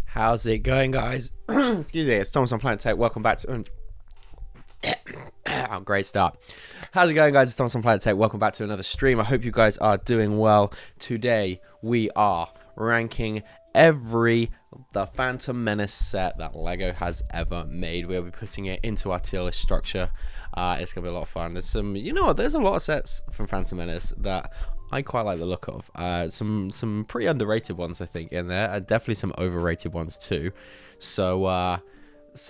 How's it going, guys? Excuse me, it's Thomas on Planet Tech. Welcome back to... oh, great start. How's it going, guys? It's Thomas on Planet Tech. Welcome back to another stream. I hope you guys are doing well. Today, we are ranking the Phantom Menace set that LEGO has ever made. We'll be putting it into our tier list structure. It's going to be a lot of fun. There's some... You know what? There's a lot of sets from Phantom Menace that I quite like the look of. Some pretty underrated ones, I think, in there. Definitely some overrated ones too. So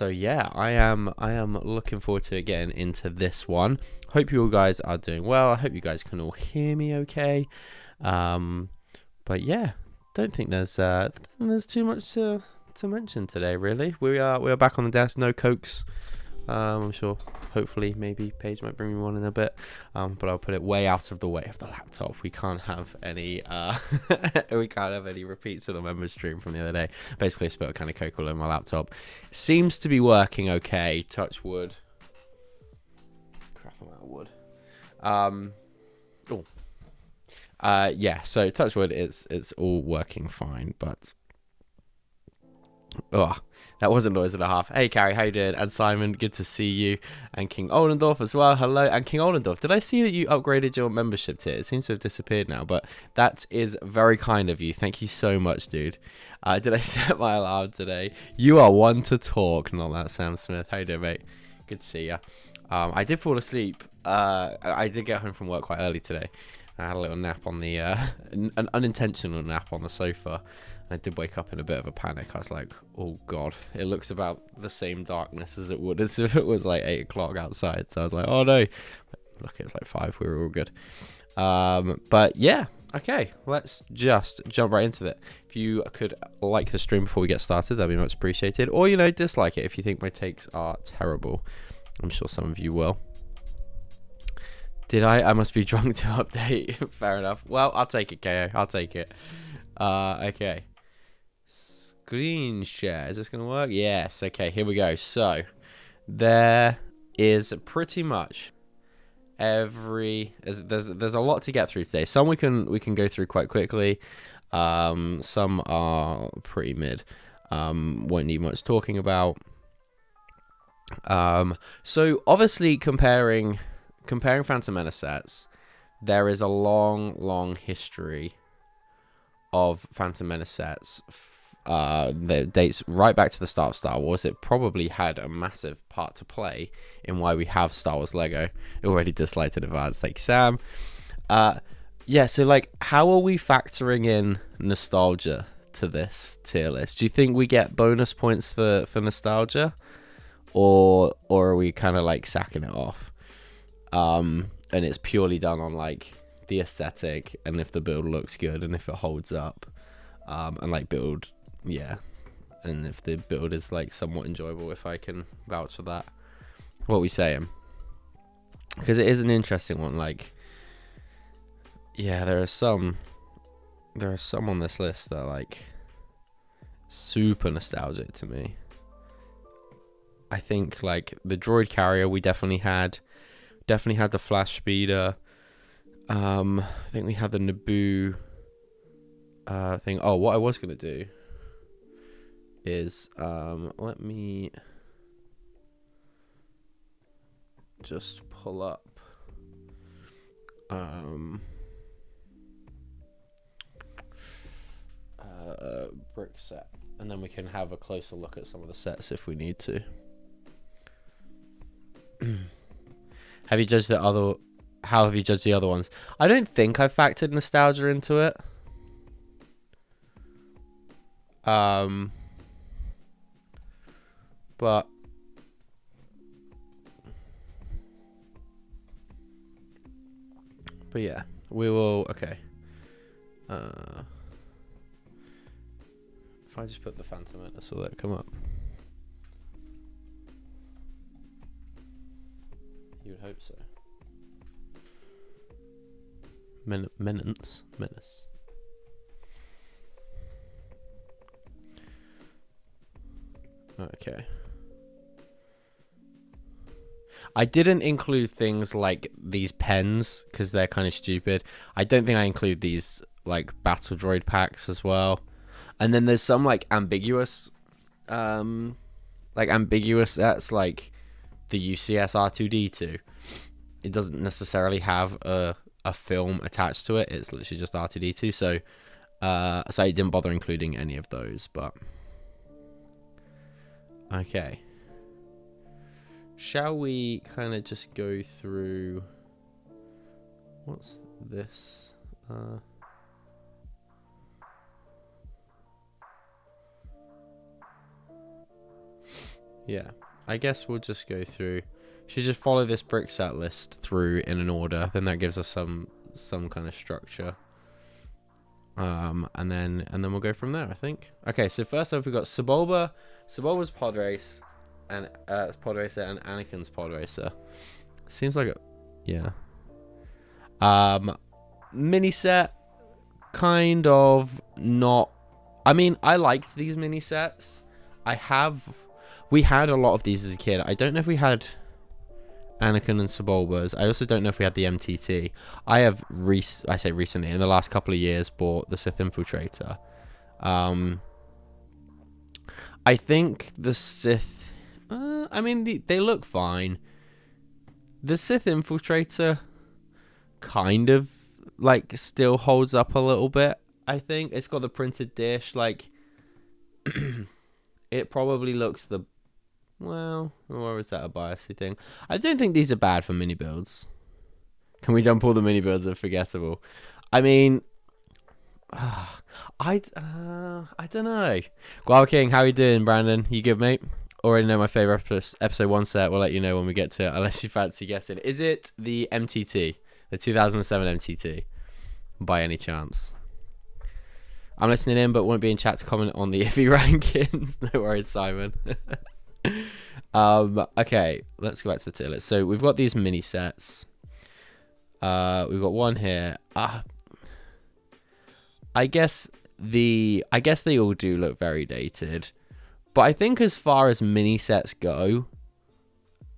yeah, I am looking forward to getting into this one. Hope you all guys are doing well. I hope you guys can all hear me okay. But yeah, don't think there's too much to mention today, really. We are back on the desk. No cokes. I'm sure, hopefully, maybe Paige might bring me one in a bit, but I'll put it way out of the way of the laptop. We can't have any repeats of the member stream from the other day. Basically, I spilled a can of Coke all over my laptop. It seems to be working okay. Touch wood. Crap, I'm out of wood. Yeah. So touch wood. It's all working fine, but that was a noise and a half. Hey, Carrie, how you doing? And Simon, good to see you. And King Oldendorf as well. Hello. And King Oldendorf, did I see that you upgraded your membership tier? It seems to have disappeared now, but that is very kind of you. Thank you so much, dude. Did I set my alarm today? You are one to talk. Not that, Sam Smith. How you doing, mate? Good to see ya. I did fall asleep. I did get home from work quite early today. I had a little nap on the, an unintentional nap on the sofa. I did wake up in a bit of a panic. I was like, oh god, it looks about the same darkness as it would as if it was like 8 o'clock outside. So I was like, oh no. Look, it's like 5. We were all good. But yeah, okay, let's just jump right into it. If you could like the stream before we get started, that'd be much appreciated. Or, you know, dislike it if you think my takes are terrible. I'm sure some of you will. Did I must be drunk to update. Fair enough. Well, I'll take it, KO. I'll take it. Okay. Screen share. Is this going to work? Yes. Okay, here we go. So, there is pretty much there's a lot to get through today. Some we can go through quite quickly. Some are pretty mid. Won't need much talking about. So obviously comparing Phantom Menace sets, there is a long history of Phantom Menace sets that dates right back to the start of Star Wars. It probably had a massive part to play in why we have Star Wars Lego. Already disliked in advance, thank you, Sam. Yeah, so like, how are we factoring in nostalgia to this tier list? Do you think we get bonus points for nostalgia, or are we kind of like sacking it off? And it's purely done on like the aesthetic and if the build looks good and if it holds up, and like build, yeah, and if the build is like somewhat enjoyable, if I can vouch for that. What are we saying? Because it is an interesting one. Like, yeah, there are some on this list that are like super nostalgic to me. I think like the droid carrier we definitely had the flash speeder. I think we had the Naboo thing. Oh, what I was gonna do is let me just pull up brick set, and then we can have a closer look at some of the sets if we need to. Have you judged how have you judged the other ones? I don't think I factored nostalgia into it. But yeah, we will. Okay. If I just put the Phantom Menace, will that come up? You would hope so. Menace. Okay. I didn't include things like these pens because they're kind of stupid. I don't think I include these like battle droid packs as well. And then there's some like ambiguous sets like the UCS R2D2. It doesn't necessarily have a film attached to it. It's literally just R2D2. So I didn't bother including any of those, but okay. Shall we kind of just go through what's this? Yeah, I guess we'll just go through. Should just follow this brick set list through in an order. Then that gives us some kind of structure. And then we'll go from there, I think. Okay, so first off, we've got Sebulba's pod race, and pod racer, and Anakin's pod racer. Seems like yeah. Mini set, kind of not. I mean, I liked these mini sets. We had a lot of these as a kid. I don't know if we had Anakin and Sebulba's. I also don't know if we had the MTT. I have I say recently, in the last couple of years, bought the Sith Infiltrator. I think the Sith. I mean, they look fine. The Sith Infiltrator kind of like still holds up a little bit. I think it's got the printed dish. Like, it probably looks well, or is that a biasy thing? I don't think these are bad for mini builds. Can we dump all the mini builds are forgettable? I mean, I don't know. Guava King, how you doing, Brandon? You good, mate? Already know my favorite episode 1 set. We'll let you know when we get to it, unless you fancy guessing. Is it the MTT, the 2007 MTT, by any chance? I'm listening in, but won't be in chat to comment on the iffy rankings. No worries, Simon. Okay, let's go back to the tier list. So we've got these mini sets. We've got one here. I guess they all do look very dated, but I think as far as mini sets go,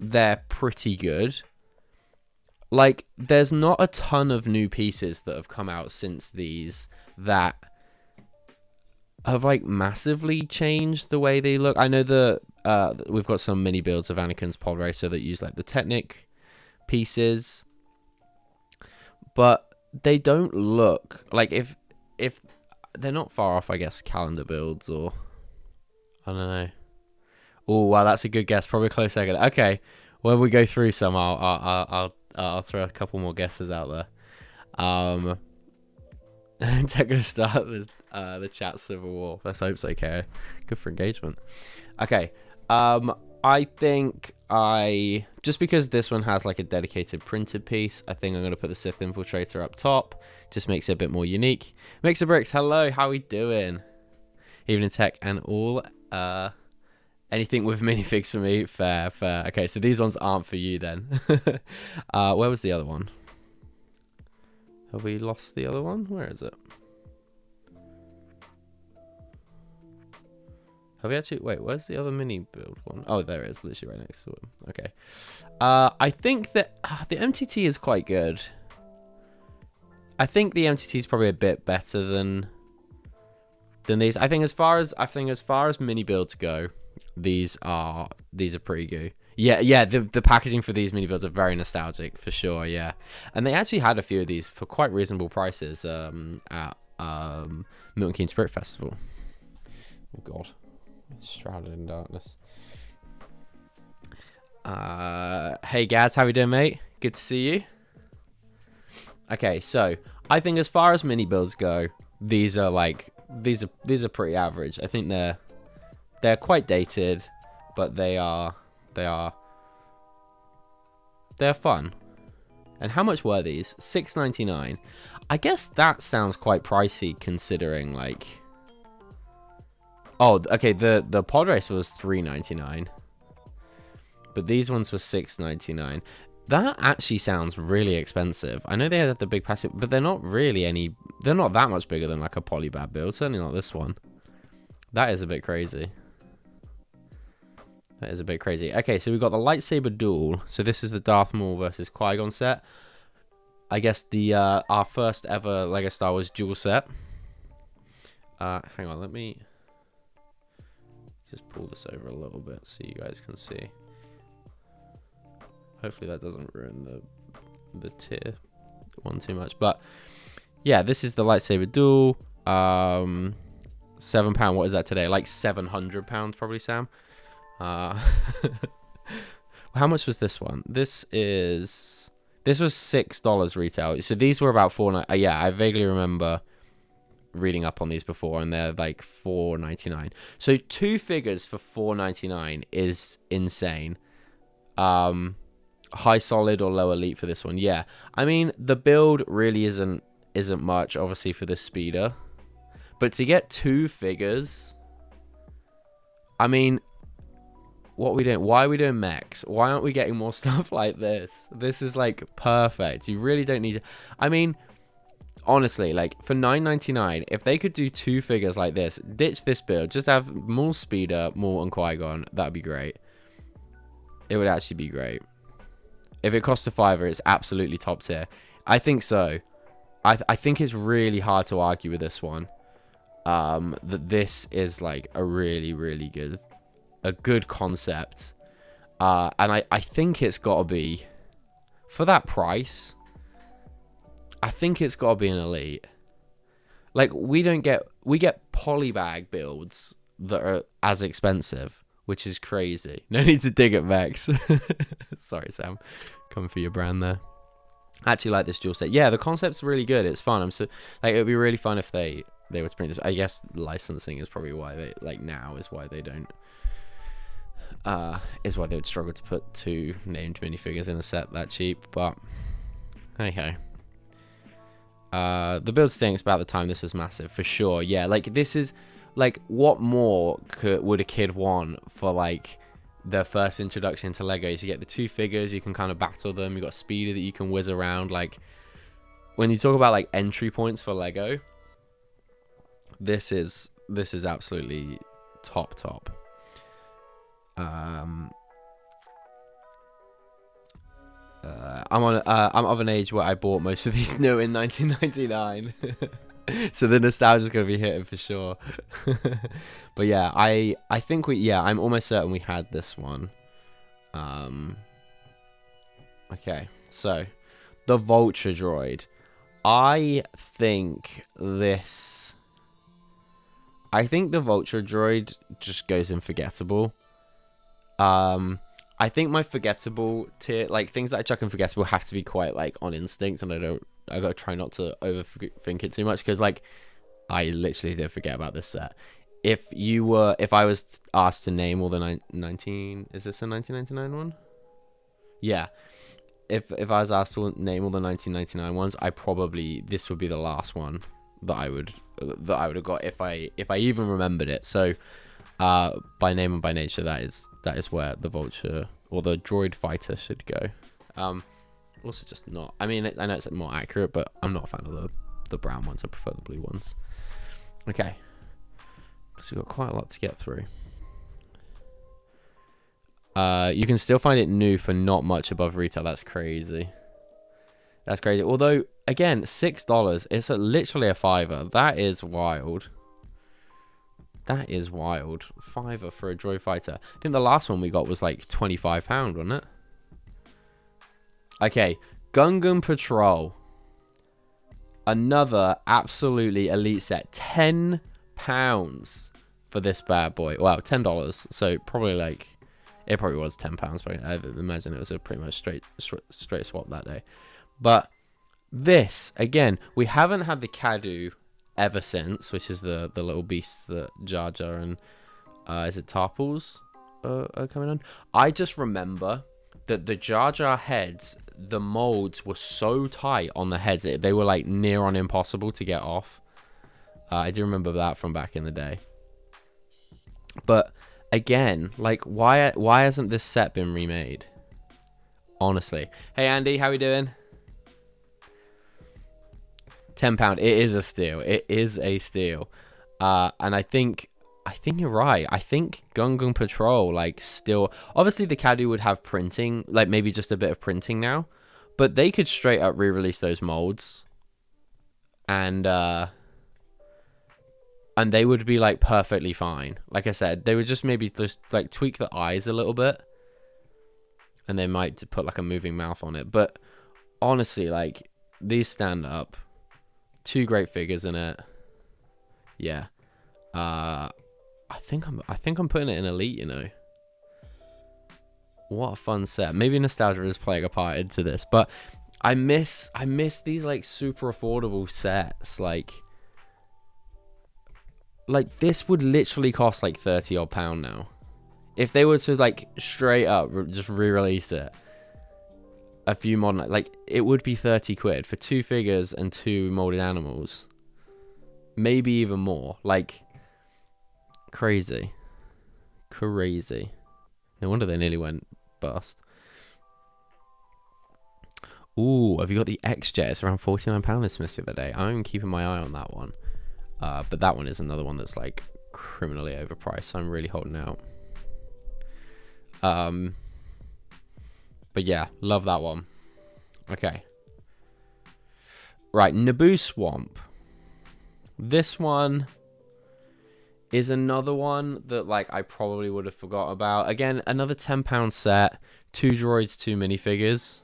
they're pretty good. Like, there's not a ton of new pieces that have come out since these that have like massively changed the way they look. I know we've got some mini builds of Anakin's pod racer that use like the Technic pieces, but they don't look like if they're not far off, I guess, calendar builds, or I don't know. Oh wow, that's a good guess. Probably a close second. Okay, when we go through some, I'll throw a couple more guesses out there. Techno Star, The chat civil war. Let's hope so, okay. Good for engagement. Okay. I think just because this one has like a dedicated printed piece, I think I'm going to put the Sith Infiltrator up top. Just makes it a bit more unique. Mixer Bricks, hello, how we doing? Evening Tech and all. Anything with minifigs for me? Fair. Okay, so these ones aren't for you then. Where was the other one? Have we lost the other one? Where is it? Have we actually... Wait, where's the other mini build one? Oh, there it is. Literally right next to it. Okay. I think that the MTT is quite good. I think the MTT is probably a bit better than these. I think as far as mini builds go, these are pretty good. Yeah, the packaging for these mini builds are very nostalgic for sure, yeah. And they actually had a few of these for quite reasonable prices at Milton Keynes Spirit Festival. Oh god. Shrouded in darkness. Hey Gaz, how we doing, mate? Good to see you. Okay, so I think as far as mini builds go, these are pretty average. I think they're quite dated, but they're fun. And how much were these? $6.99. I guess that sounds quite pricey considering like. Oh, okay. The pod race was $3.99, but these ones were $6.99. That actually sounds really expensive. I know they had the big passive, but they're not really any. They're not that much bigger than like a Polybad build. Certainly not this one. That is a bit crazy. That is a bit crazy. Okay, so we've got the lightsaber duel. So this is the Darth Maul versus Qui-Gon set. I guess the our first ever Lego Star Wars duel set. Hang on, let me just pull this over a little bit so you guys can see. Hopefully that doesn't ruin the tier one too much. But yeah, this is the lightsaber duel. £7. What is that today? Like £700 probably, Sam. How much was this one? This was $6 retail. So these were about $4. Yeah, I vaguely remember reading up on these before, and they're like $4.99. So 2 figures for $4.99 is insane. High solid or low elite for this one. Yeah, I mean the build really isn't much, obviously, for this speeder, but to get 2 figures, I mean. What are we doing? Why are we doing mechs? Why aren't we getting more stuff like this? This is like perfect. You really don't need to. I mean, honestly, like for $9.99, if they could do 2 figures like this, ditch this build, just have Maul Speeder, Maul and Qui-Gon, that'd be great. It would actually be great. If it costs a $5, it's absolutely top tier. I think so. I think it's really hard to argue with this one. That this is like a really, really good concept, and I think it's got to be, for that price, I think it's got to be an elite. Like we get polybag builds that are as expensive, which is crazy. No need to dig at mechs. Sorry, Sam, coming for your brand there. I actually like this dual set. Yeah, the concept's really good. It's fun. I'm so like, it would be really fun if they were to print this. I guess licensing is probably why they don't. Is why they would struggle to put 2 named minifigures in a set that cheap, but hey. The build stinks about the time this was massive, for sure. Yeah, like this is, like, what more would a kid want for, like, their first introduction to Legos? You get the 2 figures, you can kind of battle them, you got Speeder that you can whiz around. Like, when you talk about, like, entry points for Lego, this is absolutely top. I'm of an age where I bought most of these new in 1999, so the nostalgia's gonna be hitting for sure. But yeah, I think I'm almost certain we had this one. Okay, so the Vulture Droid. I think the Vulture Droid just goes in forgettable. I think my forgettable tier, like things that I chuck in forgettable, have to be quite like on instinct, and I gotta try not to overthink it too much, because like I literally did forget about this set. If I was asked to name all the 19, is this a 1999 one? Yeah. If I was asked to name all the 1999 ones, this would be the last one that I would have got if I even remembered it. So, by name and by nature, that is where the Vulture or the Droid Fighter should go. Also just not. I mean, I know it's more accurate, but I'm not a fan of the brown ones. I prefer the blue ones. Okay. So we've got quite a lot to get through. You can still find it new for not much above retail. That's crazy. That's crazy. Although, again, $6. It's literally a $5. That is wild. That is wild. $5 for a Droid Fighter. I think the last one we got was like £25, wasn't it? Okay. Gungan Patrol. Another absolutely elite set. £10 for this bad boy. Wow, $10. So probably like, it probably was £10, but I imagine it was a pretty much straight swap that day. But this, again, we haven't had the Cadu ever since, which is the little beasts that Jar Jar and is it Tarpals are coming on. I just remember that the Jar Jar heads, the molds were so tight on the heads, they were like near on impossible to get off. I do remember that from back in the day. But again, like, why hasn't this set been remade? Honestly. Hey Andy, how we doing? £10. It is a steal. It is a steal. And I think you're right. I think Gungan Patrol, like, still, obviously the Cadu would have printing, like maybe just a bit of printing now, but they could straight up re-release those molds, and they would be like perfectly fine. Like I said, they would just maybe just like tweak the eyes a little bit, and they might put like a moving mouth on it. But honestly, like, these stand up. 2 great figures in it. Yeah. I think I'm putting it in elite, you know. What a fun set. Maybe nostalgia is playing a part into this, but I miss these like super affordable sets. Like this would literally cost like £30 odd now. If they were to like straight up just re-release it. A few modern, like, it would be 30 quid for 2 figures and 2 molded animals. Maybe even more. Like, crazy. No wonder they nearly went bust. Ooh, have you got the X-Jet? It's around £49 this missed the other day. I'm keeping my eye on that one. But that one is another one that's like criminally overpriced. So I'm really holding out. But yeah, love that one. Okay. Right, Naboo Swamp. This one is another one that like I probably would have forgot about. Again, another £10 set. 2 droids, 2 minifigures.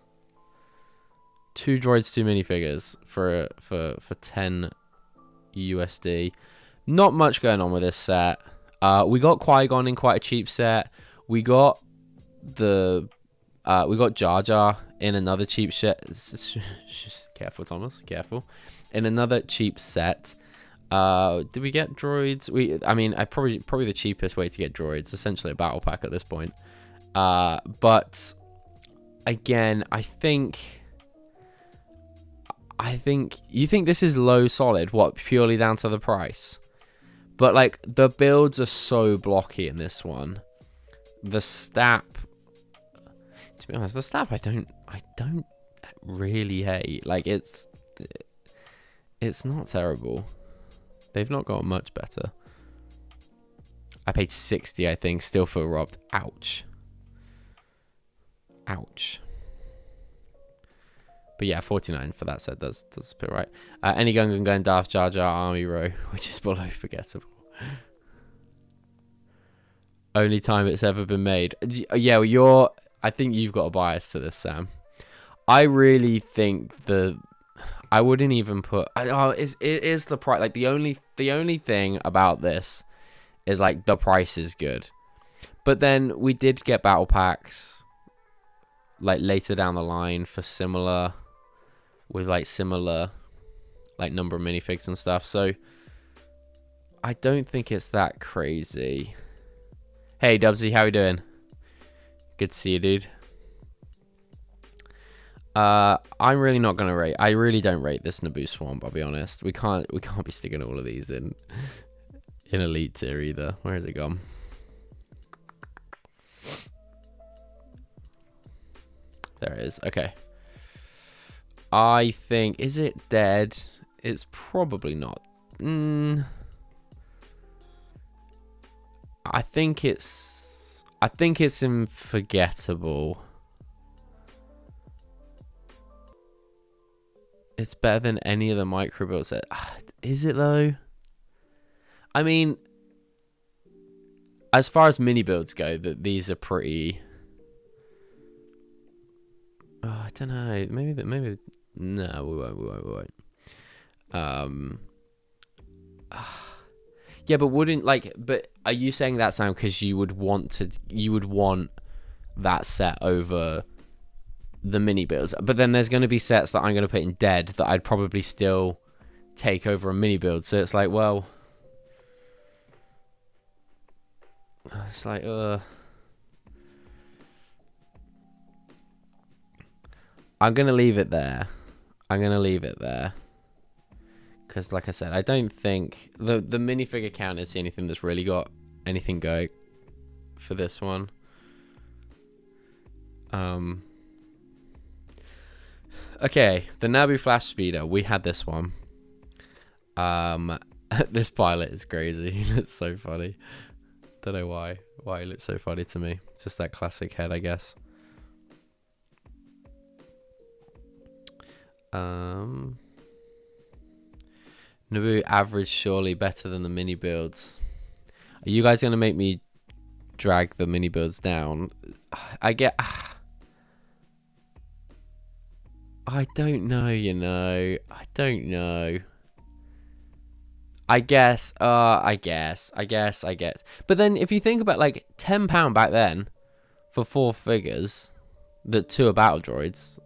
2 droids, 2 minifigures for 10 USD. Not much going on with this set. We got Qui-Gon in quite a cheap set. We got Jar Jar in another cheap set. Careful, Thomas. Careful. In another cheap set. Did we get droids? I mean, probably the cheapest way to get droids. Essentially a battle pack at this point. But again, I think you think this is low solid. What, purely down to the price? But like the builds are so blocky in this one. The Stap. To be honest, the Stap I don't really hate. Like it's not terrible. They've not got much better. I paid 60, I think. Still feel robbed. Ouch. Ouch. But yeah, 49 for that set does feel right. Any Gungan going Darth Jar Jar Army Row, which is below forgettable. Only time it's ever been made. Yeah, I think you've got a bias to this, Sam. I really think I wouldn't even put. It is the price. Like the only thing about this is like the price is good, but then we did get battle packs like later down the line for similar number of minifigs and stuff. So I don't think it's that crazy. Hey, Dubsy, how you doing? Good to see you, dude. I'm really not gonna rate. I really don't rate this Naboo Swamp. I'll be honest. We can't be sticking all of these in Elite tier either. Where has it gone? There it is. Okay. I think, is it dead? It's probably not. I think it's unforgettable. It's better than any of the micro builds. Is it though? I mean, as far as mini builds go, these are pretty. I don't know. Maybe. No, we won't. Yeah, but but are you saying that, Sam, because you would want that set over the mini builds? But then there's going to be sets that I'm going to put in dead that I'd probably still take over a mini build. So it's like, well, it's like, I'm going to leave it there. Because, like I said, I don't think the minifigure count is the only thing that's really got anything go for this one. Okay, the Naboo Flash Speeder. We had this one. This pilot is crazy. It's so funny. Don't know why it looks so funny to me. Just that classic head, I guess. Naboo average surely better than the mini builds. Are you guys gonna make me drag the mini builds down? I don't know, you know. I don't know. I guess. I guess. But then if you think about like £10 back then for 4 figures, the 2 are battle droids.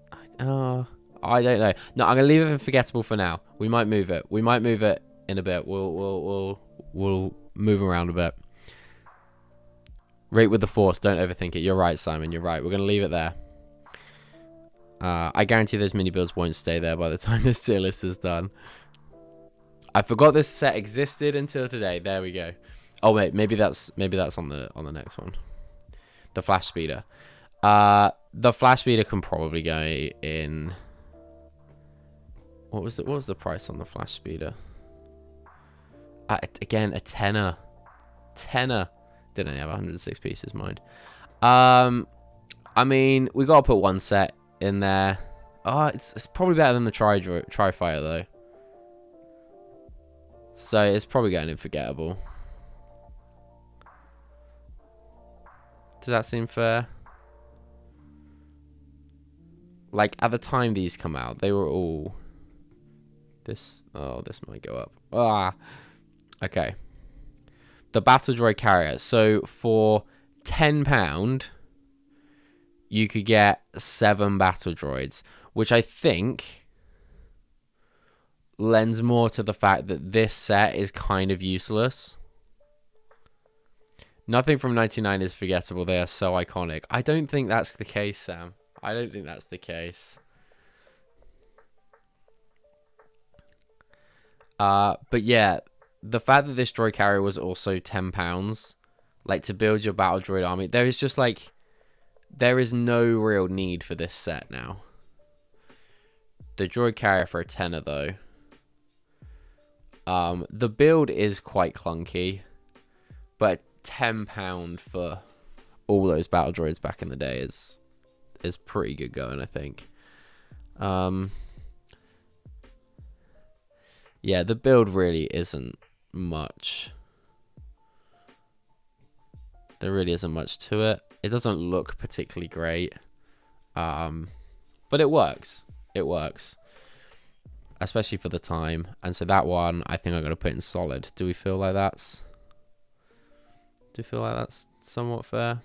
I don't know. No, I'm gonna leave it forgettable for now. We might move it. In a bit. We'll move around a bit. Rate with the Force. Don't overthink it. You're right, Simon. You're right. We're gonna leave it there. I guarantee those mini builds won't stay there by the time this tier list is done. I forgot this set existed until today. There we go. Oh wait, maybe that's on the next one. The Flash Speeder. The Flash Speeder can probably go in. What was the price on the Flash Speeder? Again, a tenner. Didn't have 106 pieces, mind. I mean, we gotta put one set in there. It's probably better than the Tri-Fighter though. So it's probably going in forgettable. Does that seem fair? Like at the time these come out, they were all this might go up. Okay. The Battle Droid Carrier. So for £10, you could get 7 battle droids, which I think lends more to the fact that this set is kind of useless. Nothing from 99 is forgettable. They are so iconic. I don't think that's the case, Sam. I don't think that's the case. But yeah, the fact that this droid carrier was also £10, like to build your battle droid army, there is no real need for this set now. The droid carrier for a tenner though. The build is quite clunky, but £10 for all those battle droids back in the day is pretty good going, I think. Yeah, the build really isn't much. There really isn't much to it. It doesn't look particularly great, but it works. It works, especially for the time. And so that one, I think I'm going to put in solid. Do we feel like that's somewhat fair?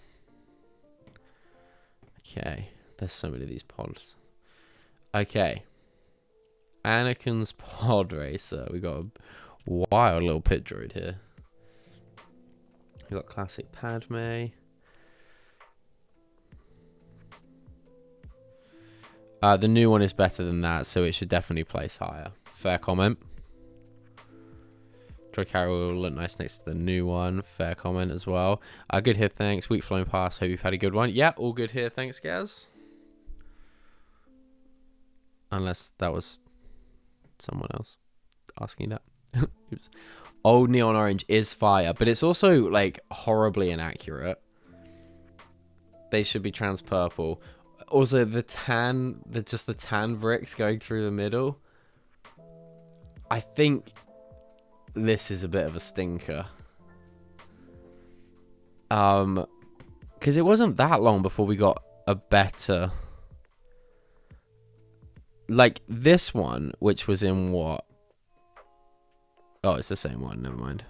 Okay, there's so many of these pods. Okay, Anakin's pod racer. We got Wild little pit droid here. You got classic Padme. The new one is better than that, so it should definitely place higher. Fair comment. Droid carrier will look nice next to the new one. Fair comment as well. Good here, thanks. Week flown past. Hope you've had a good one. Yeah, all good here, thanks, Gaz. Unless that was someone else asking that. Oops. Old neon orange is fire, but it's also like horribly inaccurate. They should be trans purple. Also, the tan bricks going through the middle. I think this is a bit of a stinker. Because it wasn't that long before we got a better, like this one, which was in what? Oh, it's the same one. Never mind.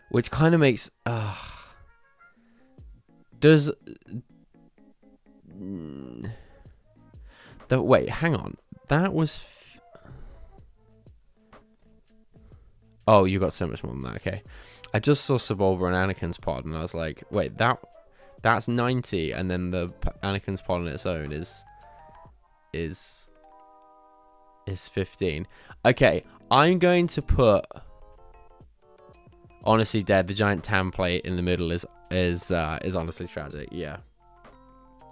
Which kind of makes does the wait? Hang on. That was. Oh, you got so much more than that. Okay, I just saw Sebulba and Anakin's pod, and I was like, wait, that's 90, and then the Anakin's pod on its own is 15. Okay, I'm going to put Honestly Dead. The giant template in the middle is honestly tragic. Yeah,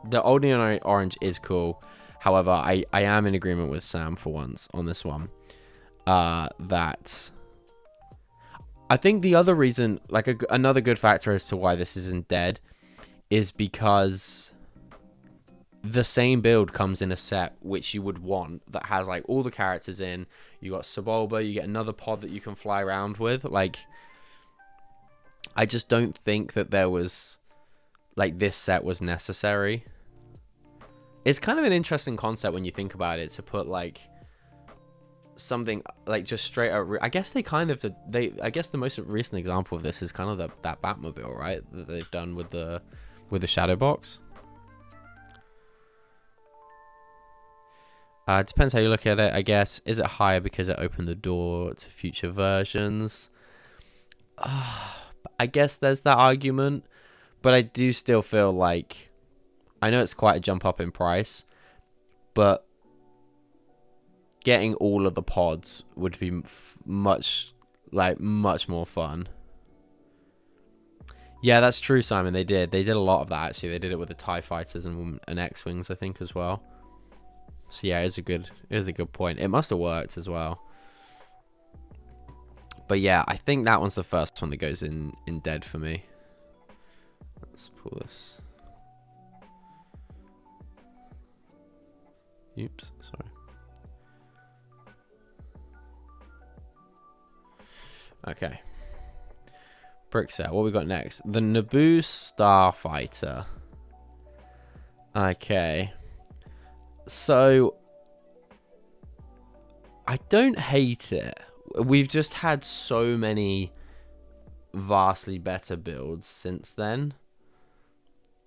the old neon orange is cool. However, I am in agreement with Sam for once on this one. That I think the other reason, like another good factor as to why this isn't dead, is because the same build comes in a set which you would want that has like all the characters in. You got Sebulba, you get another pod that you can fly around with. Like, I just don't think that there was like this set was necessary. It's kind of an interesting concept when you think about it, to put like something like just straight out. I guess they kind of I guess the most recent example of this is kind of that Batmobile, right, that they've done with the shadow box. It depends how you look at it, I guess. Is it higher because it opened the door to future versions? I guess there's that argument, but I do still feel like, I know it's quite a jump up in price, but getting all of the pods would be much more fun. Yeah, that's true, Simon. They did a lot of that, actually. They did it with the TIE fighters and X-wings, I think, as well. So yeah, it is a good point. It must have worked as well. But yeah, I think that one's the first one that goes in dead for me. Let's pull this. Oops, sorry. Okay. Brick set. What we got next? The Naboo Starfighter. Okay. So, I don't hate it. We've just had so many vastly better builds since then,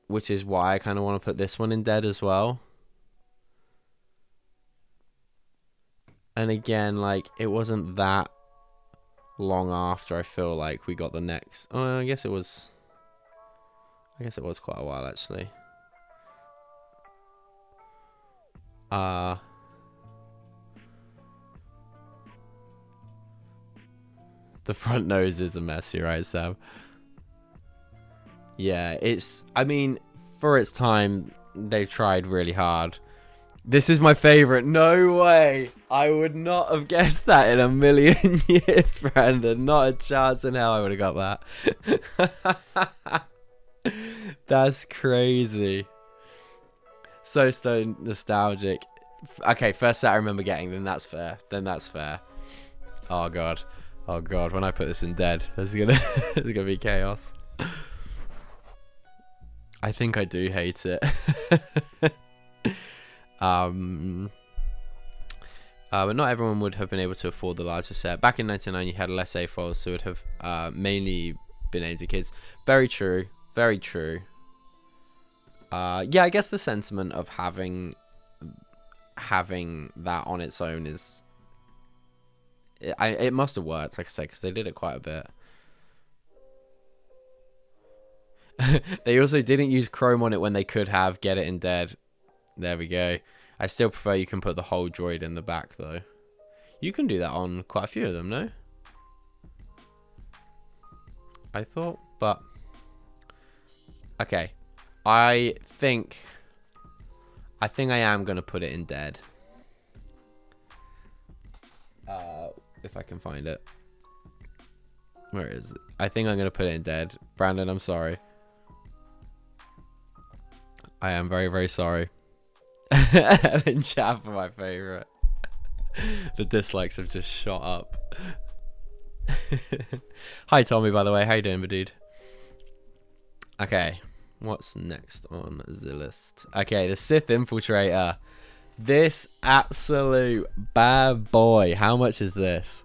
which is why I kind of want to put this one in dead as well. And again, like, it wasn't that long after I feel like we got the next. Oh, I guess it was quite a while, actually. The front nose is a mess, you're right, Sam. Yeah, I mean, for its time, they tried really hard. This is my favorite. No way. I would not have guessed that in a million years, Brandon. Not a chance in hell I would have got that. That's crazy. So nostalgic. Okay, first set I remember getting, then that's fair. Oh god. When I put this in dead, there's gonna be chaos. I think I do hate it. But not everyone would have been able to afford the larger set. Back in 1999, you had less AFOLs, so it would have mainly been aimed at kids. Very true. Very true. Yeah, I guess the sentiment of having that on its own it must have worked, like I said, because they did it quite a bit. They also didn't use chrome on it when they could have. Get it in dead. There we go. I still prefer you can put the whole droid in the back, though. You can do that on quite a few of them, no? I thought, but... Okay. I think I am going to put it in dead. If I can find it. Where is it? I think I'm going to put it in dead. Brandon, I'm sorry. I am very, very sorry. And chat for my favorite. The dislikes have just shot up. Hi, Tommy, by the way. How you doing, my dude? Okay. What's next on the list? Okay, the Sith Infiltrator. This absolute bad boy. How much is this?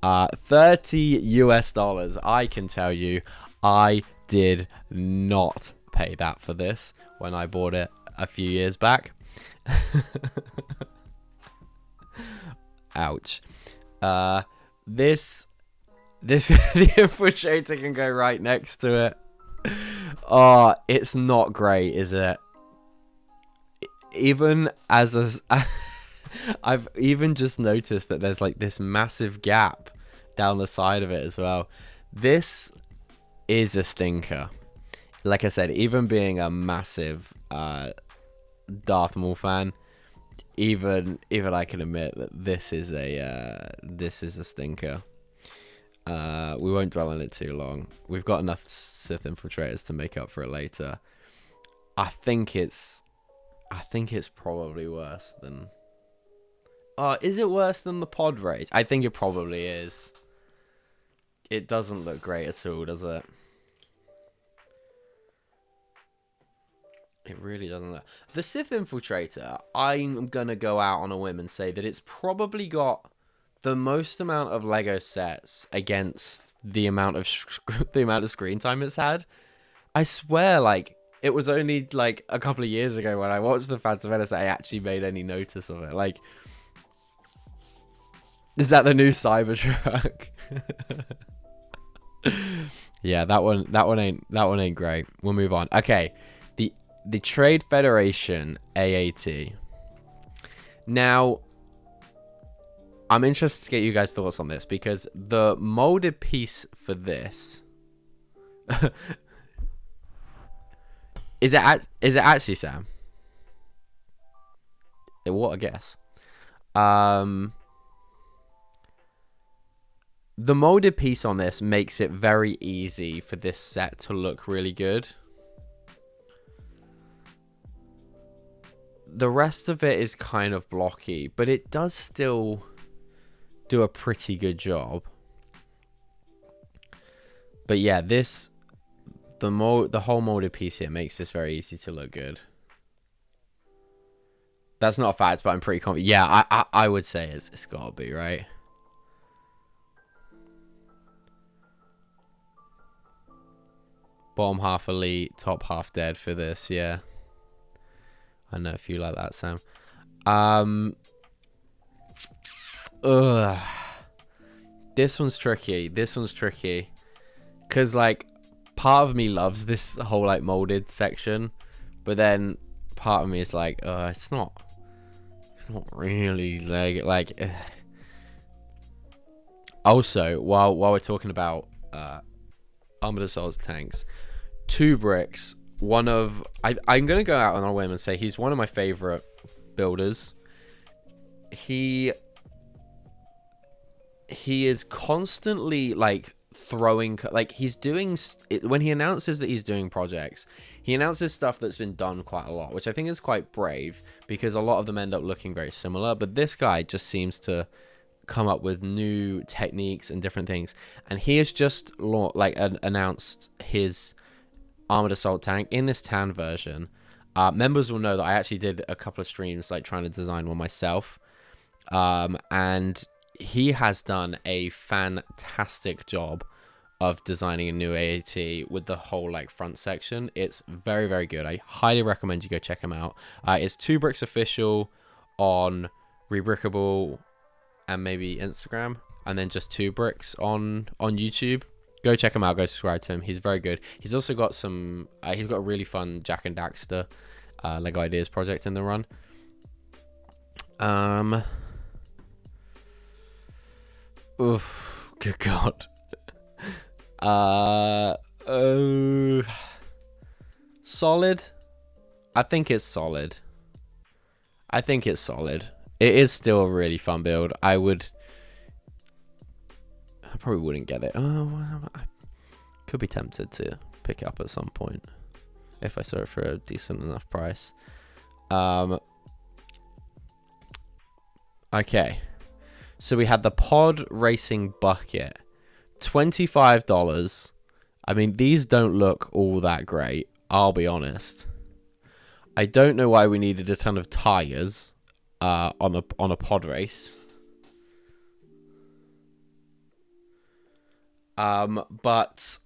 $30 US. I can tell you, I did not pay that for this when I bought it a few years back. Ouch. This the Infiltrator can go right next to it. Oh, it's not great, is it? Even as a... I've even just noticed that there's like this massive gap down the side of it as well. This is a stinker. Like I said, even being a massive Darth Maul fan, even I can admit that this is a stinker. We won't dwell on it too long. We've got enough Sith Infiltrators to make up for it later. I think it's probably worse than... Oh, is it worse than the Pod Rage? I think it probably is. It doesn't look great at all, does it? It really doesn't look... The Sith Infiltrator, I'm going to go out on a whim and say that it's probably got the most amount of Lego sets against the amount of screen time it's had. I swear, like, it was only, like, a couple of years ago when I watched The Phantom Menace I actually made any notice of it. Like... Is that the new Cybertruck? Yeah, that one ain't great. We'll move on. Okay, the Trade Federation AAT. Now, I'm interested to get you guys' thoughts on this because the molded piece for this is it actually Sam? What a guess. The molded piece on this makes it very easy for this set to look really good. The rest of it is kind of blocky, but it does still do a pretty good job. But yeah, the whole molded piece here makes this very easy to look good. That's not a fact, but I'm pretty confident. Yeah, I would say it's gotta be, right? Bottom half elite, top half dead for this, yeah. I know if you like that, Sam. This one's tricky. Because, like, part of me loves this whole, like, molded section. But then part of me is like, it's not really, like... Also, while we're talking about... Armored Assault tanks, 2 bricks. One of I'm gonna go out on a whim and say he's one of my favorite builders. He is constantly like throwing, like he's doing when he announces that he's doing projects. He announces stuff that's been done quite a lot, which I think is quite brave because a lot of them end up looking very similar. But this guy just seems to come up with new techniques and different things, and he has just announced his armored assault tank in this tan version. Members will know that I actually did a couple of streams like trying to design one myself, and he has done a fantastic job of designing a new AAT with the whole like front section. It's very, very good. I highly recommend you go check him out. It's 2 bricks official on Rebrickable. and maybe Instagram, and then just 2 bricks on YouTube. Go check him out. Go subscribe to him. He's very good. He's also got some. He's got a really fun Jack and Daxter Lego Ideas project in the run. Oof, good God. Solid. I think it's solid. It is still a really fun build. I probably wouldn't get it. Oh, I could be tempted to pick it up at some point if I saw it for a decent enough price. Okay. So we had the pod racing bucket. $25. I mean, these don't look all that great, I'll be honest. I don't know why we needed a ton of tires on a pod race. But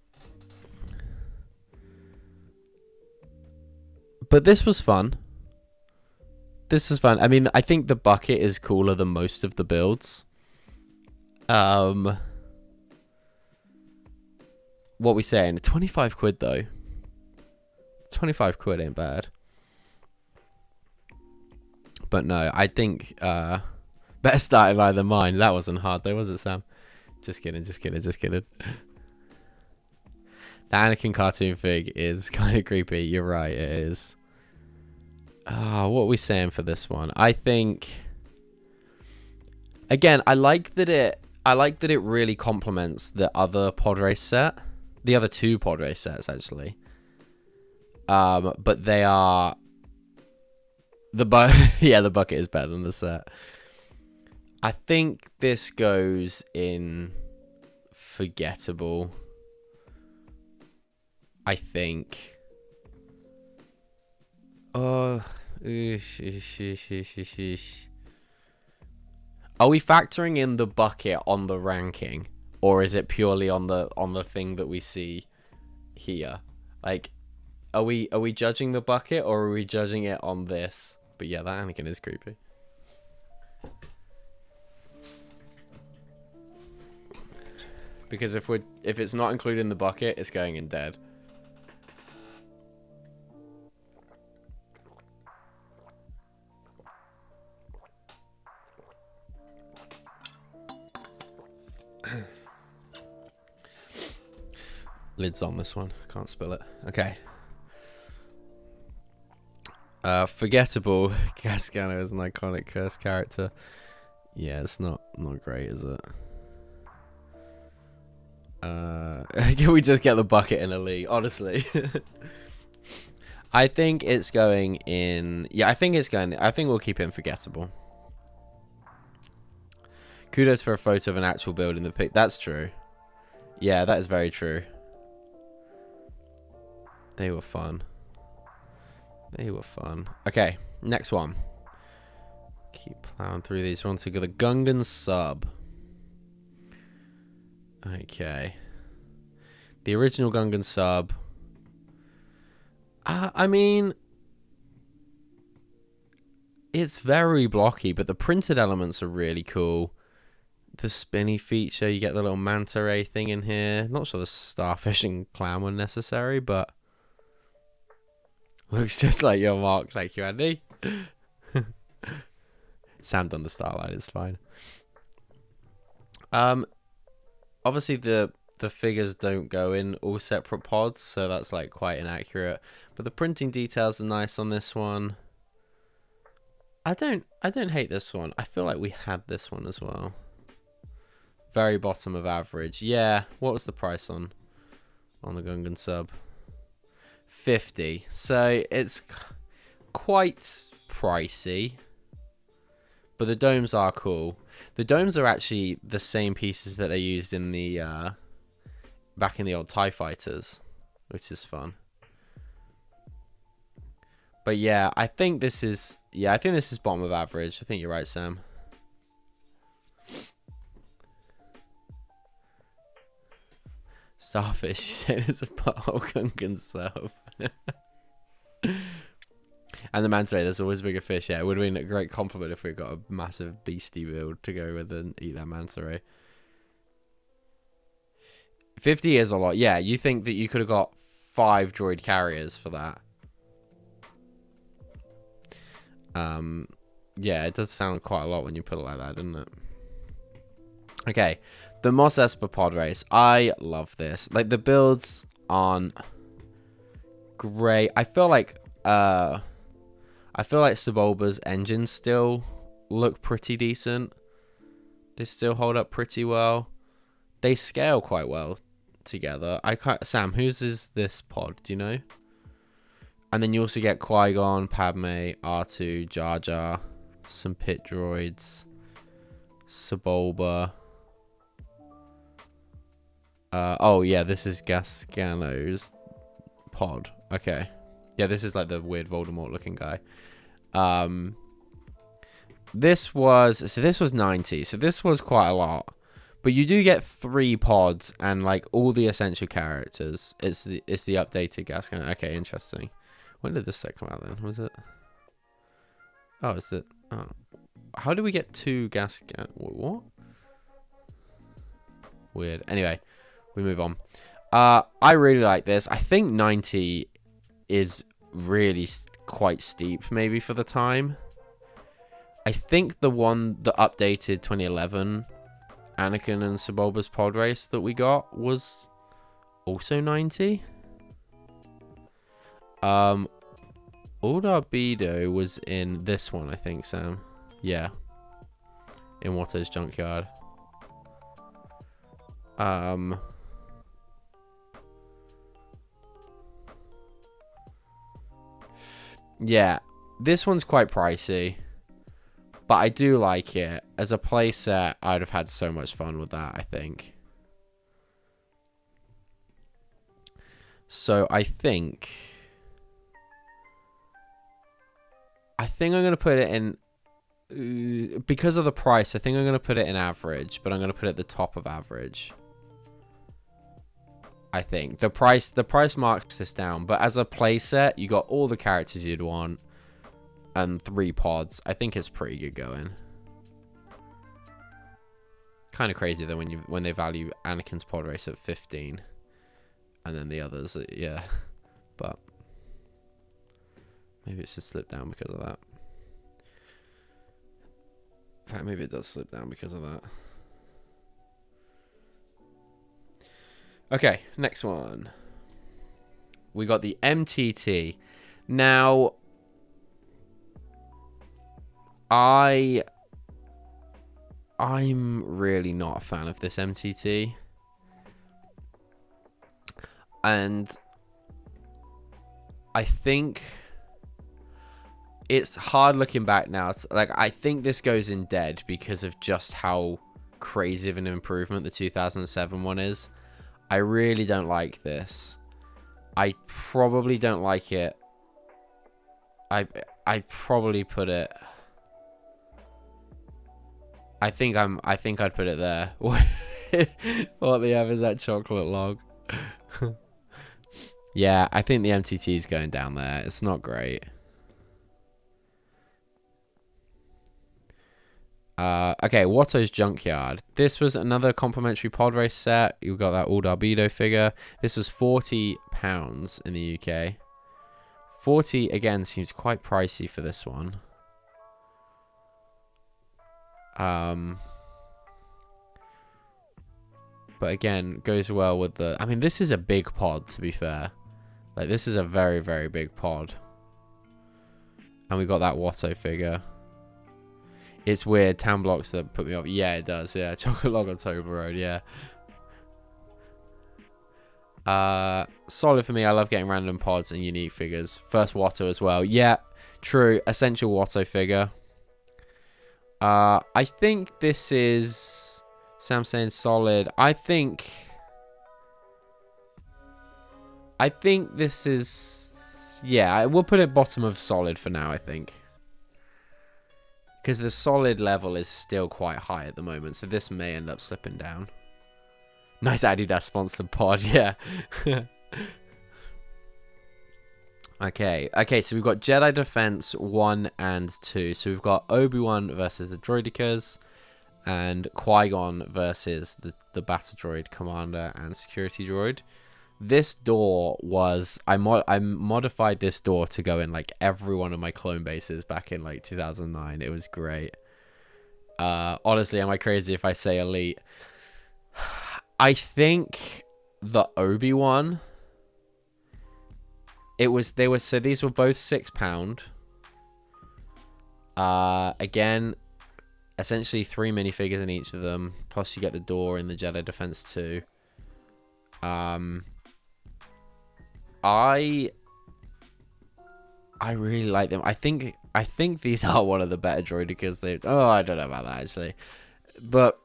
this was fun. I mean, I think the bucket is cooler than most of the builds. What we saying? 25 quid though. 25 quid ain't bad. But no, I think better start in line than mine. That wasn't hard though, was it, Sam? Just kidding. The Anakin cartoon fig is kind of creepy. You're right, it is. What are we saying for this one? I think, again, I like that it really complements the other pod race set, the other 2 pod race sets actually. But they are the bucket is better than the set. I think this goes in forgettable. I think. Are we factoring in the bucket on the ranking, or is it purely on the thing that we see here? Like, are we judging the bucket, or are we judging it on this? But yeah, that Anakin is creepy. Because if it's not included in the bucket, it's going in dead. Lid's on this one. Can't spill it. Okay. Forgettable. Gascano is an iconic curse character. Yeah, it's not great, is it? Can we just get the bucket in a league? Honestly. I think it's going in. Yeah, I think we'll keep it in forgettable. Kudos for a photo of an actual build in the pic. That's true. Yeah, that is very true. They were fun. Okay, next one. Keep plowing through these ones. We got a Gungan sub. Okay. The original Gungan sub. I mean, it's very blocky, but the printed elements are really cool. The spinny feature, you get the little manta ray thing in here. Not sure the starfish and clown were necessary, but looks just like your mark. Thank you, Andy. Sam done the starlight, it's fine. Obviously the figures don't go in all separate pods, so that's like quite inaccurate. But the printing details are nice on this one. I don't hate this one. I feel like we had this one as well. Very bottom of average. Yeah. What was the price on the Gungan sub? 50. So it's quite pricey. But the domes are cool. The domes are actually the same pieces that they used in the back in the old TIE Fighters, which is fun. But yeah, I think this is bottom of average. I think you're right, Sam. Starfish, you said it's a butthole Gungan sub. And the manta ray, there's always bigger fish. Yeah, it would have been a great compliment if we got a massive beastie build to go with and eat that manta ray. 50 is a lot. Yeah, you think that you could have got 5 droid carriers for that? Yeah, it does sound quite a lot when you put it like that, doesn't it? Okay, the Mos Espa pod race. I love this. Like, the builds aren't great. I feel like Sebulba's engines still look pretty decent. They still hold up pretty well. They scale quite well together. Sam, whose is this pod? Do you know? And then you also get Qui-Gon, Padme, R2, Jar Jar, some pit droids, Sebulba. Oh yeah, this is Gasgano's pod. Okay. Yeah, this is like the weird Voldemort looking guy. This was 90, so this was quite a lot. But you do get 3 pods and like all the essential characters. It's the updated Gasgano. Okay, interesting. When did this set come out then? Was it? Oh, is it? Oh. How do we get 2 Gasgano? What? Weird. Anyway, we move on. I really like this. I think 90 is really quite steep, maybe for the time. I think the updated 2011 Anakin and Sebulba's pod race that we got was also 90. Aldarbedo was in this one, I think, Sam. Yeah. In Watto's junkyard. Yeah. This one's quite pricey. But I do like it. As a playset, I'd have had so much fun with that, I think. So I think I'm going to put it in... because of the price, I think I'm going to put it in average. But I'm going to put it at the top of average. I think. The price marks this down. But as a playset, you got all the characters you'd want. And 3 pods. I think it's pretty good going. Kind of crazy though when they value Anakin's pod race at 15, and then the others, yeah. But maybe it's just slipped down because of that. In fact, maybe it does slip down because of that. Okay, next one. We got the MTT. Now, I'm really not a fan of this MTT. And I think it's hard looking back now. It's like, I think this goes in dead because of just how crazy of an improvement the 2007 one is. I really don't like this. I probably don't like it. I probably put it... I think I'd put it there. What the F is that chocolate log? Yeah, I think the MTT is going down there. It's not great. Okay, Watto's Junkyard. This was another complimentary pod race set. You got that Aldarbedo figure. This was £40 in the UK. 40 again seems quite pricey for this one. But again, goes well with the... I mean, this is a big pod, to be fair. Like, this is a very, very big pod. And we got that Watto figure. It's weird. Town blocks that put me off. Yeah, it does. Yeah, chocolate log on Toblerone. Yeah. Solid for me. I love getting random pods and unique figures. First Watto as well. Yeah, true. Essential Watto figure. I think this is... Sam saying solid. I think this is... Yeah, we'll put it bottom of solid for now, I think. Because the solid level is still quite high at the moment, so this may end up slipping down. Nice Adidas sponsored pod, yeah. Okay, so we've got Jedi Defense 1 and 2. So we've got Obi-Wan versus the Droidekas, and Qui-Gon versus the Battle Droid Commander and Security Droid. This door was... I modified this door to go in, like, every one of my clone bases back in, like, 2009. It was great. Honestly, am I crazy if I say elite? I think the Obi-Wan... So these were both £6. Again, essentially 3 minifigures in each of them. Plus you get the door in the Jedi Defense 2. I really like them. I think these are one of the better droidekas. I don't know about that actually. But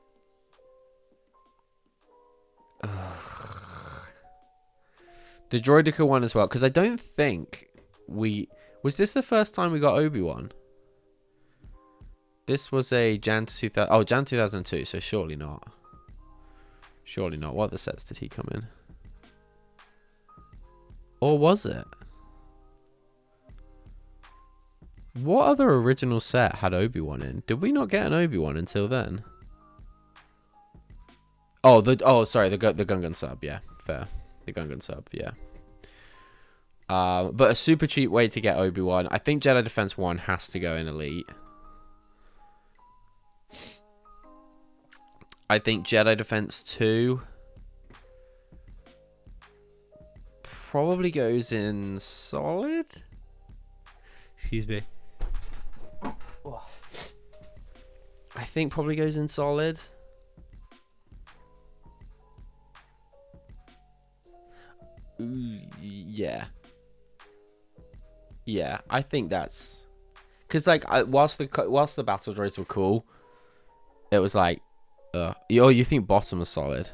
the Droideka one as well, because I don't think was this the first time we got Obi-Wan? This was a Jan 2002, so surely not. Surely not. What other sets did he come in? Or was it? What other original set had Obi-Wan in? Did we not get an Obi-Wan until then? Sorry, the Gungan sub, yeah, fair. The Gungan sub, yeah. But a super cheap way to get Obi-Wan. I think Jedi Defense 1 has to go in elite. I think Jedi Defense 2 probably goes in solid. Excuse me. I think probably goes in solid. Yeah. Yeah, I think that's... Because, like, whilst the battle droids were cool, it was like... you think bottom is solid?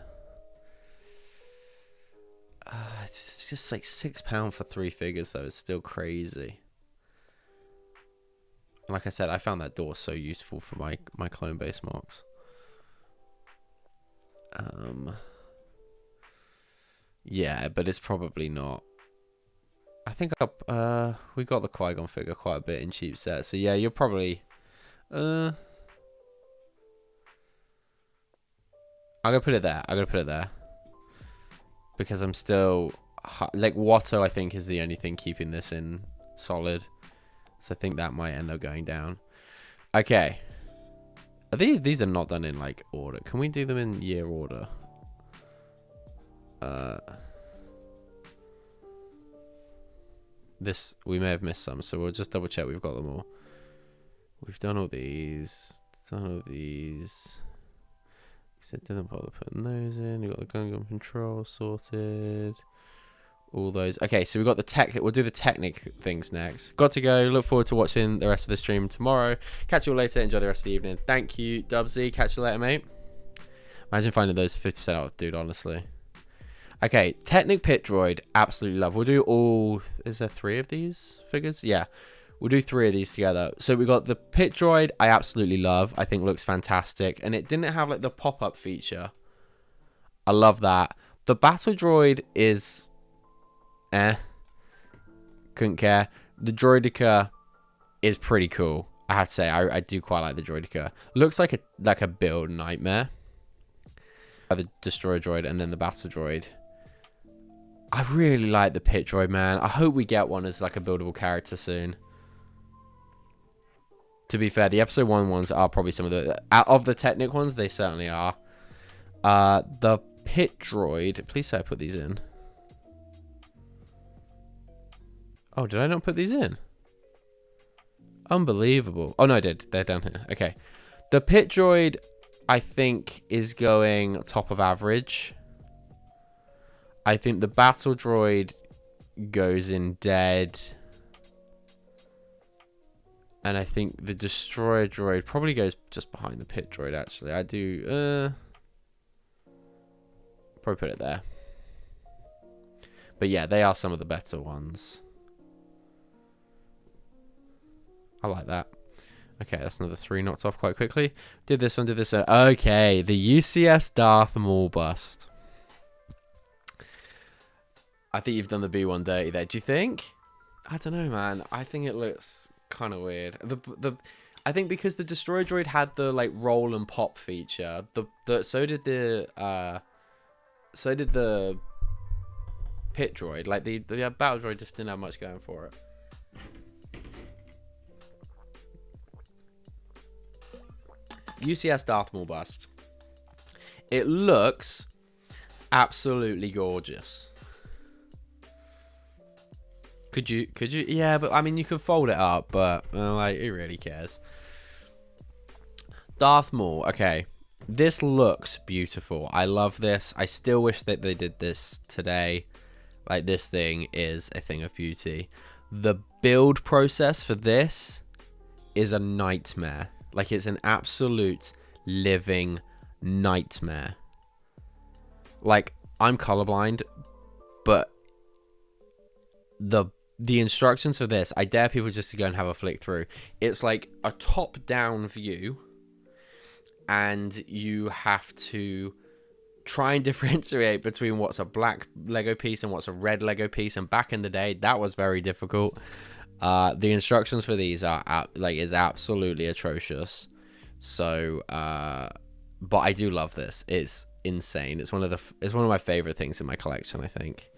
It's just like £6 for 3 figures, though. It's still crazy. And like I said, I found that door so useful for my clone base marks. Yeah, but it's probably not. I think we got the Qui-Gon figure quite a bit in cheap sets. So yeah, you're probably... I'm gonna put it there. Because I'm still... Like, Watto, I think, is the only thing keeping this in solid. So I think that might end up going down. Okay. These are not done in, like, order. Can we do them in year order? We may have missed some, so we'll just double check we've got them all. We've done all these. Except didn't bother putting those in. You've got the Gungan control sorted. All those. Okay, so we've got the tech. We'll do the Technic things next. Got to go. Look forward to watching the rest of the stream tomorrow. Catch you all later. Enjoy the rest of the evening. Thank you, Dubsy. Catch you later, mate. Imagine finding those 50% off, dude, honestly. Okay, Technic Pit Droid. Absolutely love. We'll do all... Is there 3 of these figures? Yeah. We'll do 3 of these together. So we got the Pit Droid. I absolutely love. I think looks fantastic. And it didn't have, like, the pop-up feature. I love that. The Battle Droid is... Couldn't care. The Droideka is pretty cool. I have to say, I do quite like the Droideka. Looks like a build nightmare. The Destroyer Droid and then the Battle Droid. I really like the Pit Droid, man. I hope we get one as like a buildable character soon. To be fair, the episode 1 ones are probably some of the... Out of the Technic ones, they certainly are. The Pit Droid... Please say I put these in. Oh, did I not put these in? Unbelievable. Oh, no, I did. They're down here. Okay. The Pit Droid, I think, is going top of average. I think the Battle Droid goes in dead. And I think the Destroyer Droid probably goes just behind the Pit Droid, actually. I do... probably put it there. But yeah, they are some of the better ones. I like that. Okay, that's another 3 knocked off quite quickly. Did this one, did this one. Okay, the UCS Darth Maul bust. I think you've done the B1 dirty there. Do you think? I don't know, man. I think it looks kind of weird. I think because the Destroyer Droid had the like roll and pop feature, so did the Pit Droid. Like the Battle Droid just didn't have much going for it. UCS Darth Maul bust. It looks absolutely gorgeous. Could you? Yeah, but I mean, you could fold it up, but like, who really cares? Darth Maul. Okay, this looks beautiful. I love this. I still wish that they did this today. Like, this thing is a thing of beauty. The build process for this is a nightmare. Like, it's an absolute living nightmare. Like, I'm colorblind, but the instructions for this, I dare people just to go and have a flick through. It's like a top-down view, and you have to try and differentiate between what's a black Lego piece and what's a red Lego piece. And back in the day, that was very difficult. The instructions for these are is absolutely atrocious. So, but I do love this. It's insane. It's one of my favorite things in my collection, I think.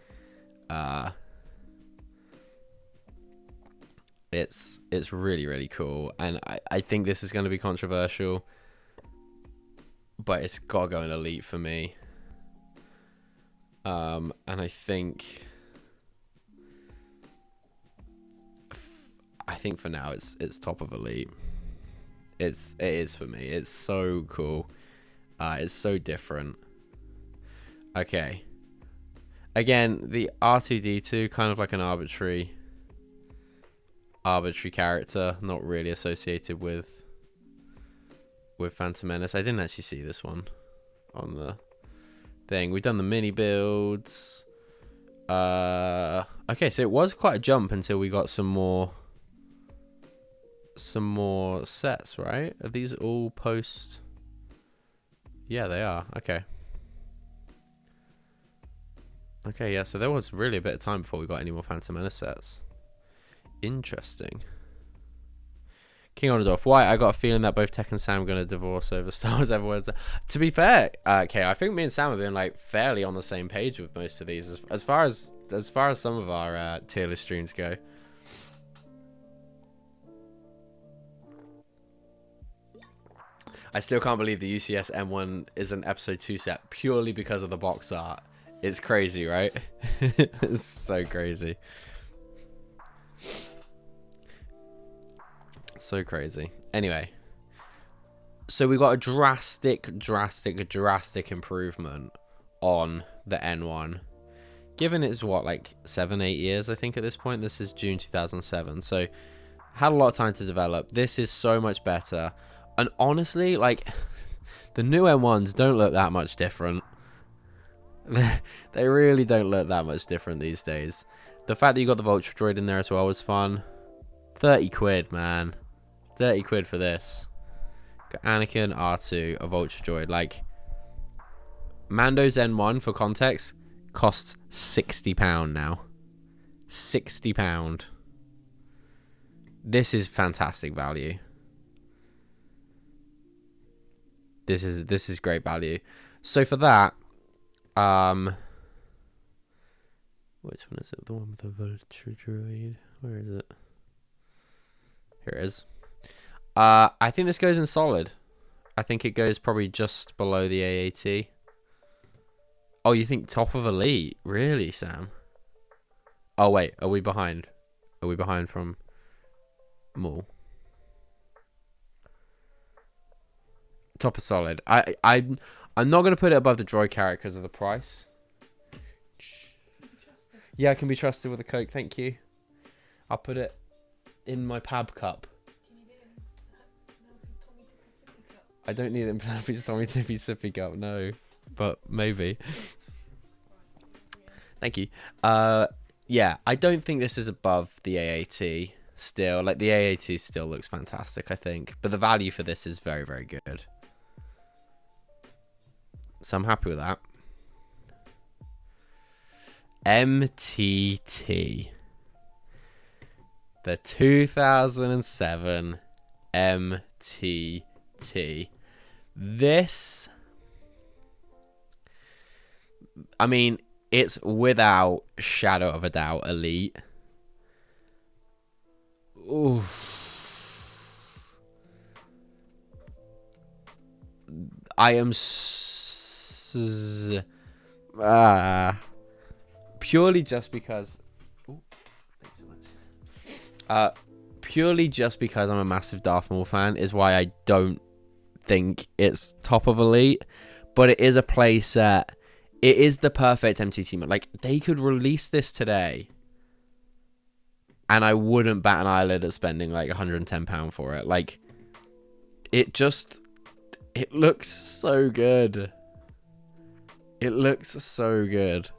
It's really, really cool, and I think this is going to be controversial, but it's got to go in Elite for me. And I think for now it's top of Elite. It is for me. It's so cool. It's so different. Okay. Again, the R2-D2, kind of like an arbitrary character, not really associated with Phantom Menace. I didn't actually see this one on the thing. We've done the mini builds. Okay, so it was quite a jump until we got some more sets, right? Are these all post? Yeah, they are. Okay. Okay, yeah, so there was really a bit of time before we got any more Phantom Menace sets. Interesting. King Onadorf, why? I got a feeling that both Tech and Sam are going to divorce over Star Wars Everworlds. To be fair, okay, I think me and Sam have been like fairly on the same page with most of these, as far as some of our tier list streams go. I still can't believe the UCS M1 is an episode 2 set purely because of the box art. It's crazy, right? It's so crazy. So crazy. Anyway, so we got a drastic improvement on the N1. Given it's what, like 7-8 years, I think at this point. This is June 2007, so had a lot of time to develop. This is so much better, and honestly, like, the new M1s don't look that much different. They really don't look that much different these days. The fact that you got the Vulture Droid in there as well was fun. 30 quid, man. 30 quid for this. Got Anakin, R2, a Vulture Droid. Like, Mando's N1, for context, costs £60 now. £60. This is fantastic value. This is great value. So for that, which one is it? The one with the Vulture Droid. Where is it? Here it is. I think this goes in solid. I think it goes probably just below the AAT. Oh, you think top of Elite? Really, Sam? Oh, wait. Are we behind? Are we behind from Maul? Top of solid. I'm not going to put it above the droid character because of the price. Yeah, I can be trusted with a Coke. Thank you. I'll put it in my pab cup. I don't need it in Penelope's Tommy Tippy sippy cup, no. But maybe. Thank you. Yeah, I don't think this is above the AAT still. Like, the AAT still looks fantastic, I think. But the value for this is very, very good. So I'm happy with that. MTT. The 2007 MTT. This, I mean, it's without shadow of a doubt elite. Ooh. I am purely just because. Ooh, thanks so much. Purely just because I'm a massive Darth Maul fan is why I don't think it's top of elite, but it is a play set. It is the perfect MTT mode. Like, they could release this today and I wouldn't bat an eyelid at spending like £110 for it. Like, it looks so good. It looks so good.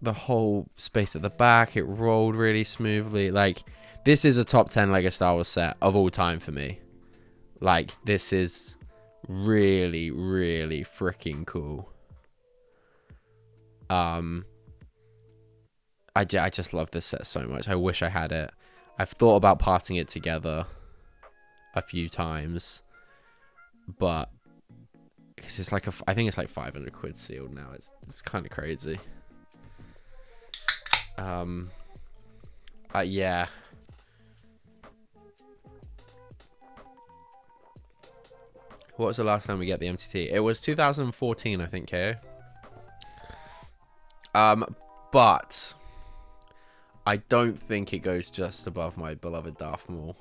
The whole space at the back, it rolled really smoothly. Like, this is a top 10 LEGO Star Wars set of all time for me. Like, this is really, really freaking cool. I just love this set so much. I wish I had it. I've thought about parting it together a few times, but because it's like I think it's like 500 quid sealed now. It's kind of crazy. Yeah. What was the last time we get the MTT? It was 2014, I think, KO. But I don't think it goes just above my beloved Darth Maul.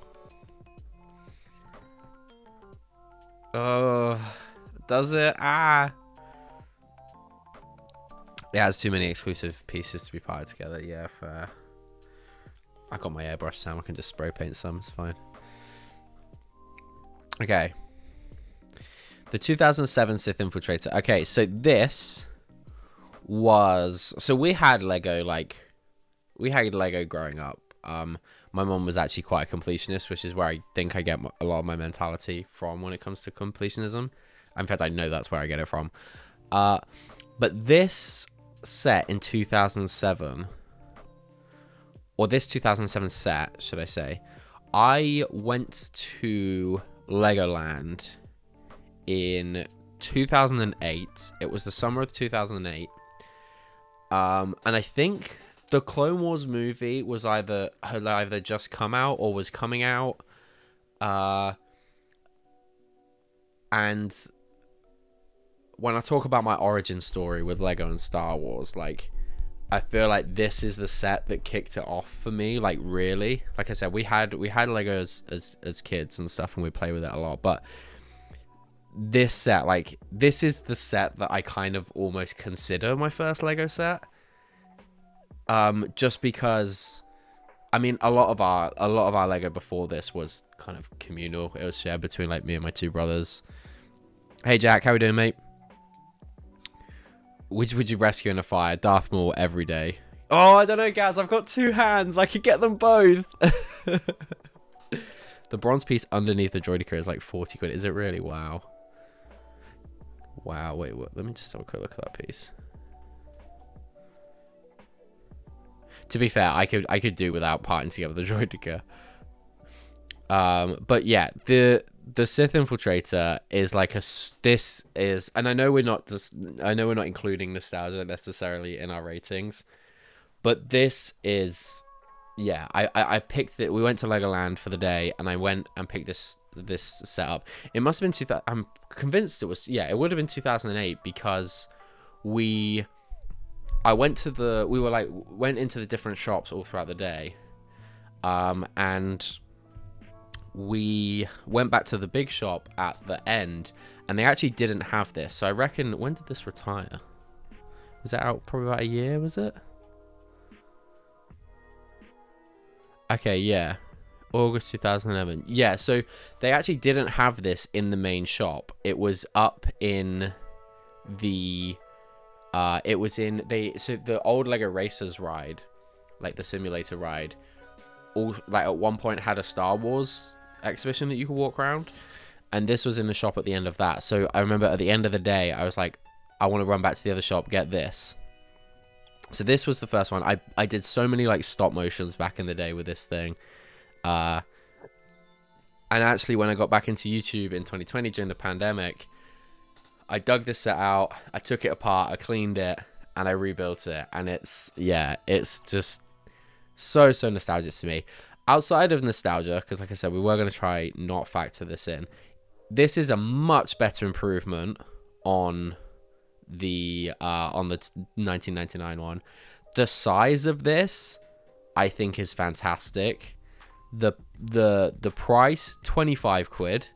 Oh, does it? Ah. It has too many exclusive pieces to be parted together. Yeah, fair. I got my airbrush, Sam. I can just spray paint some. It's fine. Okay. The 2007 Sith Infiltrator. Okay, so this was... So we had Lego, like... We had Lego growing up. My mom was actually quite a completionist, which is where I think I get a lot of my mentality from when it comes to completionism. In fact, I know that's where I get it from. But this set in 2007, or this 2007 set, should I say, I went to Legoland in 2008. It was the summer of 2008. And I think the Clone Wars movie had either just come out or was coming out. And when I talk about my origin story with Lego and Star Wars, like, I feel like this is the set that kicked it off for me. Like, really, like I said, we had Lego as kids and stuff, and we play with it a lot. But this set, like, this is the set that I kind of almost consider my first Lego set. Just because, I mean, a lot of our Lego before this was kind of communal. It was shared between like me and my two brothers. Hey Jack, how we doing, mate? Which would you rescue in a fire? Darth Maul every day. Oh, I don't know, Gaz. I've got two hands. I could get them both. The bronze piece underneath the Droideka is like 40 quid. Is it really? Wow. Wow. Wait, what? Let me just have a quick look at that piece. To be fair, I could do without parting together the Droideka. But yeah, the Sith Infiltrator is like this is, and I know we're not including nostalgia necessarily in our ratings, but this is, yeah, I picked it. We went to Legoland for the day, and I went and picked this setup. It must have been 2000. I'm convinced it was. Yeah, it would have been 2008 because we went into the different shops all throughout the day, and we went back to the big shop at the end, and they actually didn't have this. So I reckon, when did this retire? Was that out probably about a year, was it? Okay, yeah. August 2011. Yeah, so they actually didn't have this in the main shop. It was up in the... so the old Lego Racers ride, like the simulator ride, like at one point had a Star Wars exhibition that you could walk around, and this was in the shop at the end of that. So I remember at the end of the day, I was like, I want to run back to the other shop, get this. So this was the first one. I did so many like stop motions back in the day with this thing. And actually, when I got back into YouTube in 2020 during the pandemic, I dug this set out, I took it apart, I cleaned it, and I rebuilt it. And it's just so nostalgic to me. Outside of nostalgia, because like I said, we were going to try not factor this in. This is a much better improvement on the 1999 one. The size of this, I think, is fantastic. The price, 25 quid.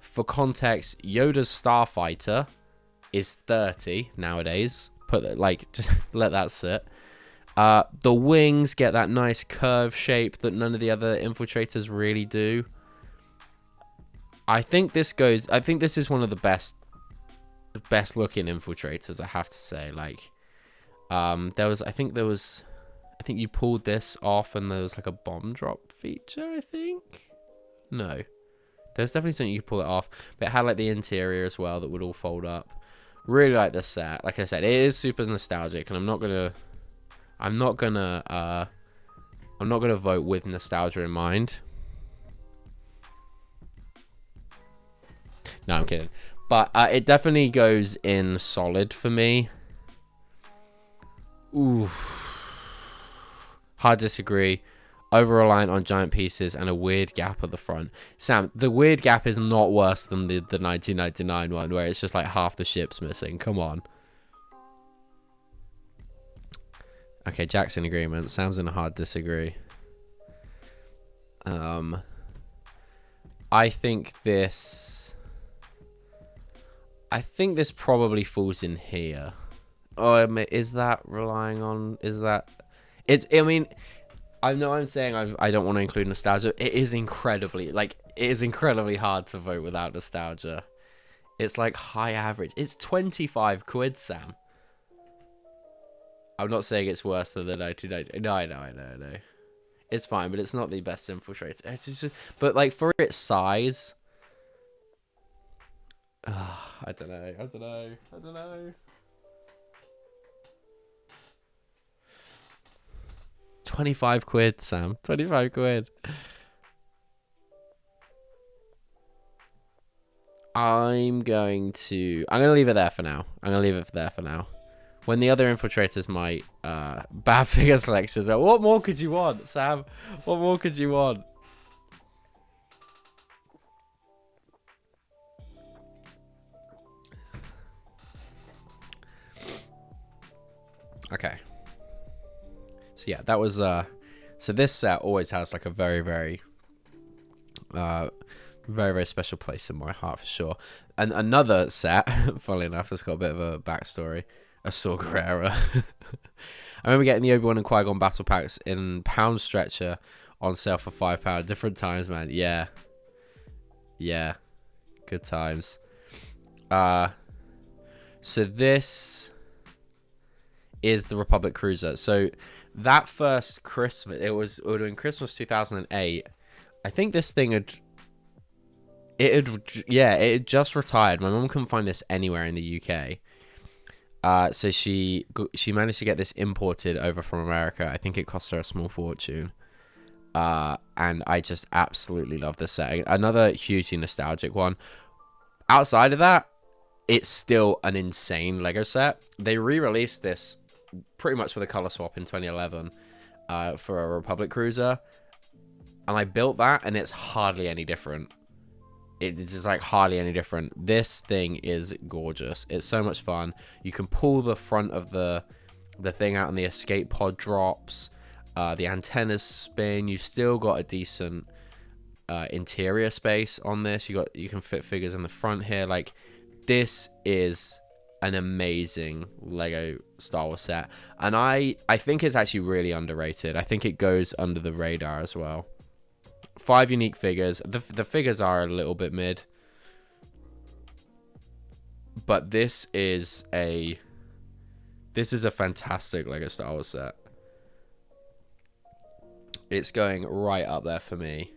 For context, Yoda's Starfighter is 30 nowadays. Just let that sit. The wings get that nice curve shape that none of the other infiltrators really do. I think this is one of the best looking infiltrators, I have to say. Like, I think you pulled this off and there was like a bomb drop feature, I think. No. There's definitely something you could pull it off. But it had like the interior as well that would all fold up. Really like this set. Like I said, it is super nostalgic, and I'm not gonna vote with nostalgia in mind. No, I'm kidding. But it definitely goes in solid for me. Ooh. Hard disagree. Over-reliant on giant pieces and a weird gap at the front. Sam, the weird gap is not worse than the 1999 one, where it's just like half the ship's missing. Come on. Okay, Jack's in agreement. Sam's in a hard disagree. I think this probably falls in here. Oh, is that relying on... I know I'm saying I don't want to include nostalgia. It is incredibly hard to vote without nostalgia. It's like high average. It's 25 quid, Sam. I'm not saying it's worse than the 1990. No, I know. It's fine, but it's not the best infiltrator. It's just, but like for its size, I don't know. 25 quid, Sam. 25 quid. I'm going to leave it there for now. When the other infiltrators might bad figure selections. What more could you want, Sam? What more could you want? Okay. So yeah, that was so this set always has like a very, very special place in my heart for sure. And another set, funnily enough, that's got a bit of a backstory. A Saw Gerrera. I remember getting the Obi-Wan and Qui-Gon battle packs in pound stretcher on sale for £5. Different times, man. Yeah. Good times. So this is the Republic Cruiser. So that first Christmas, it would have been Christmas 2008. I think this thing had just retired. My mum couldn't find this anywhere in the UK. So she managed to get this imported over from America. I think it cost her a small fortune. And I just absolutely love this set. Another hugely nostalgic one. Outside of that, it's still an insane Lego set. They re-released this pretty much with a color swap in 2011 for a Republic Cruiser. And I built that, and it's hardly any different. It's just like hardly any different. This thing is gorgeous. It's so much fun. You can pull the front of the thing out and the escape pod drops. The antennas spin. You've still got a decent interior space on this. You can fit figures in the front here. Like, this is an amazing Lego Star Wars set. And I think it's actually really underrated. I think it goes under the radar as well. 5 unique figures. The figures are a little bit mid, but this is a fantastic Lego Star Wars set. It's going right up there for me.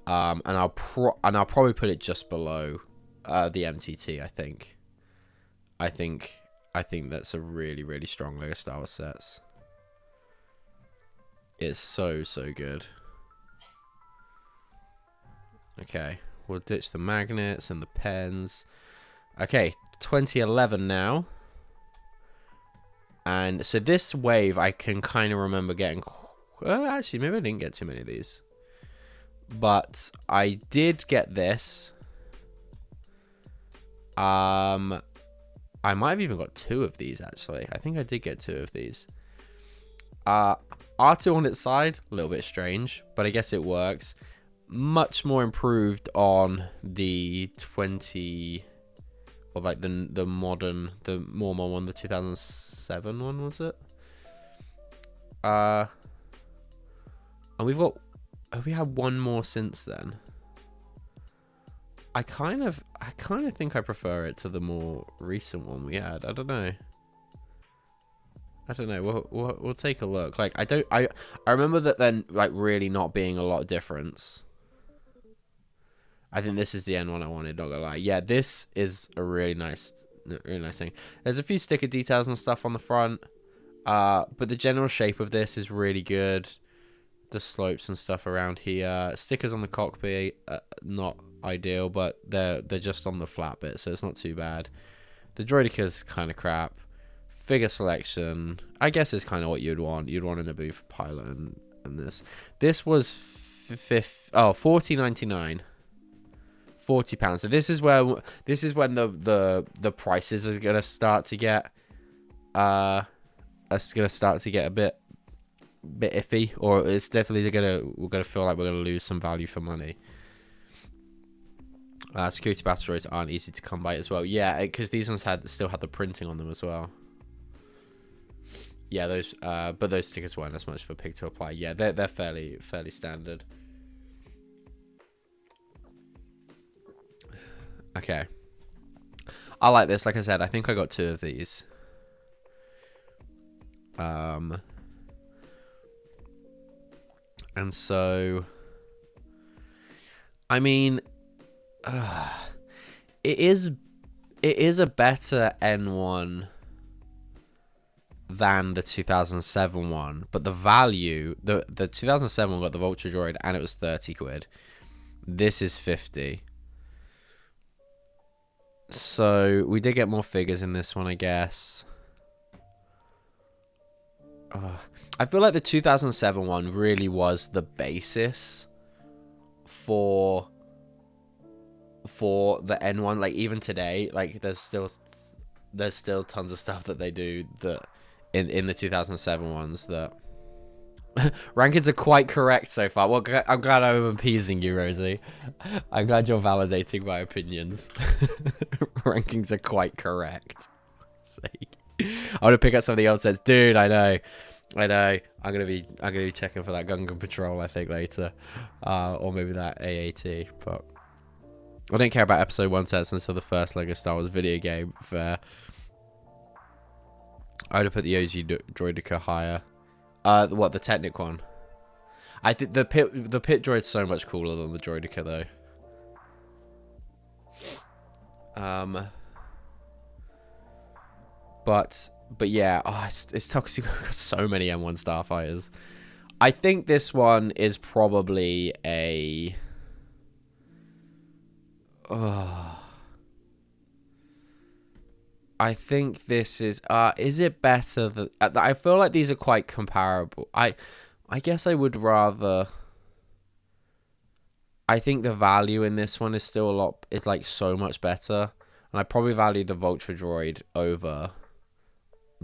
And I'll probably put it just below the MTT. I think I think that's a really, really strong Lego Star Wars sets. It's so, so good. Okay, we'll ditch the magnets and the pens. Okay, 2011 now. And so this wave, I can kind of remember getting... Well, actually, maybe I didn't get too many of these. But I did get this. I might have even got 2 of these, actually. I think I did get 2 of these. R2 on its side, a little bit strange, but I guess it works. Much more improved on the 20... Or like the modern, the more modern one, the 2007 one, was it? And we've got... Have we had one more since then? I kind of think I prefer it to the more recent one we had. I don't know. We'll take a look. Like I remember that then like really not being a lot of difference. I think this is the end one I wanted, not gonna lie. Yeah, this is a really nice thing. There's a few sticker details and stuff on the front, but the general shape of this is really good. The slopes and stuff around here. Stickers on the cockpit, not ideal, but they're just on the flat bit, so it's not too bad. The Droideca's kind of crap. Figure selection, I guess, is kind of what you'd want. You'd want in a booth pilot and this. This was $40.99. £40. So this is when the prices are gonna start to get a bit iffy, or it's definitely we're gonna feel like we're gonna lose some value for money. Security battle droids aren't easy to come by as well. Yeah, because these ones still had the printing on them as well. Yeah, those but those stickers weren't as much for pick to apply. Yeah, they're fairly standard. Okay. I like this. Like I said, I think I got 2 of these. And so, I mean, it is a better N1 than the 2007 one, but the value, the 2007 one got the Vulture Droid and it was 30 quid. This is 50. So we did get more figures in this one, I guess. I feel like the 2007 one really was the basis for the N1. Like even today, like there's still tons of stuff that they do that in the 2007 ones that rankings are quite correct so far. Well, I'm glad I'm appeasing you, Rosie. I'm glad you're validating my opinions. Rankings are quite correct. I want to pick up something else that says, dude, I know. I'm gonna be checking for that Gungan Patrol, I think, later. Or maybe that AAT, but I don't care about episode 1 sets until the first Lego Star Wars video game. Fair. I would have put the OG Droideka higher. What, the Technic one? I think the pit droid's so much cooler than the Droideka though. But yeah, it's tough because you've got so many M1 Starfighters. I think this one is probably a... I think this is it better than... I feel like these are quite comparable. I guess I would rather... I think the value in this one is still is like so much better. And I probably value the Vulture Droid over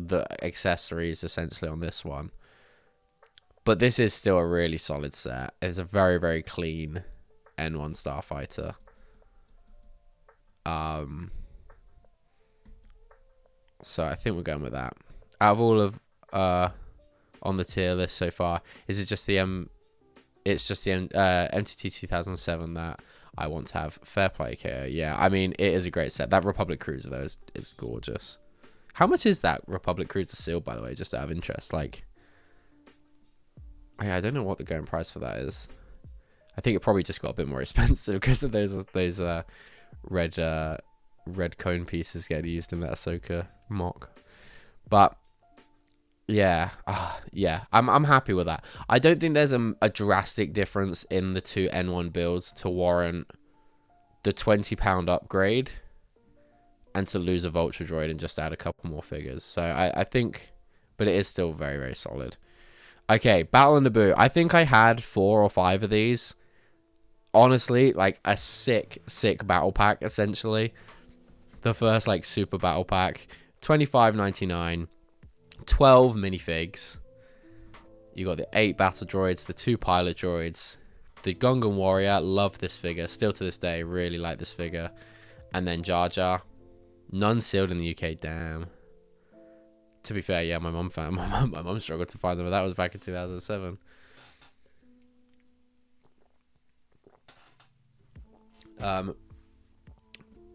the accessories essentially on this one. But this is still a really solid set. It's a very, very clean N1 Starfighter. So I think we're going with that. Out of all of on the tier list so far, is it just the MTT 2007 that I want to have? Fair play, KO. Yeah, I mean it is a great set. That Republic Cruiser though is gorgeous. How much is that Republic Cruiser seal, by the way, just out of interest? Like, I don't know what the going price for that is. I think it probably just got a bit more expensive because of those red red cone pieces getting used in that Ahsoka mock. But yeah, yeah, I'm happy with that. I don't think there's a drastic difference in the two N1 builds to warrant the £20 upgrade and to lose a Vulture Droid and just add a couple more figures. So I think, but it is still very, very solid. Okay, Battle in Naboo. I think I had 4 or 5 of these. Honestly, like a sick battle pack, essentially. The first, like, super battle pack. $25.99. 12 minifigs. You got the 8 battle droids, the 2 pilot droids, the Gungan warrior. Love this figure. Still to this day, really like this figure. And then Jar Jar. None sealed in the UK, damn. To be fair, yeah, my mum found my mum struggled to find them, but that was back in 2007.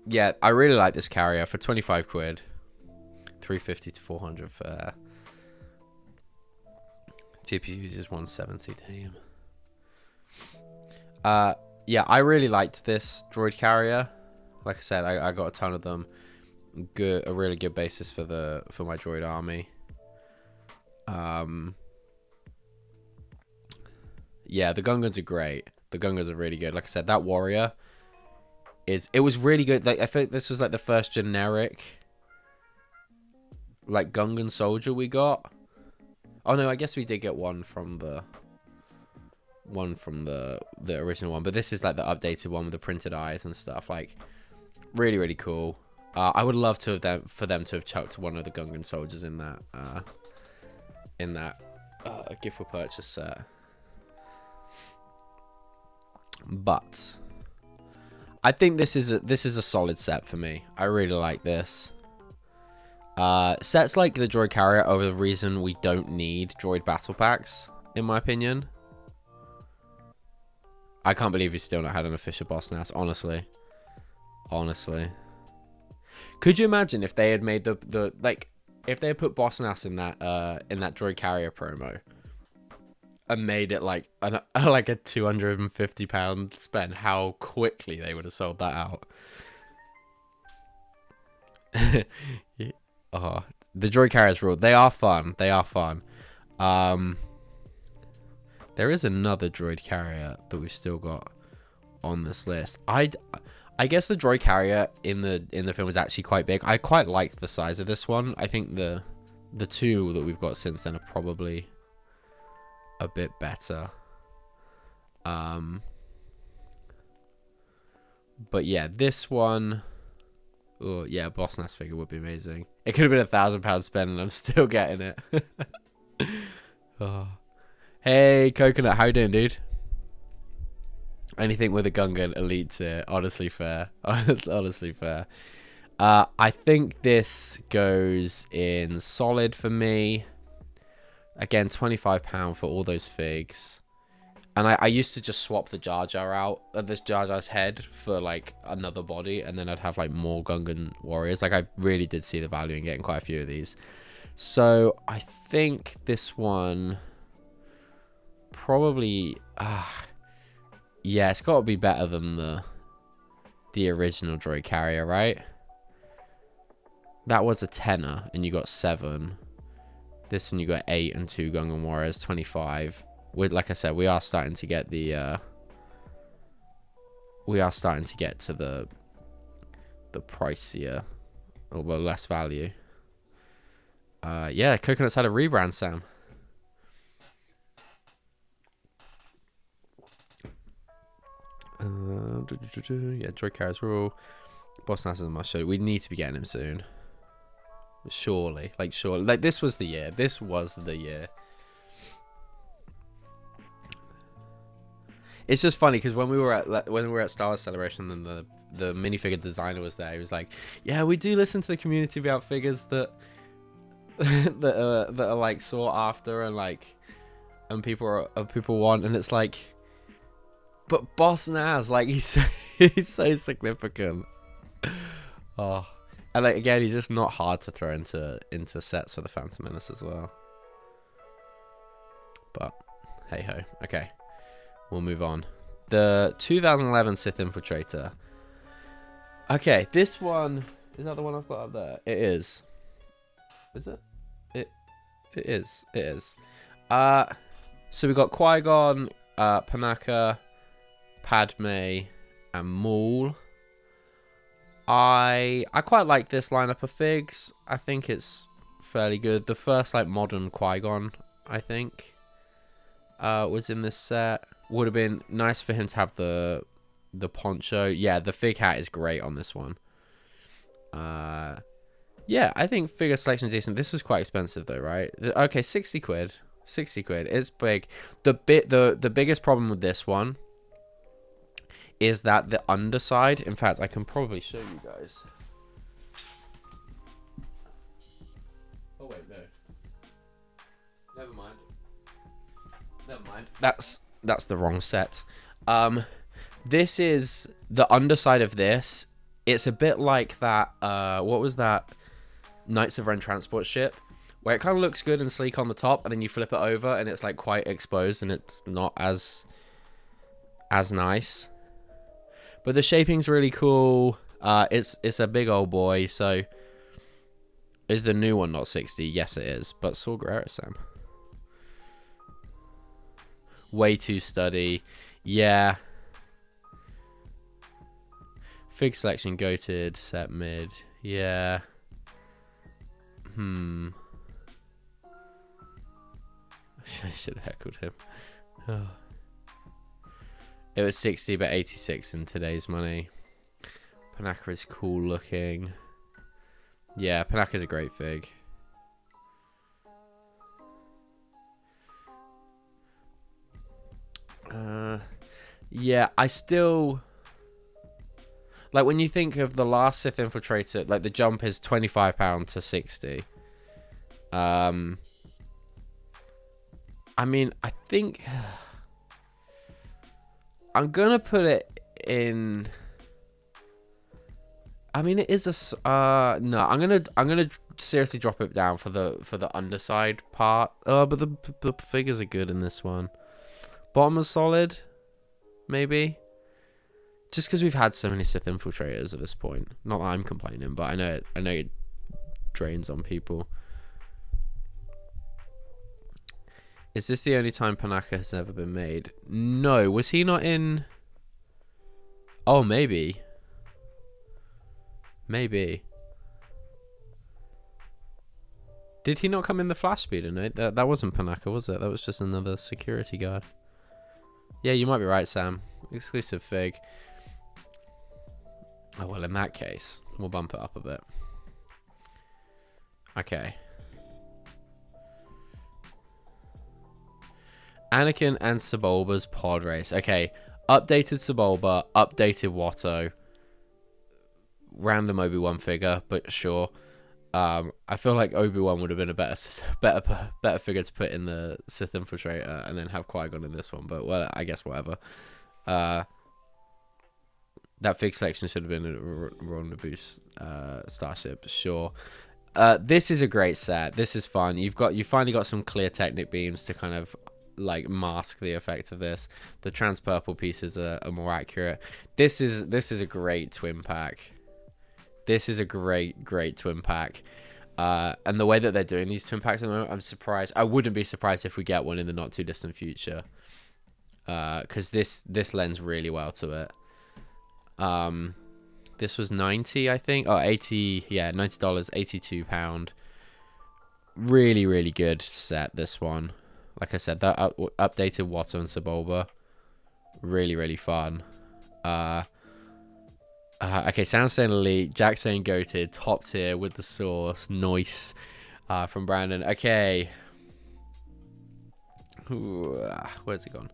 Yeah, I really like this carrier for 25 quid. 350 to 400 for GPU uses 170, damn. Yeah, I really liked this droid carrier. Like I said, I got a ton of them. A really good basis for my droid army. Yeah, the Gungans are great. The Gungans are really good. Like I said, that warrior it was really good. Like, I think this was like the first generic like Gungan soldier we got. Oh no, I guess we did get one from the original one, but this is like the updated one with the printed eyes and stuff. Like, really, really cool. I would love for them to have chucked one of the Gungan soldiers in that gift for purchase set. But I think this is a solid set for me. I really like this. Sets like the droid carrier are the reason we don't need droid battle packs, in my opinion. I can't believe he's still not had an official Boss Nass, honestly. Could you imagine if they had made if they had put Boss Nass in that droid carrier promo and made it like a £250 spend, how quickly they would have sold that out. Oh, the droid carriers rule. They are fun. There is another droid carrier that we've still got on this list. I guess the droid carrier in the film is actually quite big. I quite liked the size of this one. I think the two that we've got since then are probably a bit better. But yeah, this one, oh yeah, Boss Nass figure would be amazing. It could have been £1,000 spent and I'm still getting it. Oh. Hey Coconut, how you doing, dude? Anything with a Gungan elite tier, honestly fair. Honestly fair. I think this goes in solid for me. Again, £25 for all those figs. And I used to just swap the Jar Jar out of this Jar Jar's head for like another body, and then I'd have like more Gungan warriors. Like, I really did see the value in getting quite a few of these. So I think this one probably yeah, it's got to be better than the original droid carrier, right? That was a tenner and you got 7. This one you got 8 and 2 Gungan warriors, 25. Like I said, we are starting to get the to the pricier or the less value. Yeah, Coconut's had a rebrand, Sam. Yeah, droid carriers rule. Boss Nass is a must show. We need to be getting him soon. Surely. Like, this was the year. This was the year. It's just funny because when we were at Star Wars Celebration and the minifigure designer was there, he was like, "Yeah, we do listen to the community about figures that that are like sought after and people want," and it's like, but Boss Nass, like, he's so significant. Oh, and like, again, he's just not hard to throw into sets for the Phantom Menace as well. But hey ho, okay. We'll move on. The 2011 Sith Infiltrator. Okay, this one is that the one I've got up there. It is. Is it? It it is. It is. So we got Qui-Gon, Panaka, Padme, and Maul. I quite like this lineup of figs. I think it's fairly good. The first like modern Qui-Gon, I think, was in this set. Would have been nice for him to have the poncho. Yeah, the fig hat is great on this one. Yeah, I think figure selection is decent. This is quite expensive though, right? Okay, 60 quid. 60 quid. It's big. The biggest problem with this one is that the underside, in fact, I can probably show you guys. Oh wait, no. Never mind. Never mind. That's the wrong set. This is the underside of this. It's a bit like that, what was that Knights of Ren transport ship, where it kind of looks good and sleek on the top, and then you flip it over and it's like quite exposed and it's not as nice. But the shaping's really cool. It's a big old boy. So is the new one not 60? Yes, it is. But Saw Gerrera, Sam. Way too sturdy. Yeah. Fig selection goated, set mid. Yeah. I should have heckled him. Oh. It was 60, but 86 in today's money. Panaka is cool looking. Yeah, Panaka's a great fig. Yeah, I still... Like, when you think of the last Sith Infiltrator, like, the jump is £25 to 60. I mean, I think... I'm gonna put it in... I mean, it is a... no, I'm gonna seriously drop it down for the underside part. But the figures are good in this one. Bottom is solid, maybe. Just because we've had so many Sith Infiltrators at this point. Not that I'm complaining, but I know it drains on people. Is this the only time Panaka has ever been made? No. Was he not in... Oh, maybe. Maybe. Did he not come in the Flash Speeder? No, that wasn't Panaka, was it? That was just another security guard. Yeah, you might be right, Sam. Exclusive fig. Oh, well, in that case, we'll bump it up a bit. Okay. Anakin and Sebulba's pod race. Okay. Updated Sebulba, updated Watto. Random Obi-Wan figure, but sure. I feel like Obi-Wan would have been a better figure to put in the Sith Infiltrator and then have Qui-Gon in this one, but well, I guess whatever. That fig selection should have been a Ron Naboo's starship, sure. This is a great set. This is fun. You finally got some clear Technic beams to kind of like mask the effect of this. The trans purple pieces are more accurate. This is a great twin pack. This is a great twin pack. And the way that they're doing these twin packs at the moment, I'm surprised. I wouldn't be surprised if we get one in the not too distant future. Because this lends really well to it. This was 90, I think. Oh, 80. Yeah, $90, £82. Really good set, this one. Like I said, that updated Watto and Sebulba. Really fun. Okay, Sam saying elite, Jack saying goated, top tier with the sauce, nice. From Brandon. Okay. Ooh, where's it gone?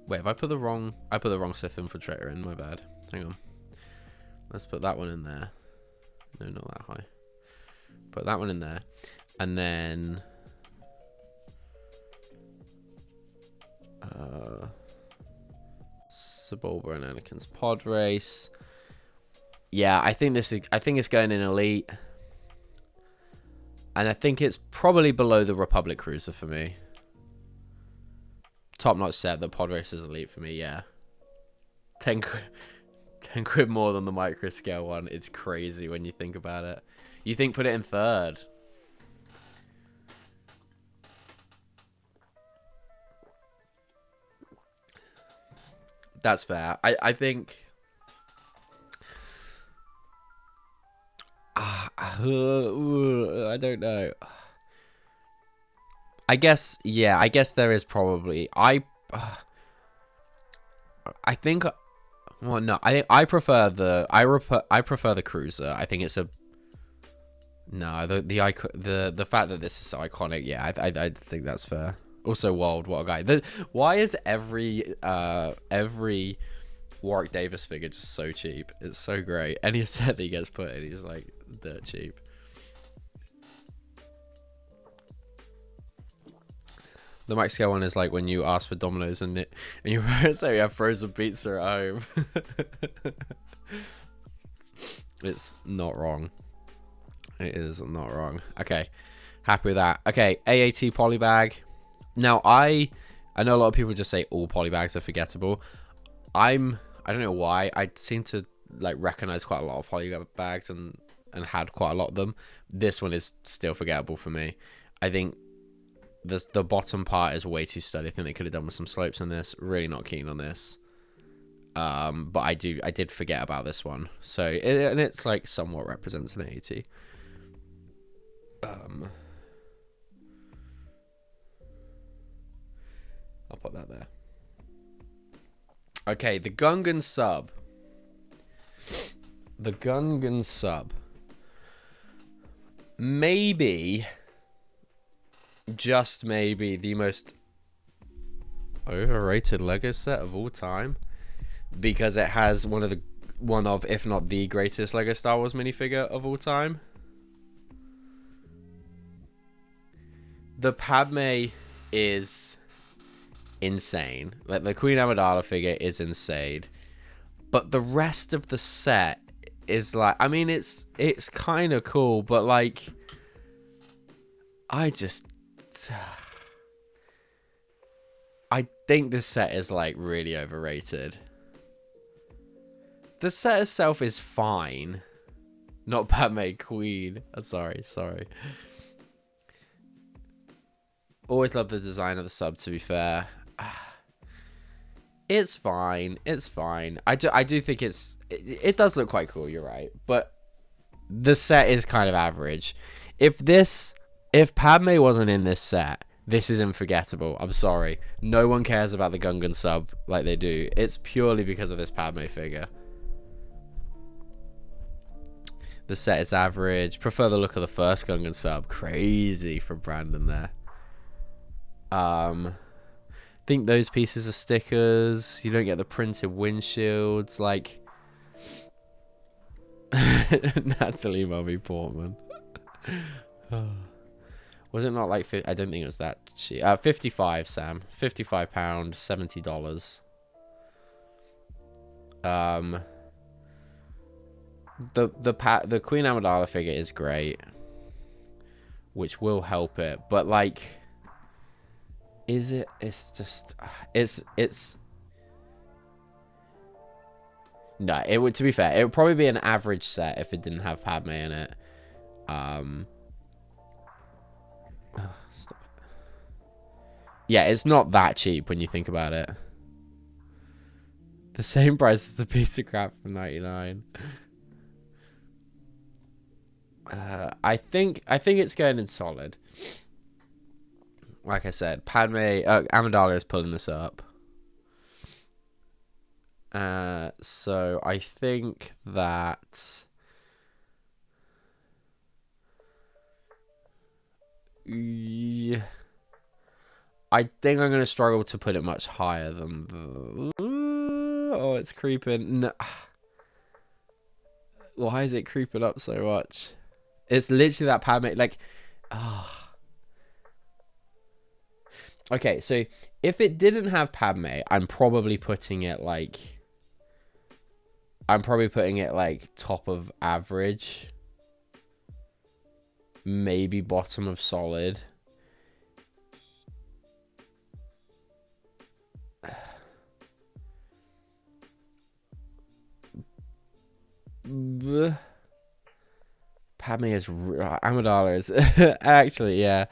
Wait, have I put the wrong... I put the wrong Sith Infiltrator in, my bad. Hang on. Let's put that one in there. No, not that high. Put that one in there. And then... Sebulba and Anakin's pod race. Yeah, I think it's going in elite. And I think it's probably below the Republic Cruiser for me. Top notch set, the pod race is elite for me, yeah. 10 £10 more than the micro scale one. It's crazy when you think about it. You think put it in third. That's fair. I think... I don't know. I guess, yeah, I guess there is probably... I think... Well, no, I prefer the... I prefer the cruiser. I think it's a... No, the fact that this is so iconic, yeah, I think that's fair. Also, Wild, what a guy. Why is every Warwick Davis figure just so cheap? It's so great. Any set that he gets put in, he's like dirt cheap. The max scale one is like when you ask for Domino's and you say you have frozen pizza at home. It's not wrong. It is not wrong. Okay, happy with that. Okay, AAT polybag. Now I know a lot of people just say all polybags are forgettable. I don't know why. I seem to like recognize quite a lot of polybags and had quite a lot of them. This one is still forgettable for me. I think the bottom part is way too sturdy. I think they could have done with some slopes on this. Really not keen on this. But I did forget about this one. So and it's like somewhat represents an AAT. I'll put that there. Okay, the Gungan sub. The Gungan sub. Maybe, just maybe, the most overrated Lego set of all time, because it has one of, if not the greatest Lego Star Wars minifigure of all time. The Padme is insane. Like, the Queen Amidala figure is insane, but the rest of the set is like, I mean, it's kind of cool, but like, I think this set is like really overrated. The set itself is fine. Not Padme Queen. I'm sorry. Always love the design of the sub, to be fair. It's fine. I do think it does look quite cool, you're right. But the set is kind of average. If Padme wasn't in this set, this is unforgettable. I'm sorry. No one cares about the Gungan sub like they do. It's purely because of this Padme figure. The set is average. Prefer the look of the first Gungan sub. Crazy from Brandon there. Think those pieces are stickers. You don't get the printed windshields. Like, Natalie Mummy Portman. Was it not like, I don't think it was that cheap. 55, Sam. £55, $70. The Queen Amidala figure is great, which will help it, but like, is it? It's just, it's. No, it would. To be fair, it would probably be an average set if it didn't have Padme in it. Stop it. Yeah, it's not that cheap when you think about it. The same price as a piece of crap from '99. I think it's going in solid. Like I said, Padme, Amidala is pulling this up. So I think that, yeah, I think I'm gonna struggle to put it much higher than the. Oh, it's creeping. No. Why is it creeping up so much? It's literally that Padme, like, oh. Okay, so if it didn't have Padme, I'm probably putting it like top of average. Maybe bottom of solid. Padme is Amidala is actually, yeah,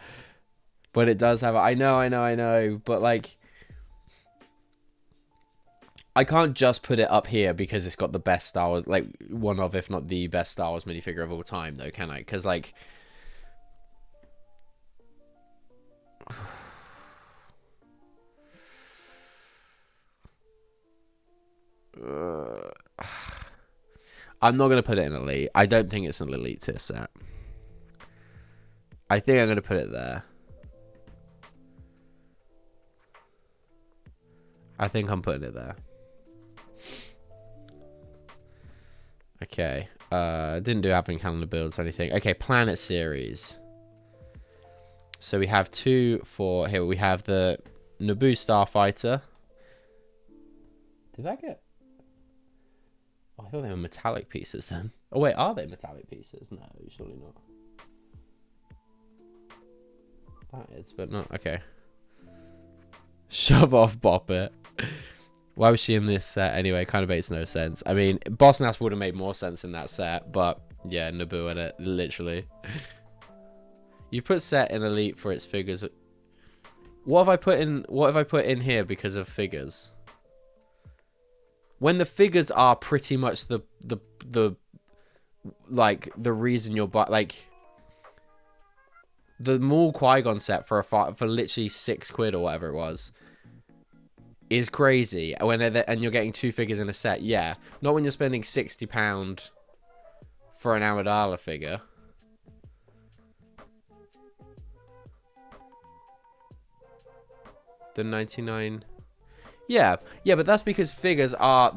but it does have. I know, but like, I can't just put it up here because it's got the best Star Wars, like one of, if not the best Star Wars minifigure of all time, though, can I? Because like, I'm not gonna put it in elite. I don't think it's an elite tier set. I think I'm gonna put it there. I think I'm putting it there. Okay. Didn't do advent calendar builds or anything. Okay, planet series. So we have 2 for here. We have the Naboo Starfighter. Did I get? Oh, I thought they were metallic pieces then. Oh wait, are they metallic pieces? No, surely not. That is, but not okay. Shove off, bop it. Why was she in this set anyway? Kind of makes no sense. I mean, Boss Nass would have made more sense in that set, but yeah, Naboo in it, literally. You put set in elite for its figures. What have I put in? What have I put in here because of figures? When the figures are pretty much the like the reason you're like the Maul Qui-Gon set for literally £6 or whatever it was. Is crazy and you're getting 2 figures in a set. Yeah, not when you're spending £60 for an Amidala figure. The 99. Yeah, but that's because figures are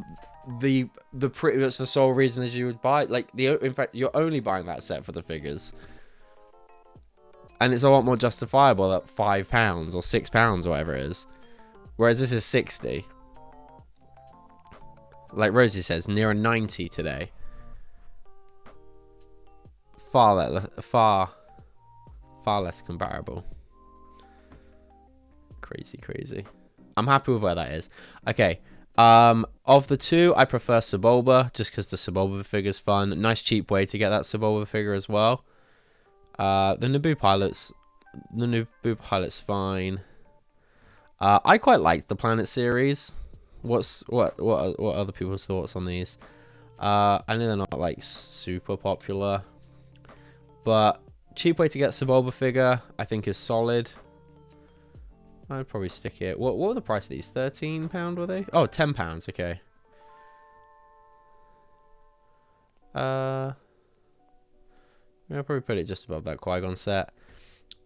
the pretty much the sole reason that you would buy. Like in fact, you're only buying that set for the figures, and it's a lot more justifiable at £5 or £6 or whatever it is. Whereas this is 60. Like Rosie says, near a 90 today. Far less comparable. Crazy. I'm happy with where that is. Okay. Of the 2, I prefer Sebulba, just because the Sebulba figure's fun. Nice cheap way to get that Sebulba figure as well. The Naboo pilot's fine. I quite liked the Planet series. What other people's thoughts on these? I know they're not like super popular, but cheap way to get Sebulba figure I think is solid. I'd probably stick it. What were the price of these? £13 were they? Oh, £10. Okay. I'll probably put it just above that Qui-Gon set,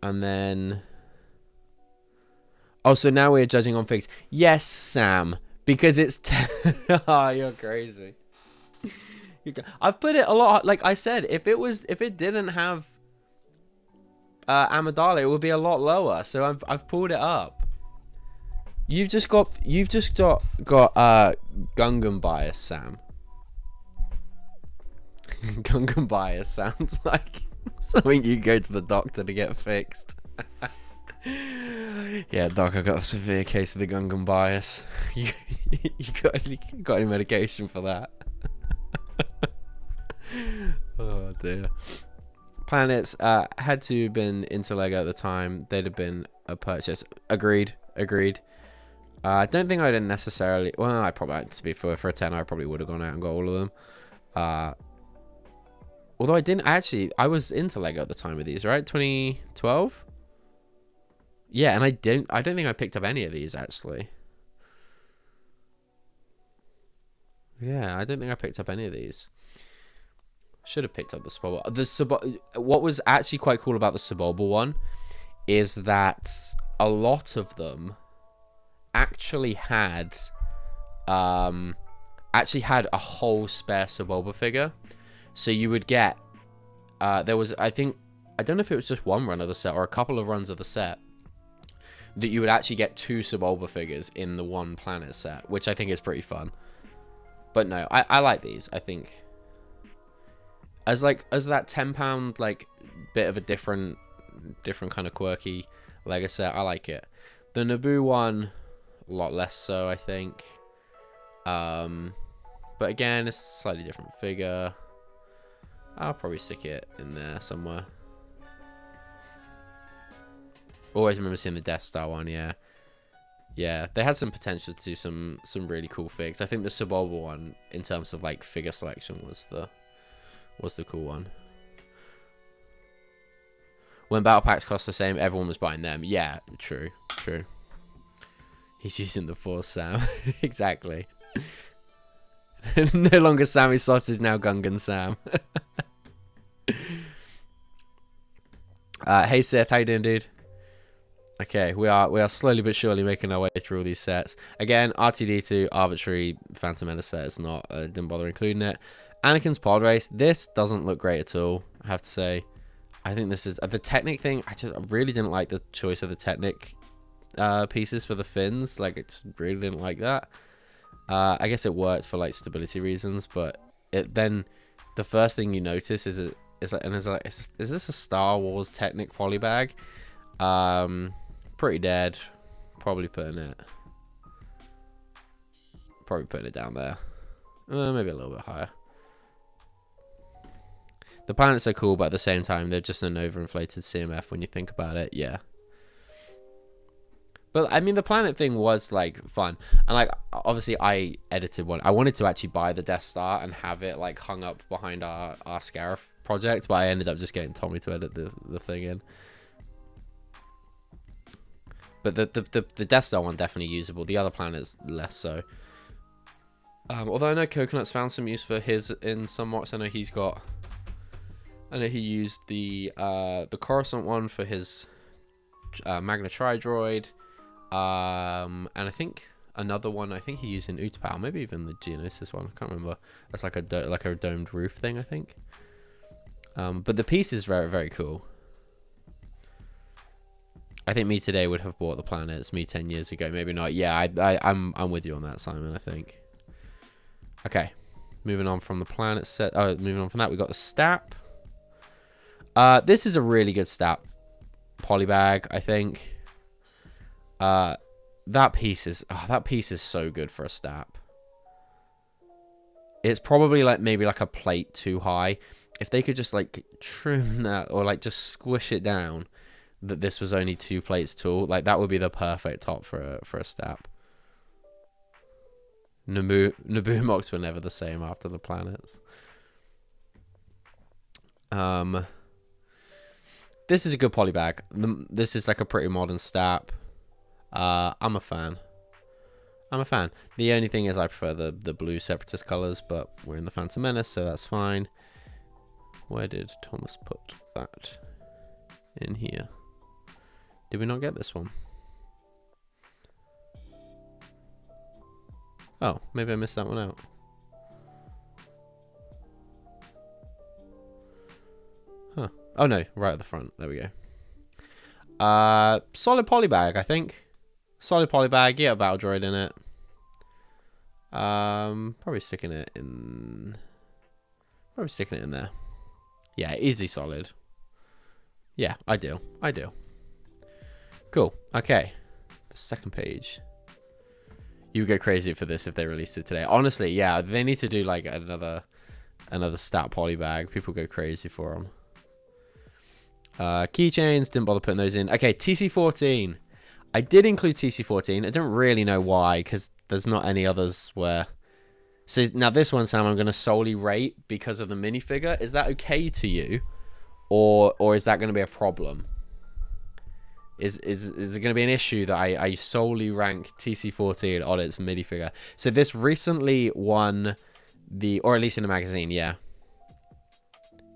and then. Oh, so now we're judging on figs. Yes, Sam, because it's. Oh, you're crazy. I've put it a lot. Like I said, if it didn't have Amidala, it would be a lot lower. So I've pulled it up. You've just got Gungan bias, Sam. Gungan bias sounds like something you go to the doctor to get fixed. Yeah, doc, I got a severe case of the Gungan bias. You got any medication for that? Oh dear. Planets had to have been into Lego at the time. They'd have been a purchase. Agreed. I don't think I didn't necessarily. Well, I probably, to be for a 10, I probably would have gone out and got all of them. Although I didn't actually. I was into Lego at the time of these, right? 2012. Yeah, and I don't think I picked up any of these actually. Yeah, I don't think I picked up any of these. Should have picked up the Sebulba. What was actually quite cool about the Sebulba one is that a lot of them actually had a whole spare Sebulba figure. So you would get there was, I don't know if it was just one run of the set or a couple of runs of the set, that you would actually get 2 Sebulba figures in the one Planet set, which I think is pretty fun. But no, I like these. I think as that £10 like bit of a different kind of quirky Lego set, I like it. The Naboo one, a lot less so, I think. But again, it's a slightly different figure. I'll probably stick it in there somewhere. Always remember seeing the Death Star one, yeah. Yeah, they had some potential to do some really cool figs. I think the Suboba one, in terms of like figure selection, was the cool one. When battle packs cost the same, everyone was buying them. Yeah, true. He's using the Force, Sam. Exactly. No longer Sammy Sausage, now Gungan Sam. Hey Seth, how you doing, dude? Okay, we are slowly but surely making our way through all these sets. Again, R2-D2 arbitrary Phantom Menace set is not, didn't bother including it. Anakin's pod race. This doesn't look great at all, I have to say. I think this is the Technic thing. I really didn't like the choice of the Technic pieces for the fins. Like, I just really didn't like that. I guess it worked for like stability reasons, but then the first thing you notice is is this a Star Wars Technic polybag? Pretty dead. Probably putting it down there. Maybe a little bit higher. The planets are cool, but at the same time, they're just an overinflated CMF when you think about it. Yeah. But I mean, the planet thing was like fun, and like obviously I edited one. I wanted to actually buy the Death Star and have it like hung up behind our Scarif project, but I ended up just getting Tommy to edit the thing in. But the Death Star one definitely usable. The other planets less so. Although I know Coconut's found some use for his in some mocks. I know he used the Coruscant one for his Magna Tri-Droid. And I think another one he used in Utapau, maybe even the Geonosis one. I can't remember. That's like a domed roof thing, I think. But the piece is very, very cool. I think me today would have bought the planets. Me 10 years ago, maybe not. Yeah, I'm with you on that, Simon. I think. Okay, moving on from the planet set. Moving on from that, we got the Stap. This is a really good Stap polybag, I think. That piece is so good for a Stap. It's probably like maybe like a plate too high. If they could just like trim that or like just squish it down, that this was only 2 plates tall, like that would be the perfect top for a Stap. Naboo mocks were never the same after the planets. This is a good polybag. This is like a pretty modern Stap. I'm a fan. The only thing is I prefer the blue Separatist colors, but we're in the Phantom Menace, so that's fine. Where did Thomas put that? In here. Did we not get this one? Oh, maybe I missed that one out. Huh. Oh no, right at the front. There we go. Solid polybag, I think. Solid polybag, yeah, battle droid in it. Probably sticking it in there. Yeah, easy solid. Yeah, ideal. Cool. Okay. The second page. You would go crazy for this if they released it today. Honestly, yeah, they need to do like another Stat polybag. People go crazy for them. Keychains, didn't bother putting those in. Okay, TC14. I did include TC14. I don't really know why, because there's not any others where... So now this one, Sam, I'm going to solely rate because of the minifigure. Is that okay to you? Or is that going to be a problem? Is it going to be an issue that I solely rank TC14 on its minifigure? So this recently won the... Or at least in a magazine, yeah.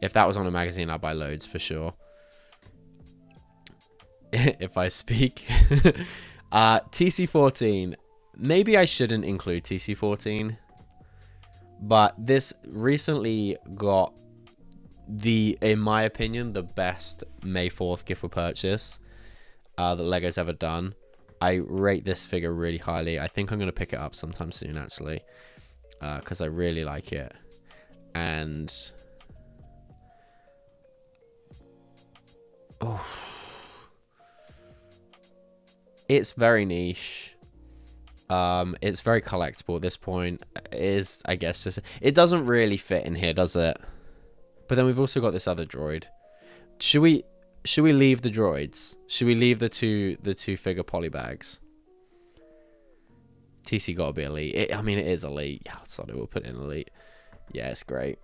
If that was on a magazine, I'd buy loads for sure. If I speak. TC14. Maybe I shouldn't include TC14. But this recently got in my opinion, the best May 4th gift for purchase that Lego's ever done. I rate this figure really highly. I think I'm going to pick it up sometime soon, actually. Because I really like it. And... Oh... It's very niche. It's very collectible at this point. It is, I guess, just... It doesn't really fit in here, does it? But then we've also got this other droid. Should we leave the droids? Should we leave the two figure polybags? TC gotta be elite. I mean, it is elite. Yeah, sorry, we'll put it in elite. Yeah, it's great.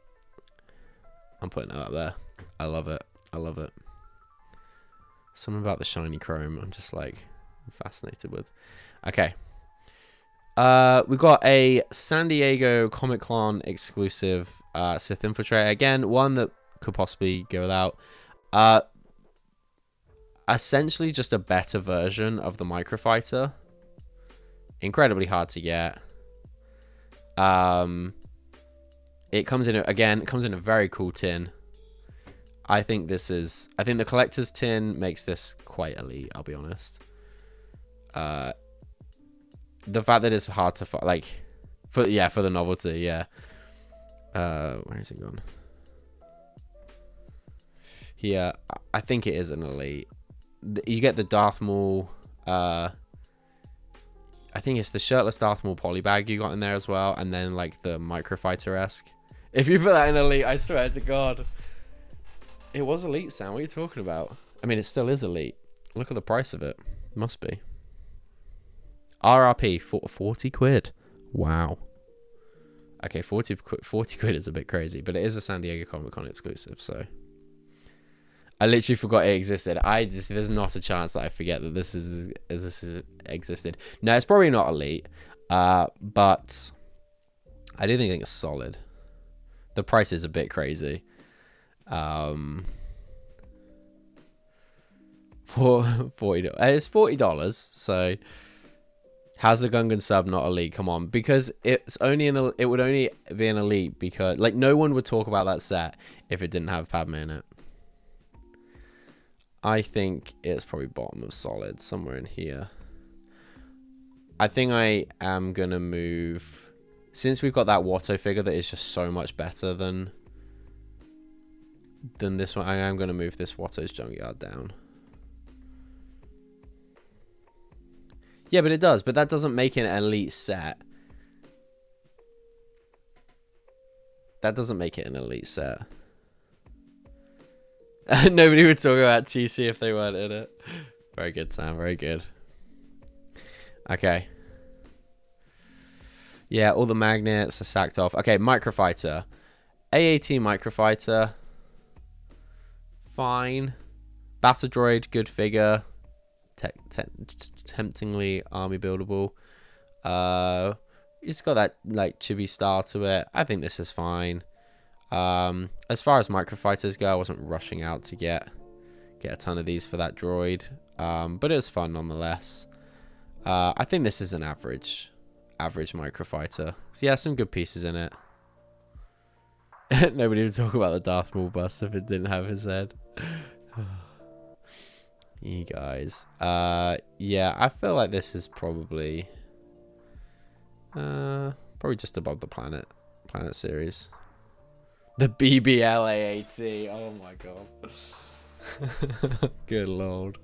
I'm putting it up there. I love it. I love it. Something about the shiny chrome I'm just like fascinated with. Okay. We got a San Diego Comic-Con exclusive Sith Infiltrator. Again, one that could possibly go without. Essentially just a better version of the Microfighter. Incredibly hard to get. It comes in a very cool tin. I think the collector's tin makes this quite elite, I'll be honest. The fact that it's hard to find, like, for the novelty, yeah. Where is it gone? Here, I think it is an elite. You get the Darth Maul, I think it's the shirtless Darth Maul polybag you got in there as well, and then like the Microfighter-esque. If you put that in elite, I swear to God. It was elite, Sam. What are you talking about? I mean, it still is elite. Look at the price of it. Must be. RRP, 40 quid. Wow. Okay, 40 quid is a bit crazy, but it is a San Diego Comic-Con exclusive, so. I literally forgot it existed. There's not a chance that I forget that this is existed. No, it's probably not elite, but I do think it's solid. The price is a bit crazy. For $40, it's $40. So, how's the Gungan sub not elite? Come on, because it would only be an elite because like no one would talk about that set if it didn't have Padme in it. I think it's probably bottom of solid, somewhere in here. I think I am going to move... Since we've got that Watto figure that is just so much better than this one, I am going to move this Watto's Junkyard down. Yeah, but it does. But that doesn't make it an elite set. That doesn't make it an elite set. Nobody would talk about TC if they weren't in it. Very good, Sam. Very good. Okay. Yeah, all the magnets are sacked off. Okay, Microfighter. AAT Microfighter. Fine. Battle Droid, good figure. Temptingly army buildable. It's got that like chibi style to it. I think this is fine. As far as Microfighters go, I wasn't rushing out to get a ton of these for that droid, but it was fun nonetheless. I think this is an average Microfighter. Yeah, some good pieces in it. Nobody would talk about the Darth Maul bust if it didn't have his head. You guys. Yeah, I feel like this is probably just above the Planet series. The BBLAAT. Oh my god. Good lord.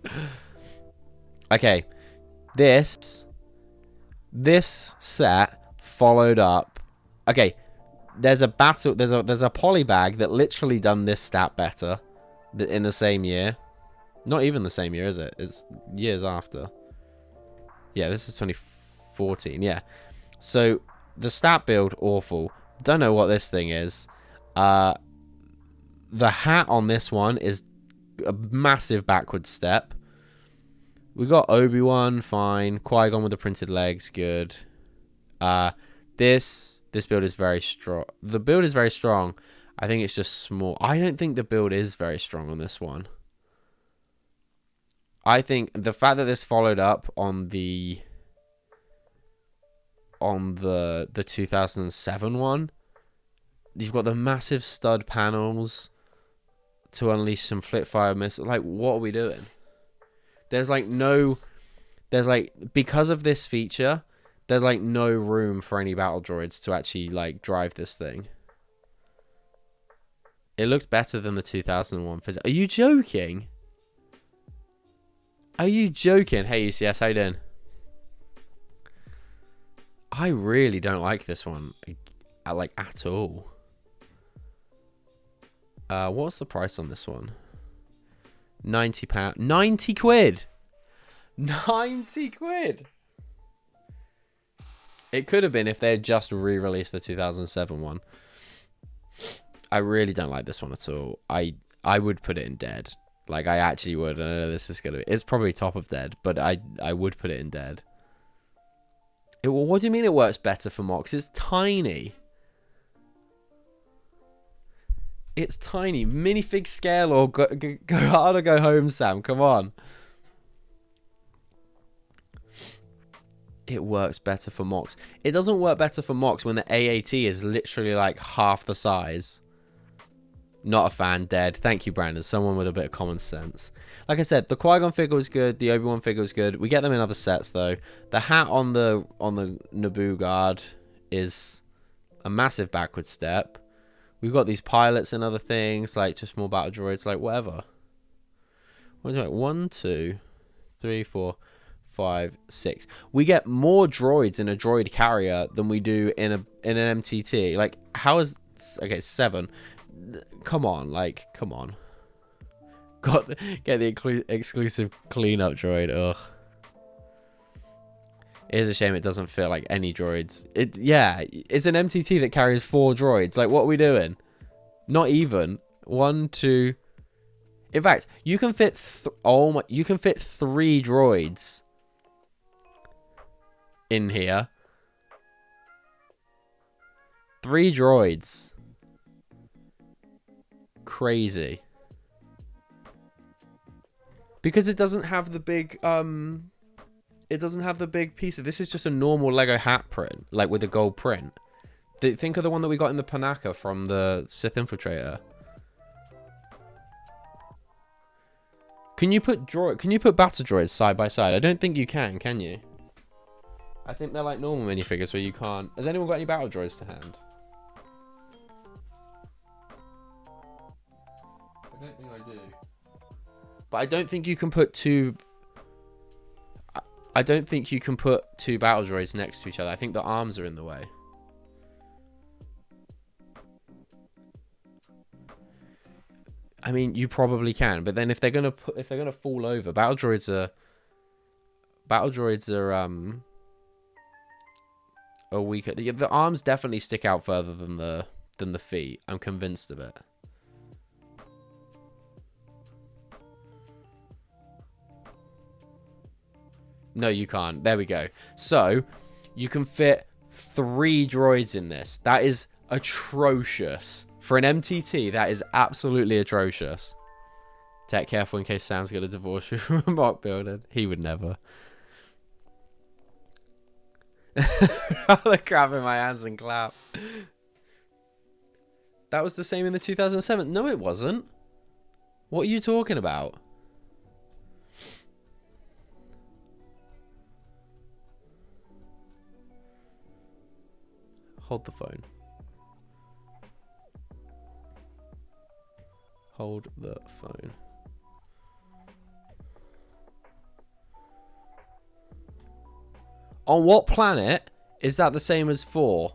Okay. This set followed up. Okay. There's a polybag that literally done this stat better in the same year. Not even the same year, is it? It's years after. Yeah, this is 2014. Yeah. So the stat build, awful. Don't know what this thing is. The hat on this one is a massive backward step. We got Obi-Wan, fine. Qui-Gon with the printed legs, good. This build is very strong. The build is very strong. I think it's just small. I don't think the build is very strong on this one. I think the fact that this followed up on the 2007 one, you've got the massive stud panels to unleash some flip fire missiles. Like, what are we doing? Because of this feature, there's like no room for any battle droids to actually like drive this thing. It looks better than the 2001 physics. Are you joking? Are you joking? Hey, UCS, how you doing? I really don't like this one, like at all. What's the price on this one? £90. 90 quid. 90 quid. It could have been if they had just re-released the 2007 one. I really don't like this one at all. I would put it in dead. Like, I actually would. I know this is gonna be... It's probably top of dead, but I would put it in dead. What do you mean it works better for Mox? It's tiny. It's tiny. Minifig scale or go hard or go home, Sam. Come on. It works better for Mox. It doesn't work better for Mox when the AAT is literally like half the size. Not a fan. Dead. Thank you, Brandon. Someone with a bit of common sense. Like I said, the Qui-Gon figure was good. The Obi-Wan figure was good. We get them in other sets though. The hat on the Naboo guard is a massive backward step. We've got these pilots and other things, like just more battle droids, like whatever. What is it? 1, 2, 3, 4, 5, 6. We get more droids in a droid carrier than we do in an MTT. Like, how is... Okay, 7. Come on, like, come on. Get the exclusive cleanup droid. Ugh. It is a shame it doesn't feel like any droids. Yeah, it's an MTT that carries 4 droids. Like, what are we doing? Not even. 1, 2. In fact, you can fit you can fit 3 droids in here. 3 droids. Crazy. Because it doesn't have the big it doesn't have the big piece of... This is just a normal Lego hat print, like with a gold print. Think of the one that we got in the Panaka from the Sith Infiltrator. Can you put battle droids side by side? I don't think you can you? I think they're like normal minifigures where you can't... Has anyone got any battle droids to hand? I don't think I do. But I don't think you can put two... I don't think you can put 2 battle droids next to each other. I think the arms are in the way. I mean, you probably can, but then if they're gonna fall over, battle droids are weaker. The arms definitely stick out further than the feet. I'm convinced of it. No, you can't. There we go. So, you can fit 3 droids in this. That is atrocious. For an MTT, that is absolutely atrocious. Take careful in case Sam's going to divorce you from a mock building. He would never. Rather crap in my hands and clap. That was the same in the 2007. No, it wasn't. What are you talking about? Hold the phone. Hold the phone. On what planet is that the same as 4?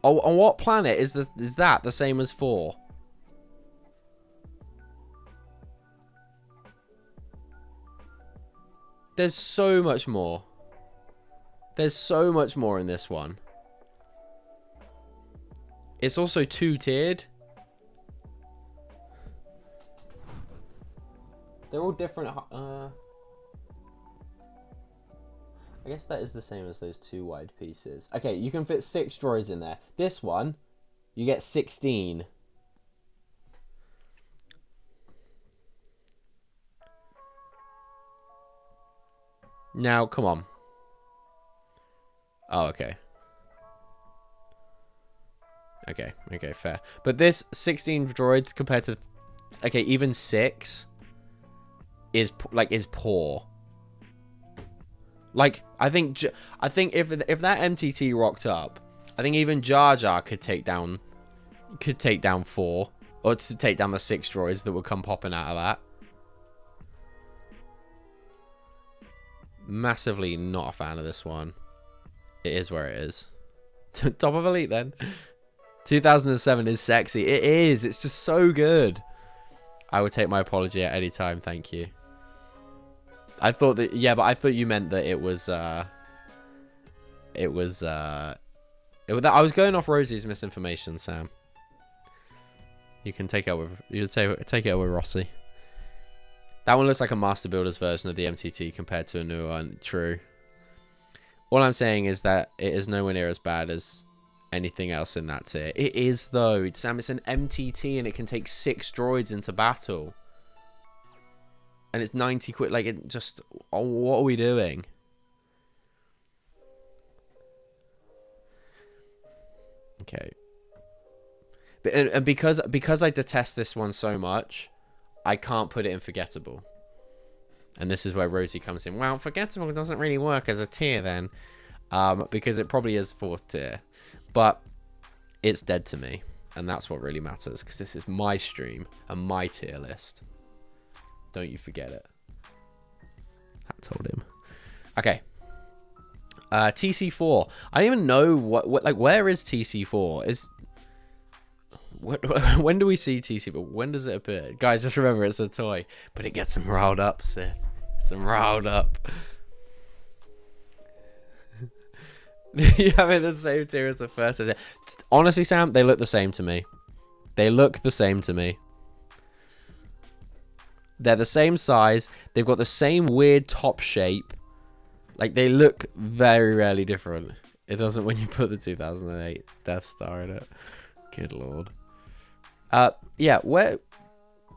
Oh, on what planet is that the same as 4? There's so much more. There's so much more in this one. It's also 2-tiered. They're all different. I guess that is the same as those 2 wide pieces. Okay, you can fit 6 droids in there. This one, you get 16. Now, come on. Oh, okay. Okay, fair. But this 16 droids compared to... Okay, even 6 is poor. Like, I think if that MTT rocked up, I think even Jar Jar could take down 4, or to take down the 6 droids that would come popping out of that. Massively not a fan of this one. It is where it is. Top of Elite then. 2007 is sexy. It is. It's just so good. I would take my apology at any time. Thank you. I thought that, yeah, but I thought you meant that I was going off Rosie's misinformation, Sam. You can take it with Rossi. That one looks like a Master Builder's version of the MTT compared to a newer one. True. All I'm saying is that it is nowhere near as bad as anything else in that tier. It is, though. Sam, it's an MTT and it can take 6 droids into battle. And it's 90 quid. Like, it just... Oh, what are we doing? Okay. And because I detest this one so much, I can't put it in forgettable. And this is where Rosie comes in. Well, forgettable doesn't really work as a tier then. Because it probably is 4th tier. But it's dead to me. And that's what really matters. Because this is my stream and my tier list. Don't you forget it. I told him. Okay. TC4. I don't even know what like, where is TC4? When do we see TC4? When does it appear? Guys, just remember it's a toy. But it gets them riled up, Sith. Gets them riled up. You have it the same tier as the first. Honestly, Sam, they look the same to me. They look the same to me. They're the same size. They've got the same weird top shape. Like, they look very rarely different. It doesn't when you put the 2008 Death Star in it. Good lord. Yeah, where...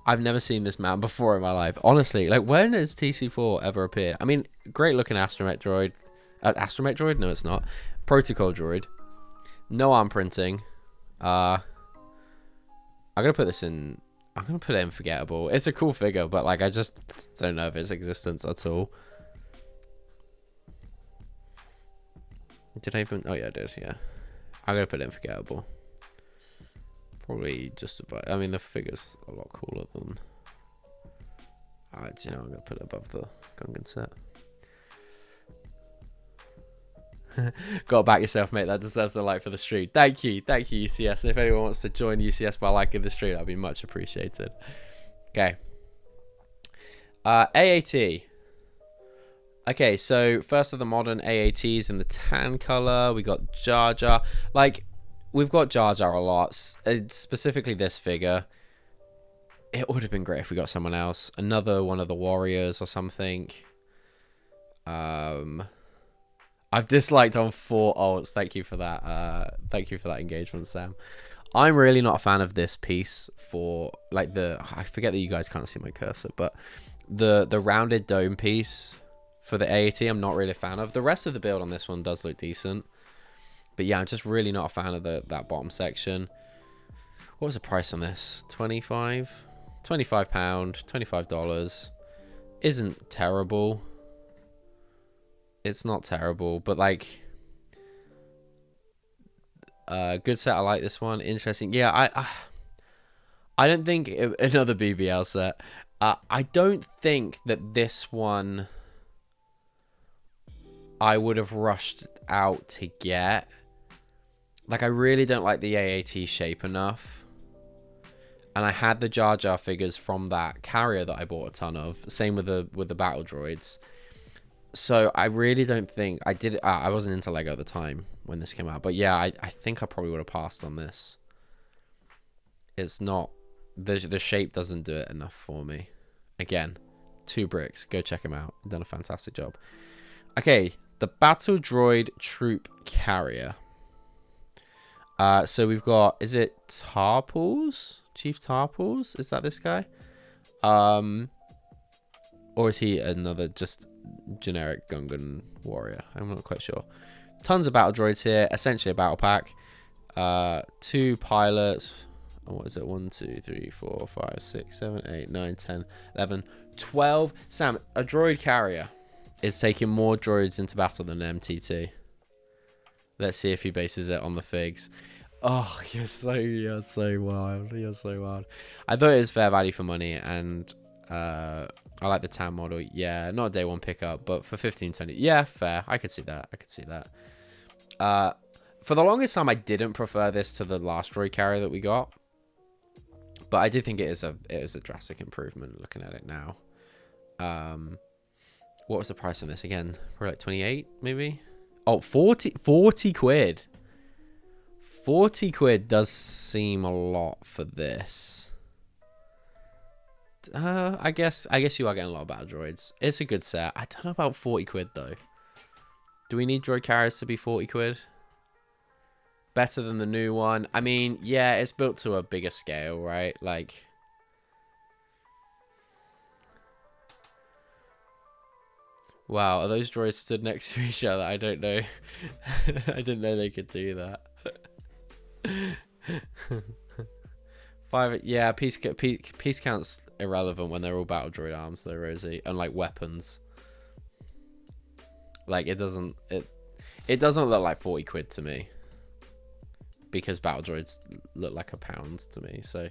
I've never seen this man before in my life. Honestly, like, when has TC4 ever appeared? I mean, great looking astromech droid. Astromech droid? No, it's not. Protocol droid. No arm printing. I'm going to put this in... I'm going to put it in forgettable. It's a cool figure, but, like, I just don't know of its existence at all. Did I even... Oh, yeah, I did, yeah. I'm going to put it in forgettable. Probably just about... I mean, the figure's a lot cooler than... you know, I'm going to put it above the Gungan set. Got to back yourself, mate. That deserves a like for the stream. Thank you, UCS. And if anyone wants to join UCS by liking the stream, that'd be much appreciated. Okay. AAT. Okay, so first of the modern AATs in the tan color. We got Jar Jar. Like, we've got Jar Jar a lot. Specifically this figure. It would have been great if we got someone else. Another one of the Warriors or something. I've disliked on 4 ults. Thank you for that. Thank you for that engagement, Sam. I'm really not a fan of this piece for, like, I forget that you guys can't see my cursor, but the rounded dome piece for the AAT, I'm not really a fan of. The rest of the build on this one does look decent. But yeah, I'm just really not a fan of that bottom section. What was the price on this? £25? £25, $25. Isn't terrible. It's not terrible, but like, good set. I like this one. Interesting. Yeah, I don't think another BBL set. I don't think that this one I would have rushed out to get. Like, I really don't like the AAT shape enough. And I had the Jar Jar figures from that carrier that I bought a ton of. Same with the battle droids. So I really don't think I did. I wasn't into Lego at the time when this came out, but yeah, I think I probably would have passed on this. It's not the shape doesn't do it enough for me. Again, 2 bricks. Go check him out. Done a fantastic job. Okay, the Battle Droid Troop Carrier. So we've got, is it Tarpals? Chief Tarpals? Is that this guy? Or is he another just generic Gungan warrior? I'm not quite sure. Tons of battle droids here. Essentially a battle pack. 2 pilots. What is it? 1, 2, 3, 4, 5, 6, 7, 8, 9, 10, 11, 12. Sam, a droid carrier is taking more droids into battle than an MTT. Let's see if he bases it on the figs. Oh, you're so wild. You're so wild. I thought it was fair value for money, and I like the TAM model. Yeah, not a day one pickup, but for 15, 20. Yeah, fair. I could see that. For the longest time, I didn't prefer this to the last droid carrier that we got. But I do think it is a drastic improvement looking at it now. What was the price on this again? We're like 28 maybe? Oh, 40 quid. 40 quid does seem a lot for this. I guess you are getting a lot of battle droids. It's a good set. I don't know about 40 quid though. Do we need droid carriers to be 40 quid? Better than the new one. I mean, yeah, it's built to a bigger scale, right? Like, wow, are those droids stood next to each other? I don't know. I didn't know they could do that. Yeah, peace count's irrelevant when they're all battle droid arms, though, Rosie, and like weapons. Like, it doesn't look like 40 quid to me, because battle droids look like £1 to me. So,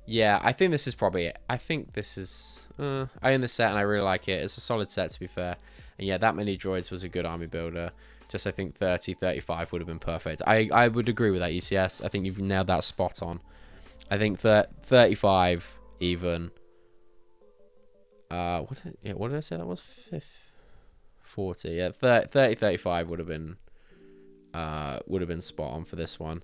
yeah, I think this is probably it. I think this is... I own the set and I really like it. It's a solid set, to be fair. And yeah, that many droids was a good army builder. Just, I think 30, 35 would have been perfect. I would agree with that, UCS. I think you've nailed that spot on. I think 35 even. What did I say that was? 40. Yeah, 30, 35 would have been spot on for this one.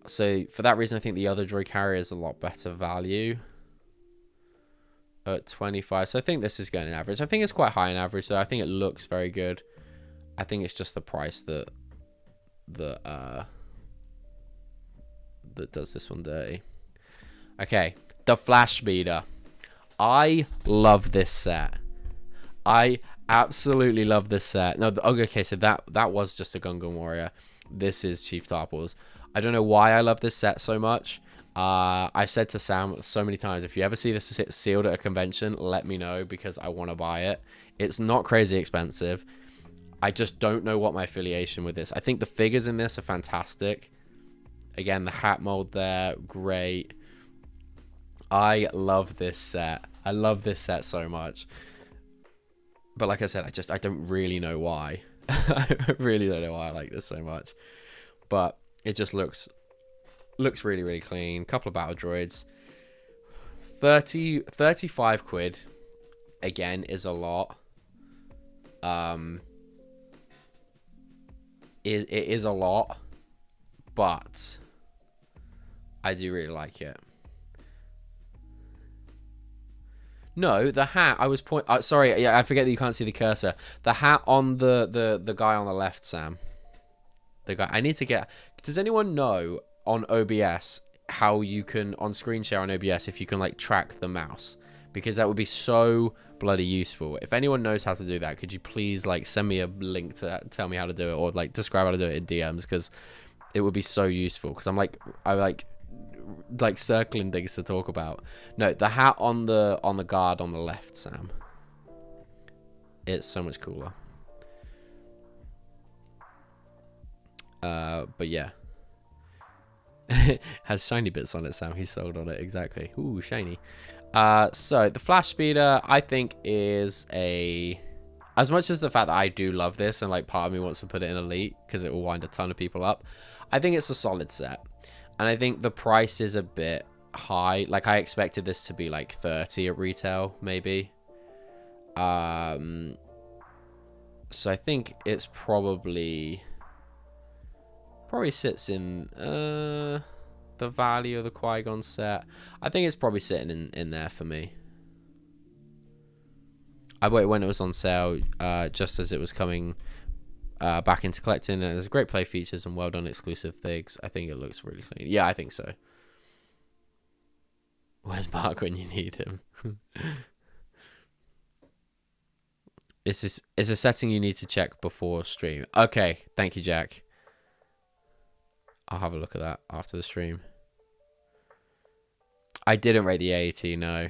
So for that reason, I think the other droid carrier is a lot better value at 25. So I think this is going in average. I think it's quite high in average, though. I think it looks very good. I think it's just the price that does this one dirty. Okay, the Flash Speeder. I love this set. I absolutely love this set. No, okay, so that was just a Gungan Warrior. This is Chief Tarpals. I don't know why I love this set so much. I've said to Sam so many times, if you ever see this sealed at a convention, let me know, because I want to buy it. It's not crazy expensive. I just don't know what my affiliation with this. I think the figures in this are fantastic. Again, the hat mold there, great. I love this set. I love this set so much. But like I said, I don't really know why. I really don't know why I like this so much. But it just looks really, really clean. Couple of battle droids. 35 quid, again, is a lot. It is a lot, but I do really like it. No, the hat, I was sorry, yeah, I forget that you can't see the cursor. The hat on the guy on the left, Sam. The guy, I need to get... Does anyone know on OBS how you can, on screen share on OBS, if you can, like, track the mouse? Because that would be so bloody useful. If anyone knows how to do that, could you please, like, send me a link to tell me how to do it, or, like, describe how to do it in DMs, because it would be so useful. Because I like circling things to talk about. No, the hat on the guard on the left, Sam. It's so much cooler. But yeah. Has shiny bits on it, Sam. He's sold on it, exactly. Ooh, shiny. So the Flash Speeder, I think, is a... As much as the fact that I do love this, and like part of me wants to put it in Elite because it will wind a ton of people up, I think it's a solid set. And I think the price is a bit high. Like, I expected this to be like 30 at retail, maybe. So I think it's probably sits in the value of the Qui-Gon set. I think it's probably sitting in there for me. I bought it when it was on sale, just as it was coming back into collecting, and there's great play features and well done exclusive things. I think it looks really clean. Yeah, I think so. Where's Mark when you need him? It's a setting you need to check before stream. Okay, thank you, Jack. I'll have a look at that after the stream. I didn't rate the AAT, no.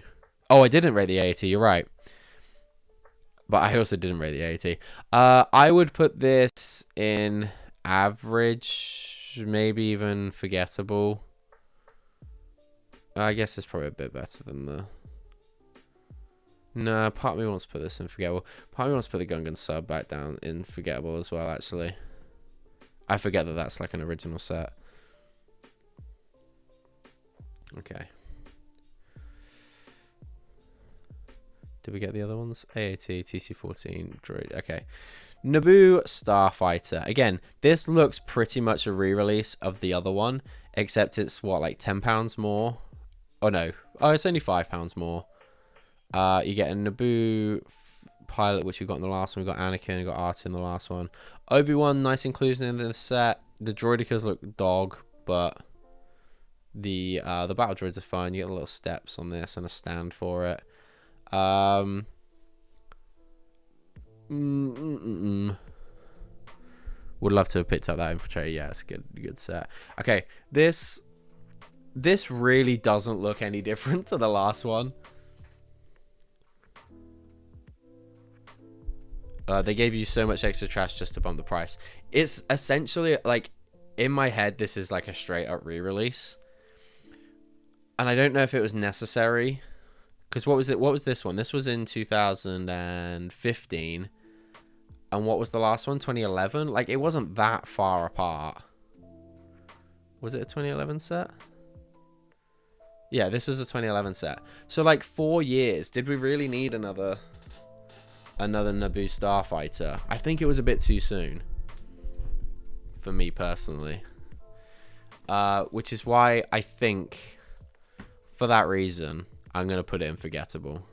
Oh, I didn't rate the AAT, you're right. But I also didn't rate the AAT. I would put this in average, maybe even forgettable. I guess it's probably a bit better than the No, part of me wants to put this in Forgettable. Part of me wants to put the Gungan sub back down in Forgettable as well, actually. I forget that that's like an original set. Okay. Did we get the other ones? AAT, TC-14, Droid. Okay. Naboo Starfighter. Again, this looks pretty much a re-release of the other one, except it's, what, like £10 more? Oh, no. Oh, it's only £5 more. You get a Naboo pilot, which we got in the last one. We got Anakin, we got Artie in the last one. Obi-Wan, nice inclusion in the set. The droidicas look dog, but the battle droids are fun. You get the little steps on this and a stand for it. Would love to have picked up that infiltrator. Yeah, it's good set. Okay, this really doesn't look any different to the last one. They gave you so much extra trash just to bump the price. It's essentially like, in my head, this is like a straight up re-release, and I don't know if it was necessary. Because what was it? What was this one? This was in 2015. And what was the last one? 2011? Like, it wasn't that far apart. Was it a 2011 set? Yeah, this is a 2011 set. So, like, 4 years. Did we really need another Naboo Starfighter? I think it was a bit too soon. For me, personally. Which is why I think, for that reason, I'm going to put it in Forgettable.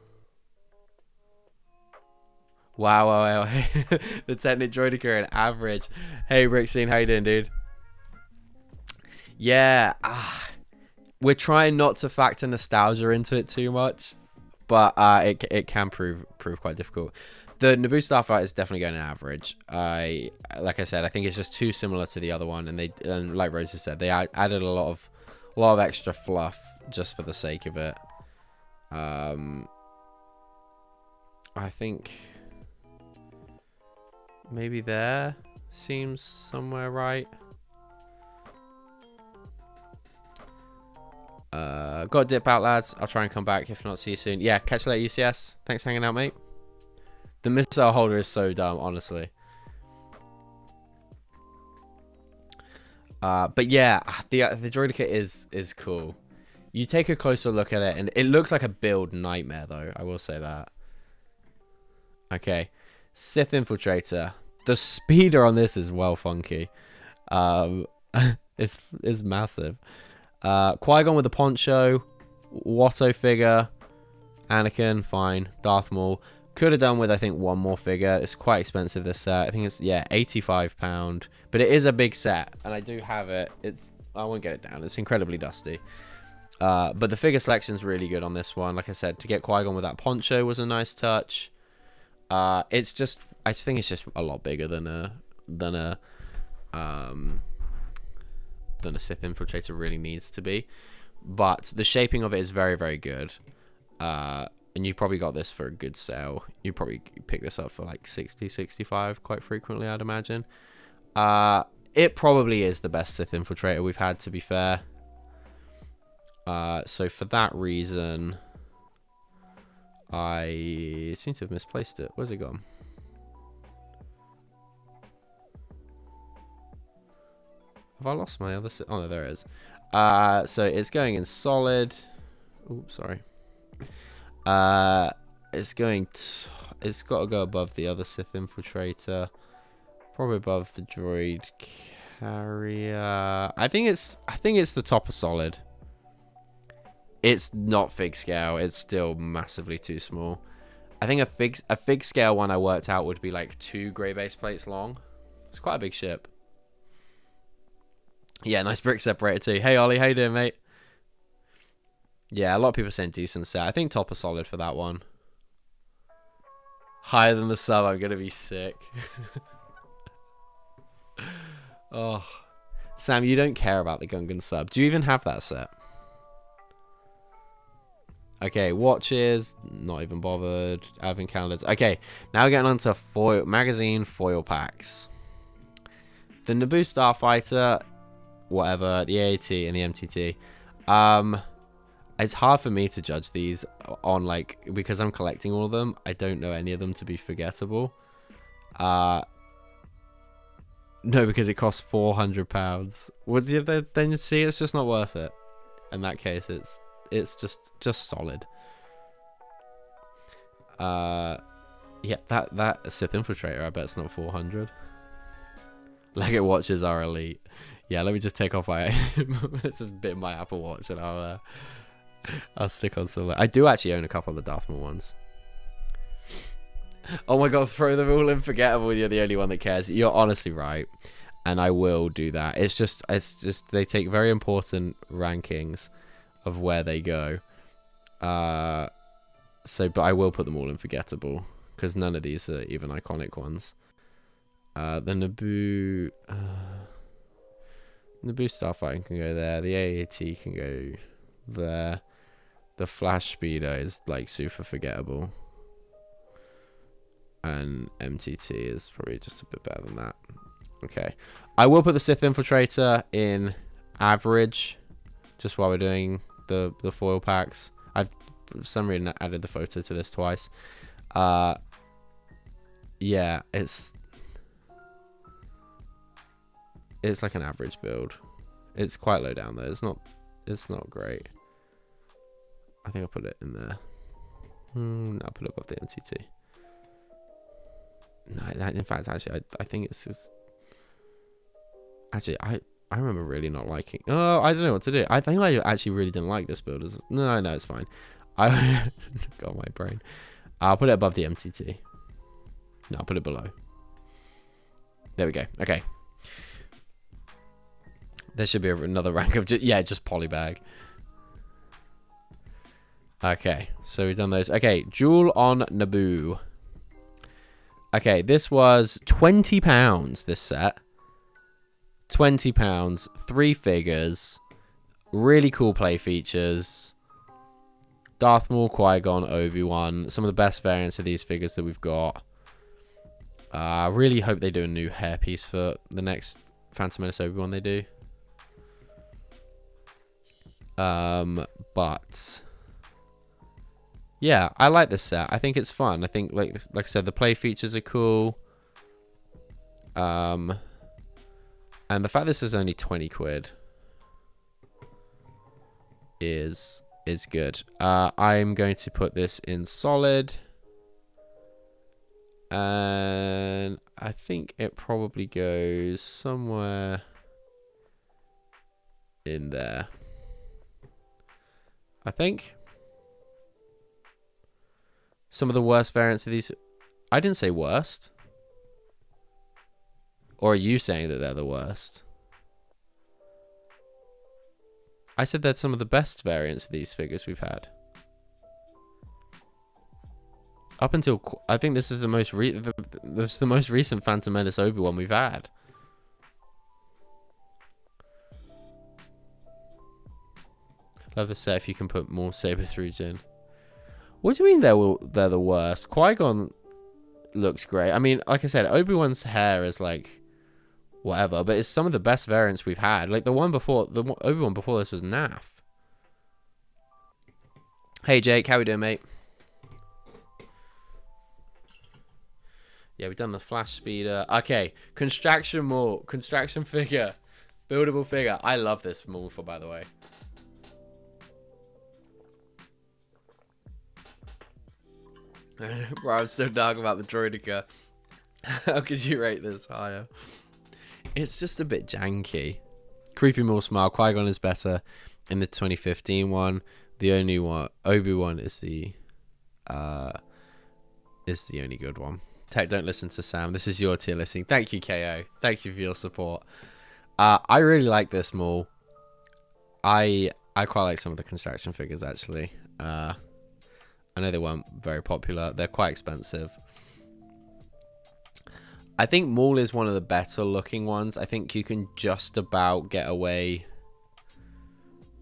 Wow. The Technic Droidica and average. Hey, Rickstein, how you doing, dude? Yeah. We're trying not to factor nostalgia into it too much. But it can prove quite difficult. The Naboo Starfighter is definitely going to average. Like I said, I think it's just too similar to the other one. And like Rosa said, they added a lot of extra fluff just for the sake of it. I think maybe there seems somewhere right. Got to dip out, lads. I'll try and come back. If not, see you soon. Yeah, catch you later, UCS. Thanks for hanging out, mate. The missile holder is so dumb, honestly. But yeah, the droidica is cool. You take a closer look at it, and it looks like a build nightmare, though. I will say that. Okay. Sith Infiltrator. The speeder on this is well funky. It's massive. Qui-Gon with the poncho. Watto figure. Anakin, fine. Darth Maul. Could have done with, I think, one more figure. It's quite expensive, this set. I think it's, yeah, £85. But it is a big set, and I do have it. I won't get it down. It's incredibly dusty. But the figure selection is really good on this one. Like I said, to get Qui-Gon with that poncho was a nice touch. I just think it's just a lot bigger than a Sith Infiltrator really needs to be. But the shaping of it is very, very good. And you probably got this for a good sale. You probably pick this up for like 60, 65 quite frequently, I'd imagine. It probably is the best Sith Infiltrator we've had, to be fair. So for that reason, I seem to have misplaced it. Where's it gone? Have I lost my other... Oh, no, there it is. So it's going in solid. Oops, sorry. It's going... It's got to go above the other Sith Infiltrator. Probably above the droid carrier. I think it's the top of solid. It's not fig scale. It's still massively too small. I think a fig scale one I worked out would be like 2 grey base plates long. It's quite a big ship. Yeah, nice brick separator too. Hey Ollie, how you doing, mate? Yeah, a lot of people saying decent set. I think top of solid for that one. Higher than the sub, I'm gonna be sick. Oh, Sam, you don't care about the Gungan sub. Do you even have that set? Okay, watches, not even bothered. Advent calendars. Okay, now we're getting on to magazine foil packs. The Naboo Starfighter, whatever, the AAT and the MTT. It's hard for me to judge these on like, because I'm collecting all of them. I don't know any of them to be forgettable. No, because it costs £400. Would you then you see it's just not worth it? In that case, it's just solid. Yeah, that Sith Infiltrator, I bet it's not 400. Leggett watches are elite. Yeah, let me just take off my let's just bit my Apple Watch and I'll stick on silver. I do actually own a couple of the Darth Maul ones. Oh my god, throw them all in forgettable. You're the only one that cares. You're honestly right, and I will do that. It's just they take very important rankings of where they go. So, but I will put them all in forgettable because none of these are even iconic ones. The Naboo Starfighter can go there. The AAT can go there. The Flash Speeder is like super forgettable. And MTT is probably just a bit better than that. Okay. I will put the Sith Infiltrator in average just while we're doing the foil packs. I've for some reason added the photo to this twice. Yeah, it's like an average build. It's quite low down there. It's not great. I think I'll put it in there. No, I'll put it above the MTT. No, in fact, actually, I think it's just... Actually, I remember really not liking... Oh, I don't know what to do. I think I actually really didn't like this build. No, it's fine. I got my brain. I'll put it above the MTT. No, I'll put it below. There we go. Okay. There should be another rank of... just polybag. Okay, so we've done those. Okay, Jewel on Naboo. Okay, this was £20, this set. £20, 3 figures. Really cool play features. Darth Maul, Qui-Gon, Obi-Wan. Some of the best variants of these figures that we've got. I really hope they do a new hairpiece for the next Phantom Menace Obi-Wan they do. But... yeah, I like this set. I think it's fun. I think, like I said, the play features are cool. And the fact this is only 20 quid is good. I'm going to put this in solid. And I think it probably goes somewhere in there. I think. Some of the worst variants of these... I didn't say worst. Or are you saying that they're the worst? I said they're some of the best variants of these figures we've had. Up until... I think this is the most recent Phantom Menace Obi-Wan we've had. Love the set if you can put more Saber-Through in. What do you mean they're the worst? Qui-Gon looks great. I mean, like I said, Obi-Wan's hair is like whatever, but it's some of the best variants we've had. Like the one before, the Obi-Wan before this was naff. Hey Jake, how we doing, mate? Yeah, we've done the Flash Speeder. Okay, Construction Maul, Construction figure, buildable figure. I love this Maul for, by the way. Bro, I'm so dark about the Droideka. How could you rate this higher? It's just a bit janky. Creepy Maul Smile. Qui-Gon is better in the 2015 one. The only one, Obi-Wan is the only good one. Tech, don't listen to Sam. This is your tier listing. Thank you, KO. Thank you for your support. I really like this Maul. I quite like some of the construction figures actually. I know they weren't very popular. They're quite expensive. I think Maul is one of the better looking ones. I think you can just about get away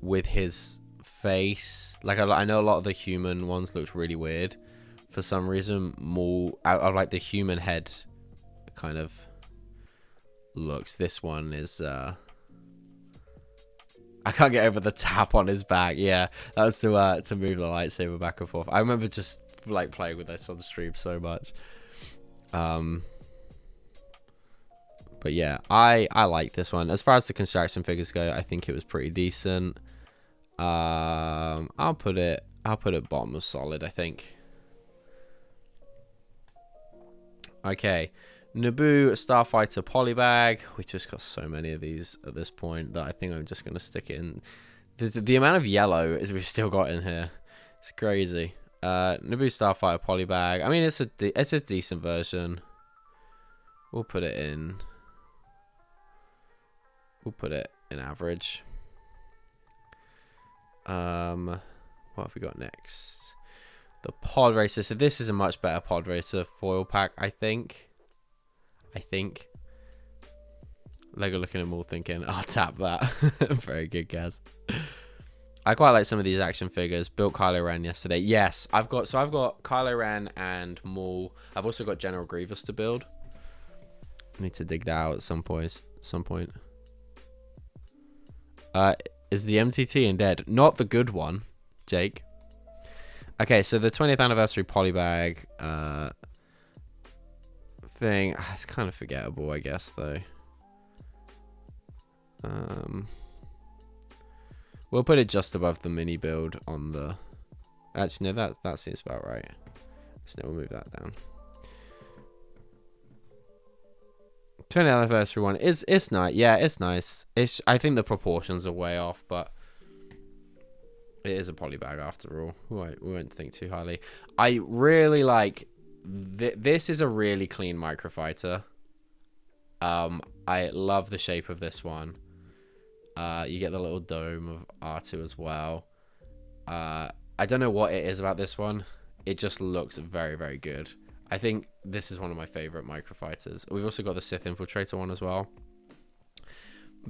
with his face. Like I know a lot of the human ones looked really weird. For some reason, Maul, I like the human head kind of looks. This one is I can't get over the tap on his back. Yeah, that was to move the lightsaber back and forth. I remember just like playing with this on stream so much. But yeah, I like this one. As far as the construction figures go, I think it was pretty decent. I'll put it bottom of solid, I think. Okay, Naboo Starfighter Polybag. We just got so many of these at this point that I think I'm just gonna stick it in. The amount of yellow is we've still got in here, it's crazy. Naboo Starfighter Polybag. I mean, it's a decent version. We'll put it in. We'll put it in average. What have we got next? The Pod Racer. So this is a much better Pod Racer foil pack, I think. Lego looking at them all thinking, I'll tap that. Very good, Gaz. I quite like some of these action figures. Built Kylo Ren yesterday. Yes, I've got Kylo Ren and Maul. I've also got General Grievous to build. Need to dig that out at some point. Is the MTT in dead? Not the good one, Jake. Okay, so the 20th anniversary polybag thing. It's kind of forgettable, I guess, though. We'll put it just above the mini build on the. Actually, no, that seems about right. So we'll move that down. 20th anniversary one it's nice. Yeah, it's nice. I think the proportions are way off, but it is a polybag after all. We won't think too highly. I really like this. Is a really clean microfighter. I love the shape of this one. You get the little dome of R2 as well. I don't know what it is about this one. It just looks very, very good. I think this is one of my favorite microfighters. We've also got the Sith Infiltrator one as well.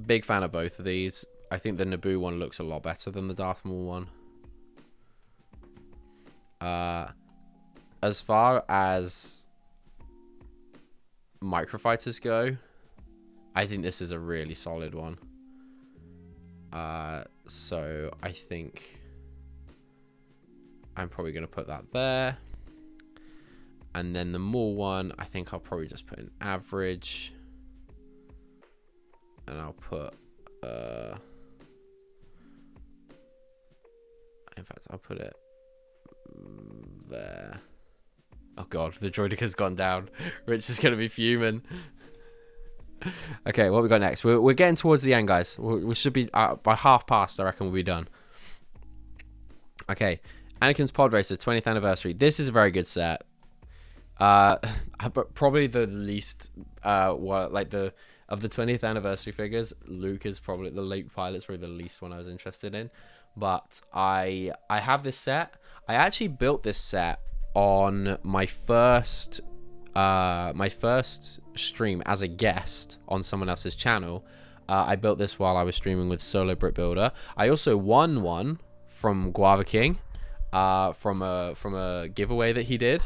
Big fan of both of these. I think the Naboo one looks a lot better than the Darth Maul one. As far as microfighters go, I think this is a really solid one. So I think I'm probably going to put that there. And then the Maul one, I think I'll probably just put an average. And I'll put... in fact, I'll put it there. Oh god, the Droideca's gone down. Rich is going to be fuming. Okay, what we got next? We're getting towards the end, guys. We should be... by half past, I reckon we'll be done. Okay, Anakin's Pod Racer, 20th anniversary. This is a very good set. Probably the least of the 20th anniversary figures, Luke is probably the Luke pilot's probably the least one I was interested in. But I have this set. I actually built this set on my first stream as a guest on someone else's channel. I built this while I was streaming with Solo Brick Builder. I also won one from Guava King from a giveaway that he did.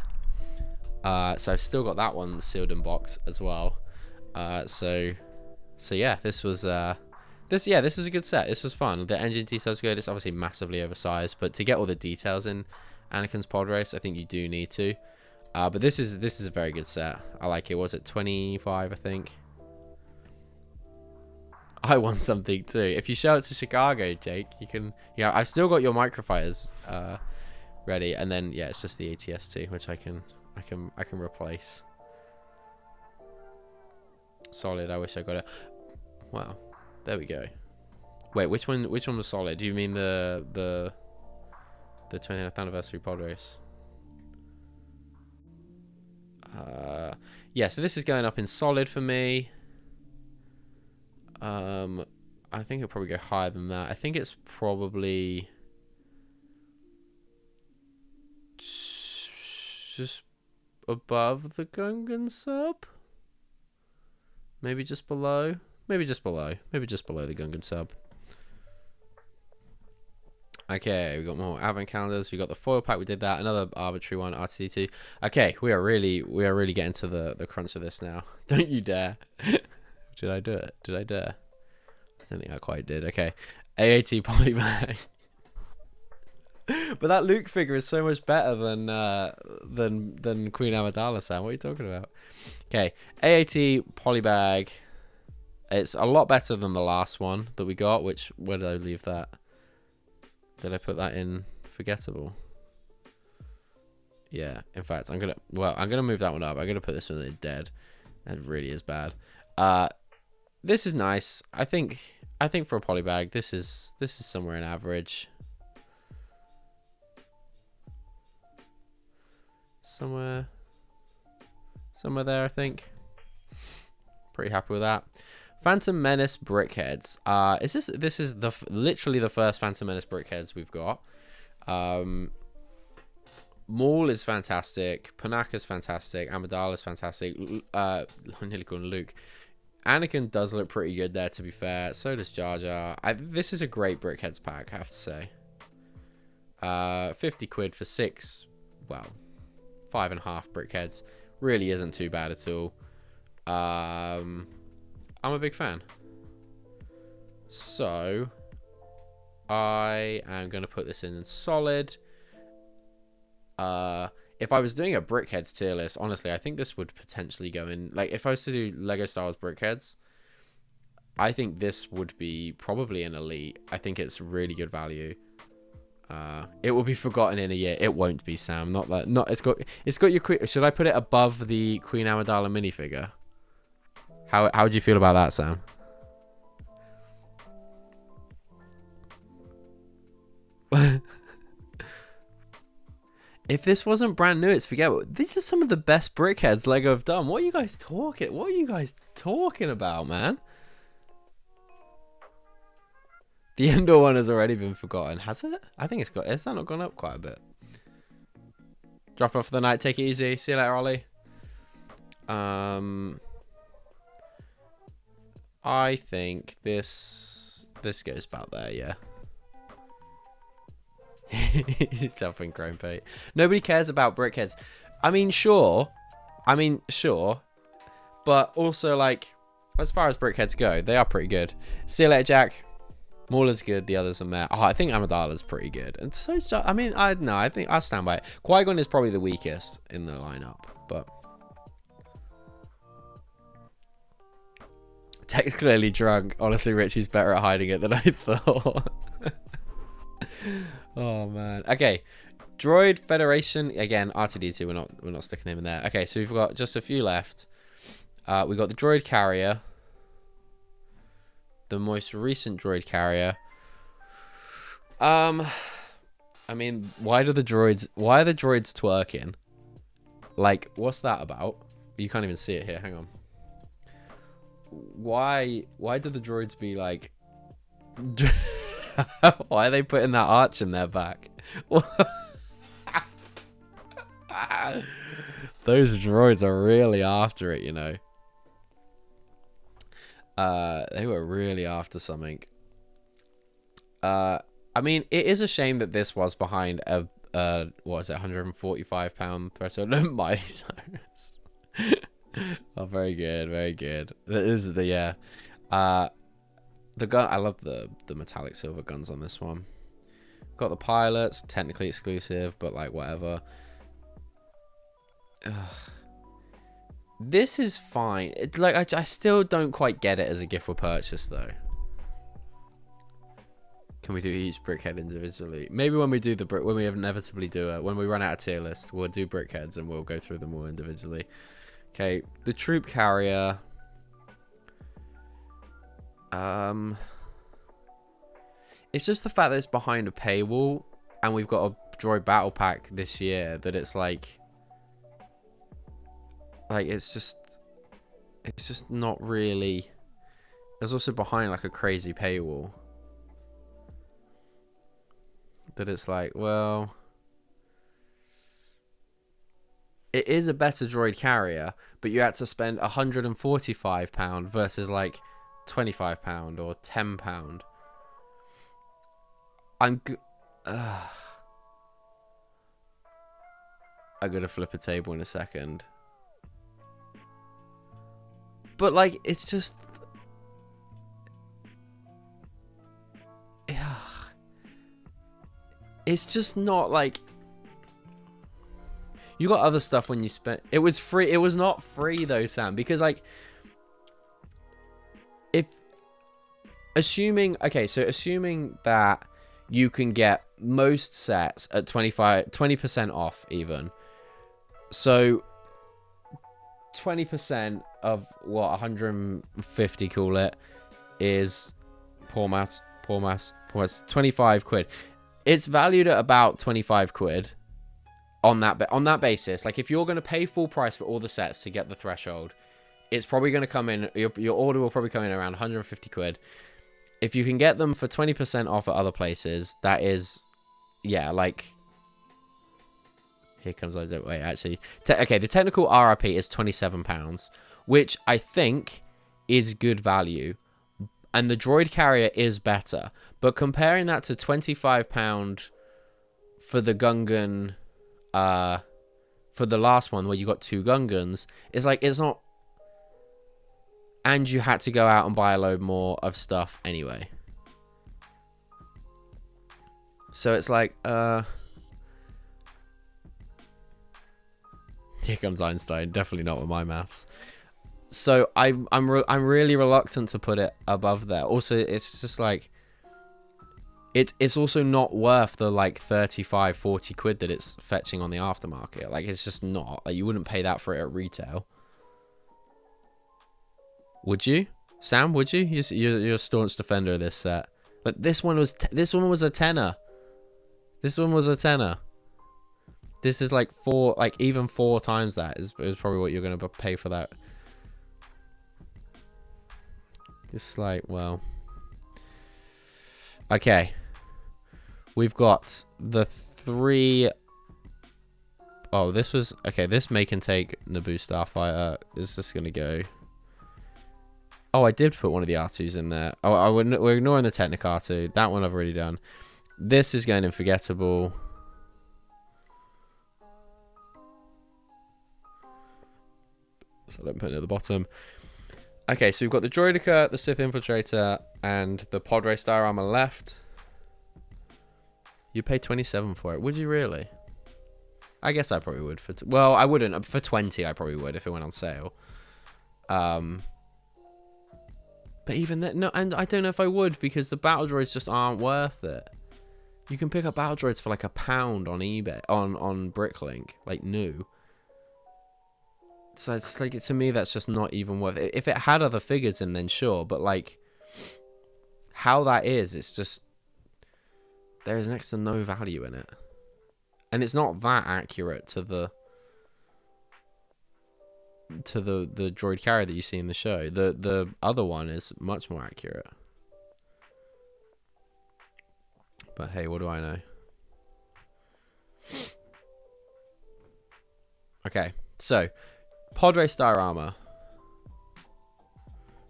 So I've still got that one sealed in box as well. So yeah, this was a good set. This was fun. The engine details good. It's obviously massively oversized, but to get all the details in Anakin's Pod Race, I think you do need to. But this is a very good set. I like it. Was it 25? I think. I want something too. If you show it to Chicago, Jake, you can. Yeah, I've still got your microfighters ready, and then yeah, it's just the ATST, which I can replace. Solid. I wish I got it. Wow, there we go. Wait, which one was solid? Do you mean the 20th anniversary pod race? Yeah. So this is going up in solid for me. I think it'll probably go higher than that. I think it's probably just above the Gungan sub. Maybe just below. Maybe just below the Gungan sub. Okay, we got more advent calendars. We got the foil pack. We did that. Another arbitrary one, RTD2. Okay, we are really getting to the crunch of this now. Don't you dare. Did I do it? Did I dare? I don't think I quite did. Okay. AAT polybag. But that Luke figure is so much better than Queen Amidala, Sam. What are you talking about? Okay, AAT polybag. It's a lot better than the last one that we got. Which, where did I leave that? Did I put that in forgettable? Yeah. In fact, I'm gonna move that one up. I'm gonna put this one in dead. That really is bad. This is nice. I think for a polybag, this is somewhere in average. Somewhere there, I think. Pretty happy with that. Phantom Menace brickheads. This is literally the first Phantom Menace brickheads we've got. Maul is fantastic. Panaka's fantastic. Amidala's fantastic. I'm nearly calling Luke. Anakin does look pretty good there, to be fair. So does Jar Jar. This is a great brickheads pack, I have to say. 50 quid for 6. Well, 5.5 brickheads. Really isn't too bad at all. I'm a big fan. So I am going to put this in solid. If I was doing a brickheads tier list, honestly, I think this would potentially go in. Like, if I was to do Lego Star Wars brickheads, I think this would be probably an elite. I think it's really good value. It will be forgotten in a year. It won't be, Sam. Not that. Not. It's got your quick. Should I put it above the Queen Amidala minifigure? How do you feel about that, Sam? If this wasn't brand new, it's forgettable. These are some of the best brickheads Lego have done. What are you guys talking about, man? The Endor one has already been forgotten, has it? I think has that not gone up quite a bit? Drop off for the night. Take it easy. See you later, Ollie. I think this goes about there, yeah. He's self in chrome paint. Nobody cares about brickheads. I mean, sure. But also, like, as far as brickheads go, they are pretty good. See you later, Jack. Maul is good. The others are meh. Oh, I think Amidala's pretty good. And so, I mean, I think I stand by it. Qui-Gon is probably the weakest in the lineup, but Tech's clearly drunk. Honestly, Richie's better at hiding it than I thought. Oh man. Okay, Droid Federation again. R2D2. We're not sticking him in there. Okay, so we've got just a few left. We got the Droid Carrier, the most recent Droid Carrier. I mean, why are the droids twerking? Like, what's that about? You can't even see it here. Hang on. Why did the droids be like? Why are they putting that arch in their back? Those droids are really after it, you know. They were really after something. I mean, it is a shame that this was behind a what is it, £145 threshold. Mighty Cyrus. Oh, very good, very good. That is the the gun. I love the metallic silver guns on this one. Got the pilots, technically exclusive, but like whatever. Ugh. This is fine. It's like I still don't quite get it as a gift for purchase though. Can we do each brickhead individually? Maybe when we do when we inevitably do it, when we run out of tier list, we'll do brickheads and we'll go through them all individually. Okay, the troop carrier. It's just the fact that it's behind a paywall and we've got a droid battle pack this year that it's like it's just not really. It's also behind like a crazy paywall that it's like, well, it is a better droid carrier, but you had to spend £145 versus like £25 or £10. I'm gonna flip a table in a second. But like, it's just it's just not like... You got other stuff when you spend... It was free. It was not free though, Sam, because like... If... Assuming... Okay, so assuming that you can get most sets at 20% off even. So... 20% of what 150 call it is poor maths 25 quid. It's valued at about 25 quid on that basis. Like if you're going to pay full price for all the sets to get the threshold, it's probably going to come in, your order will probably come in around 150 quid. If you can get them for 20% off at other places, that is, yeah, like... Here comes... Wait, actually... Okay, the technical RRP is £27, which I think is good value. And the droid carrier is better. But comparing that to £25 for the Gungan... for the last one, where you got 2 Gungans, it's like, it's not... And you had to go out and buy a load more of stuff anyway. So it's like, Here comes Einstein. Definitely not with my maths. So I'm really reluctant to put it above there. Also, it's just like... It's also not worth the like 35-40 quid that it's fetching on the aftermarket. Like, it's just not. Like, you wouldn't pay that for it at retail. Would you? Sam, would you? You're a staunch defender of this set. But this one was a tenner. This one was a tenner. This is like even 4 times that is probably what you're going to pay for that. It's like, well. Okay. We've got the 3... Oh, this was... Okay, this make and take Naboo Starfighter is just going to go... Oh, I did put one of the R2s in there. Oh, we're ignoring the Technic R2. That one I've already done. This is going in Forgettable. So don't put it at the bottom. Okay, so we've got the Droideka, the Sith Infiltrator, and the Pod Race diorama left. You paid 27 for it. Would you really? I guess I probably would. Well, I wouldn't. For 20, I probably would if it went on sale. But even that, no, and I don't know if I would, because the battle droids just aren't worth it. You can pick up battle droids for like £1 on eBay, on Bricklink, like new. So it's like, to me, that's just not even worth it. If it had other figures in, then sure, but like, how that is, it's just, there is next to no value in it. And it's not that accurate to the droid carrier that you see in the show. The other one is much more accurate. But hey, what do I know? Okay, so Pod Race diorama,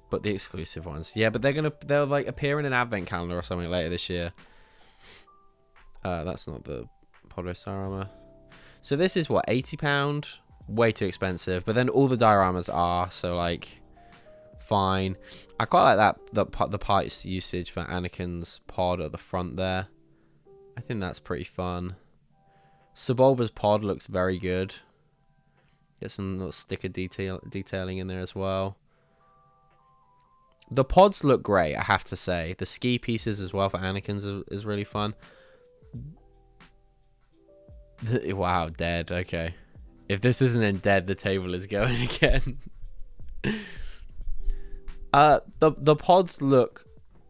but the exclusive ones. Yeah, but they'll like appear in an advent calendar or something later this year. That's not the Pod Race diorama. So this is what, £80? Way too expensive, but then all the dioramas are, so like, fine. I quite like the parts usage for Anakin's pod at the front there. I think that's pretty fun. Sebulba's pod looks very good. Get some little sticker detailing in there as well. The pods look great, I have to say. The ski pieces as well for Anakin's is really fun. Wow, dead. Okay. If this isn't in dead, the table is going again. The pods look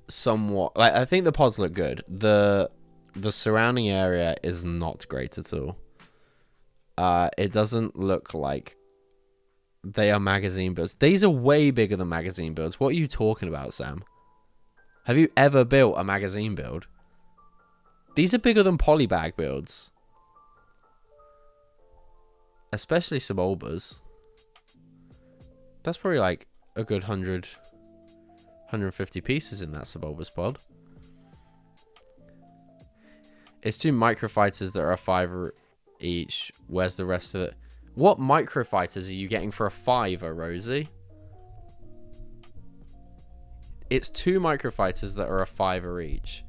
somewhat, like, I think the pods look good. The surrounding area is not great at all. It doesn't look like they are magazine builds. These are way bigger than magazine builds. What are you talking about, Sam? Have you ever built a magazine build? These are bigger than polybag builds. Especially Sebulba's. That's probably like a good 150 pieces in that Sebulba's pod. It's 2 microfighters that are a £5 each. Where's the rest of it? What microfighters are you getting for a £5, Rosie? It's 2 microfighters that are a £5 each.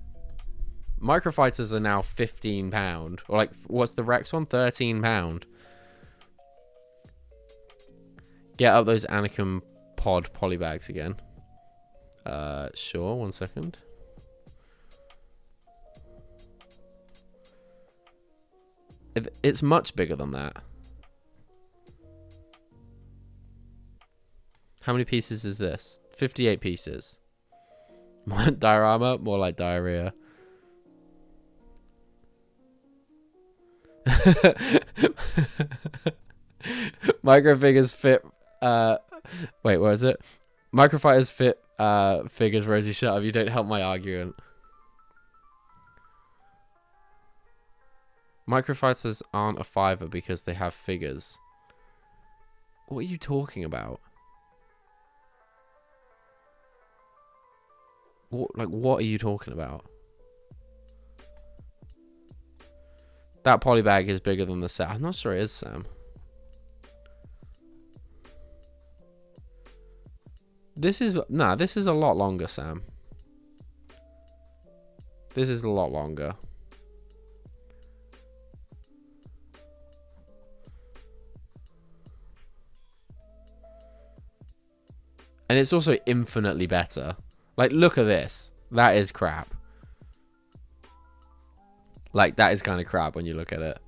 Microfighters are now £15. Or like, what's the Rex one? £13. Get up those Anakin pod polybags again. Sure, 1 second. It's much bigger than that. How many pieces is this? 58 pieces. Diorama? More like diarrhea. Microfigures fit... wait, what is it? Microfighters fit figures, Rosie, shut up. You don't help my argument. Microfighters aren't a fiver because they have figures. What are you talking about? What are you talking about? That polybag is bigger than the set. I'm not sure it is, Sam. This is a lot longer, Sam. This is a lot longer. And it's also infinitely better. Like, look at this. That is crap. Like, that is kind of crap when you look at it.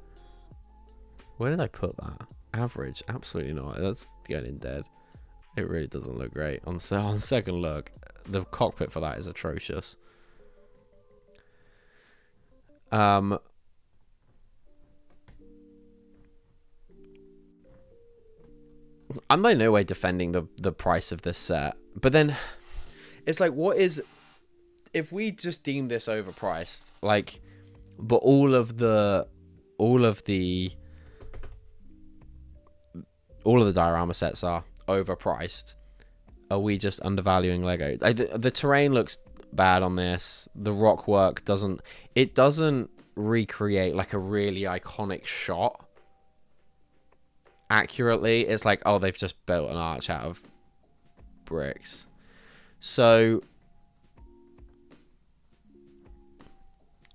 Where did I put that? Average? Absolutely not. That's going in dead. It really doesn't look great. On second look, the cockpit for that is atrocious. I'm by no way defending the price of this set. But then, it's like, what is... If we just deem this overpriced, like... But all of the diorama sets are overpriced. Are we just undervaluing Lego? The terrain looks bad on this. The rock work doesn't recreate like a really iconic shot accurately. It's like, oh, they've just built an arch out of bricks. So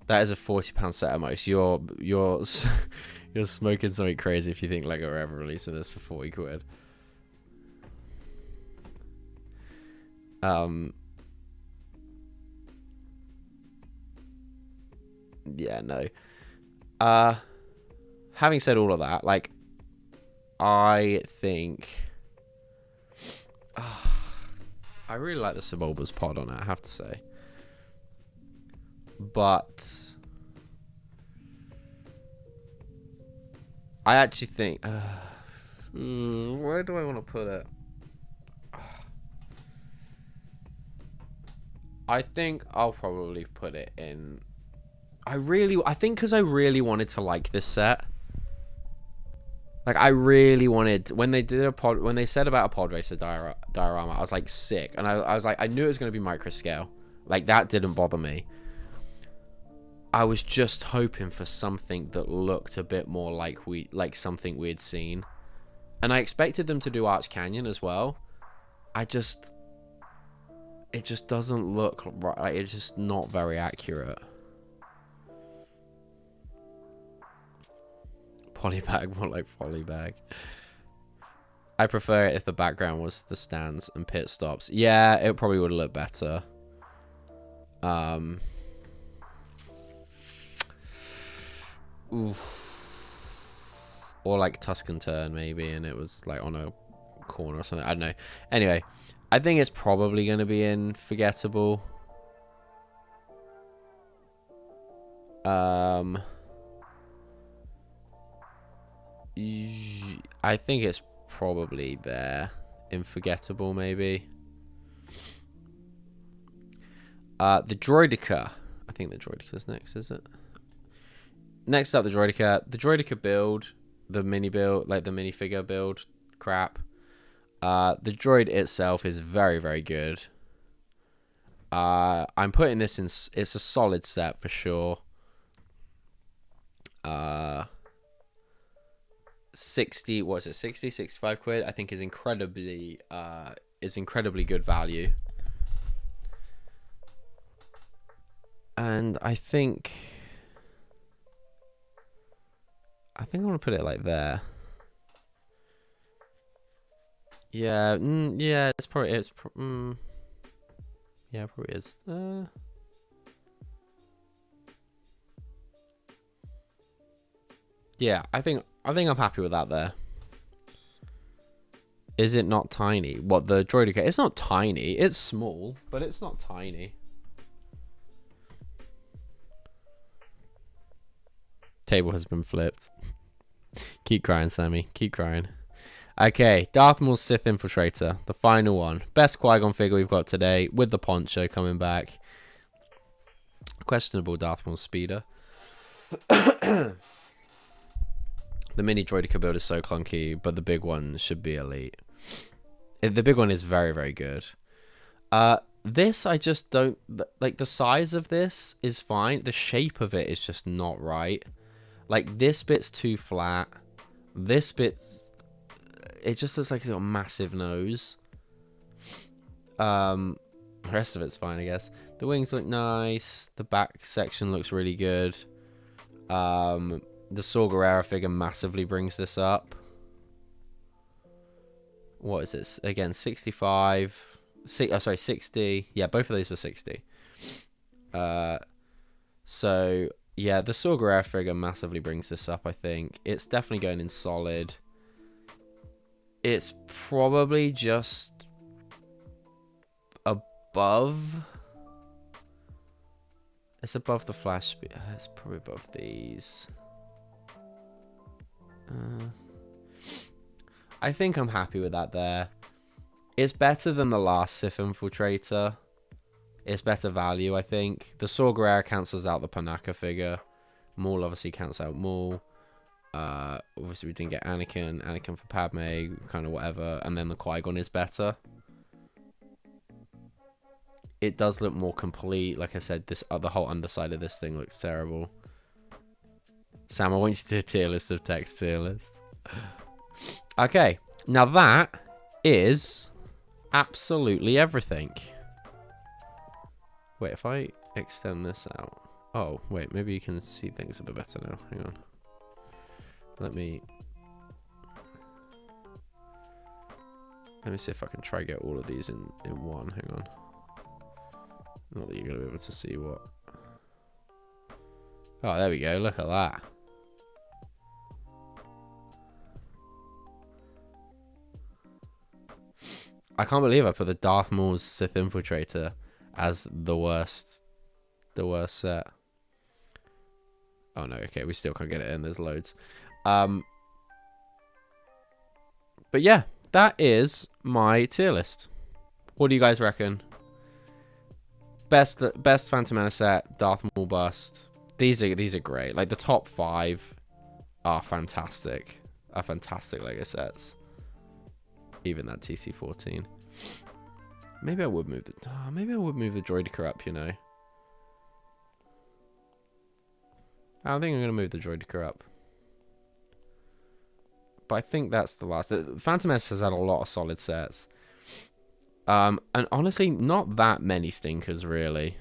that is a £40 set at most. You're smoking something crazy if you think Lego are ever releasing this for 40 quid. Yeah, no. Having said all of that, like, I think I really like the Sebulba's pod on it, I have to say. But I actually think where do I want to put it? I think I'll probably put it in. I think because I really wanted to like this set. Like, I really wanted, when they said about a pod racer diorama, I was like sick, and I was like, I knew it was going to be micro scale. Like, that didn't bother me. I was just hoping for something that looked a bit more like something we'd seen, and I expected them to do Arch Canyon as well. It just doesn't look right. Like, it's just not very accurate. Polybag, more like polybag. I prefer it if the background was the stands and pit stops. Yeah, it probably would look better. Oof. Or like Tuscan Turn maybe, and it was like on a corner or something. I don't know. Anyway, I think it's probably going to be in Forgettable. I think it's probably there in Forgettable, maybe. The Droideka. I think the Droideka's next, is it? Next up, the Droideka. The Droideka build, the mini build, like the minifigure build crap. The droid itself is very, very good. I'm putting this in. It's a solid set for sure. 60, what is it, 60, 65 quid, I think is incredibly good value. And I think I want to put it like there. Yeah, yeah, it's probably yeah, it probably is. Yeah, I think I'm happy with that there. Is it not tiny? What, the droidica? It's not tiny. It's small, but it's not tiny. Table has been flipped. Keep crying, Sammy. Keep crying. Okay, Darth Maul's Sith Infiltrator, the final one. Best Qui-Gon figure we've got today, with the poncho coming back. Questionable Darth Maul speeder. The mini droidica build is so clunky, but the big one should be elite. The big one is very, very good. This, I just don't... Like, the size of this is fine. The shape of it is just not right. Like, this bit's too flat. This bit's... It just looks like it's got a massive nose. The rest of it's fine, I guess. The wings look nice. The back section looks really good. The Saw Gerrera figure massively brings this up. What is this? Again, 65. Sorry, 60. Yeah, both of those were 60. So, yeah, the Saw Gerrera figure massively brings this up, I think. It's definitely going in solid. It's probably just above. It's above the flash speed. It's probably above these. I think I'm happy with that there. It's better than the last Sith Infiltrator. It's better value, I think. The Saw Gerrera cancels out the Panaka figure. Maul obviously cancels out Maul. Obviously we didn't get Anakin for Padme, kind of whatever, and then the Qui-Gon is better. It does look more complete. Like I said, this the whole underside of this thing looks terrible. Sam, I want you to do a tier list of text tier list. Okay, now that is absolutely everything. Wait, if I extend this out. Oh, wait, maybe you can see things a bit better now. Hang on. Let me see if I can try to get all of these in one. Hang on. Not that you're going to be able to see what... Oh, there we go. Look at that. I can't believe I put the Darth Maul's Sith Infiltrator as the worst set. Oh no, okay, we still can't get it in. There's loads. But yeah, that is my tier list. What do you guys reckon? Best Phantom Menace set, Darth Maul bust. These are great. Like the top 5 are fantastic. Are fantastic Lego sets. Even that TC-14. Maybe I would move the Droidica up, you know. I think I'm gonna move the Droidica up. But I think that's the last. Phantom Menace has had a lot of solid sets. And honestly, not that many stinkers, really.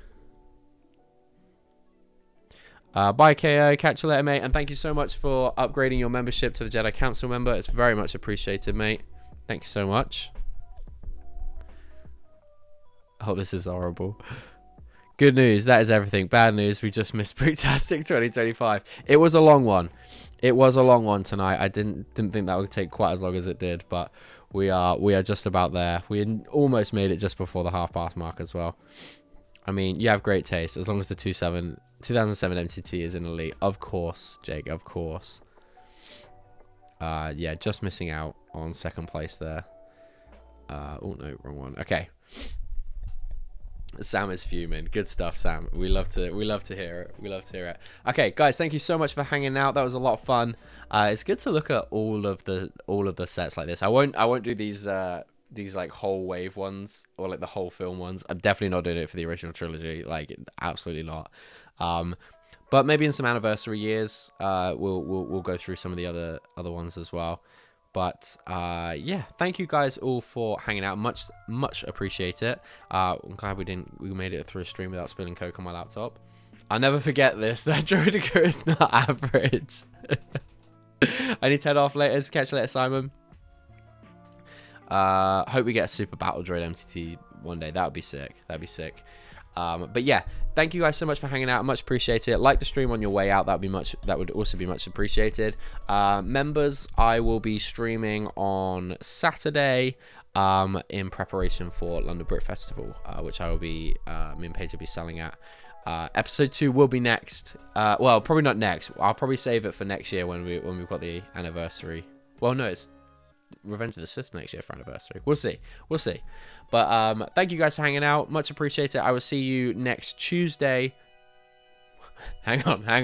Bye, KO. Catch you later, mate. And thank you so much for upgrading your membership to the Jedi Council member. It's very much appreciated, mate. Thank you so much. Oh, this is horrible. Good news. That is everything. Bad news. We just missed Freaktastic 2025. It was a long one. It was a long one tonight. I didn't think that would take quite as long as it did, but we are just about there. We almost made it just before the half-past mark as well. I mean, you have great taste as long as the 2007 MCT is in elite. Of course, Jake. Of course. Yeah, just missing out on second place there. Oh no, wrong one. Okay. Sam is fuming. Good stuff, Sam. We love to hear it. We love to hear it. Okay, guys, thank you so much for hanging out. That was a lot of fun. It's good to look at all of the sets like this. I won't do these like whole wave ones or like the whole film ones. I'm definitely not doing it for the original trilogy. Like absolutely not. But maybe in some anniversary years, we'll go through some of the other ones as well. But yeah, thank you guys all for hanging out. Much appreciate it. I'm glad we made it through a stream without spilling Coke on my laptop. I'll never forget this. That Droidica is not average. I need to head off later. Catch you later, Simon. Hope we get a super battle droid MTT one day. That would be sick. That'd be sick. But yeah, thank you guys so much for hanging out. Much appreciated. Like the stream on your way out. That would also be much appreciated. Members, I will be streaming on Saturday in preparation for London Brit Festival, which I will be me and Paige will be selling at. Episode 2 will be next. Well, probably not next. I'll probably save it for next year when we've got the anniversary. Well, no, it's Revenge of the Sith next year for anniversary. We'll see. But thank you guys for hanging out. Much appreciated. I will see you next Tuesday. Hang on. I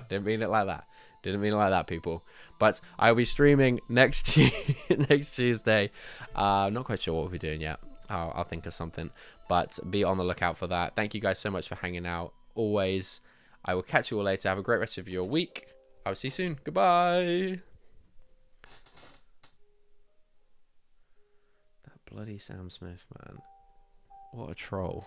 didn't mean it like that. People. But I'll be streaming next Tuesday. Not quite sure what we'll be doing yet. I'll think of something. But be on the lookout for that. Thank you guys so much for hanging out. Always. I will catch you all later. Have a great rest of your week. I'll see you soon. Goodbye. That bloody Sam Smith, man. What a troll.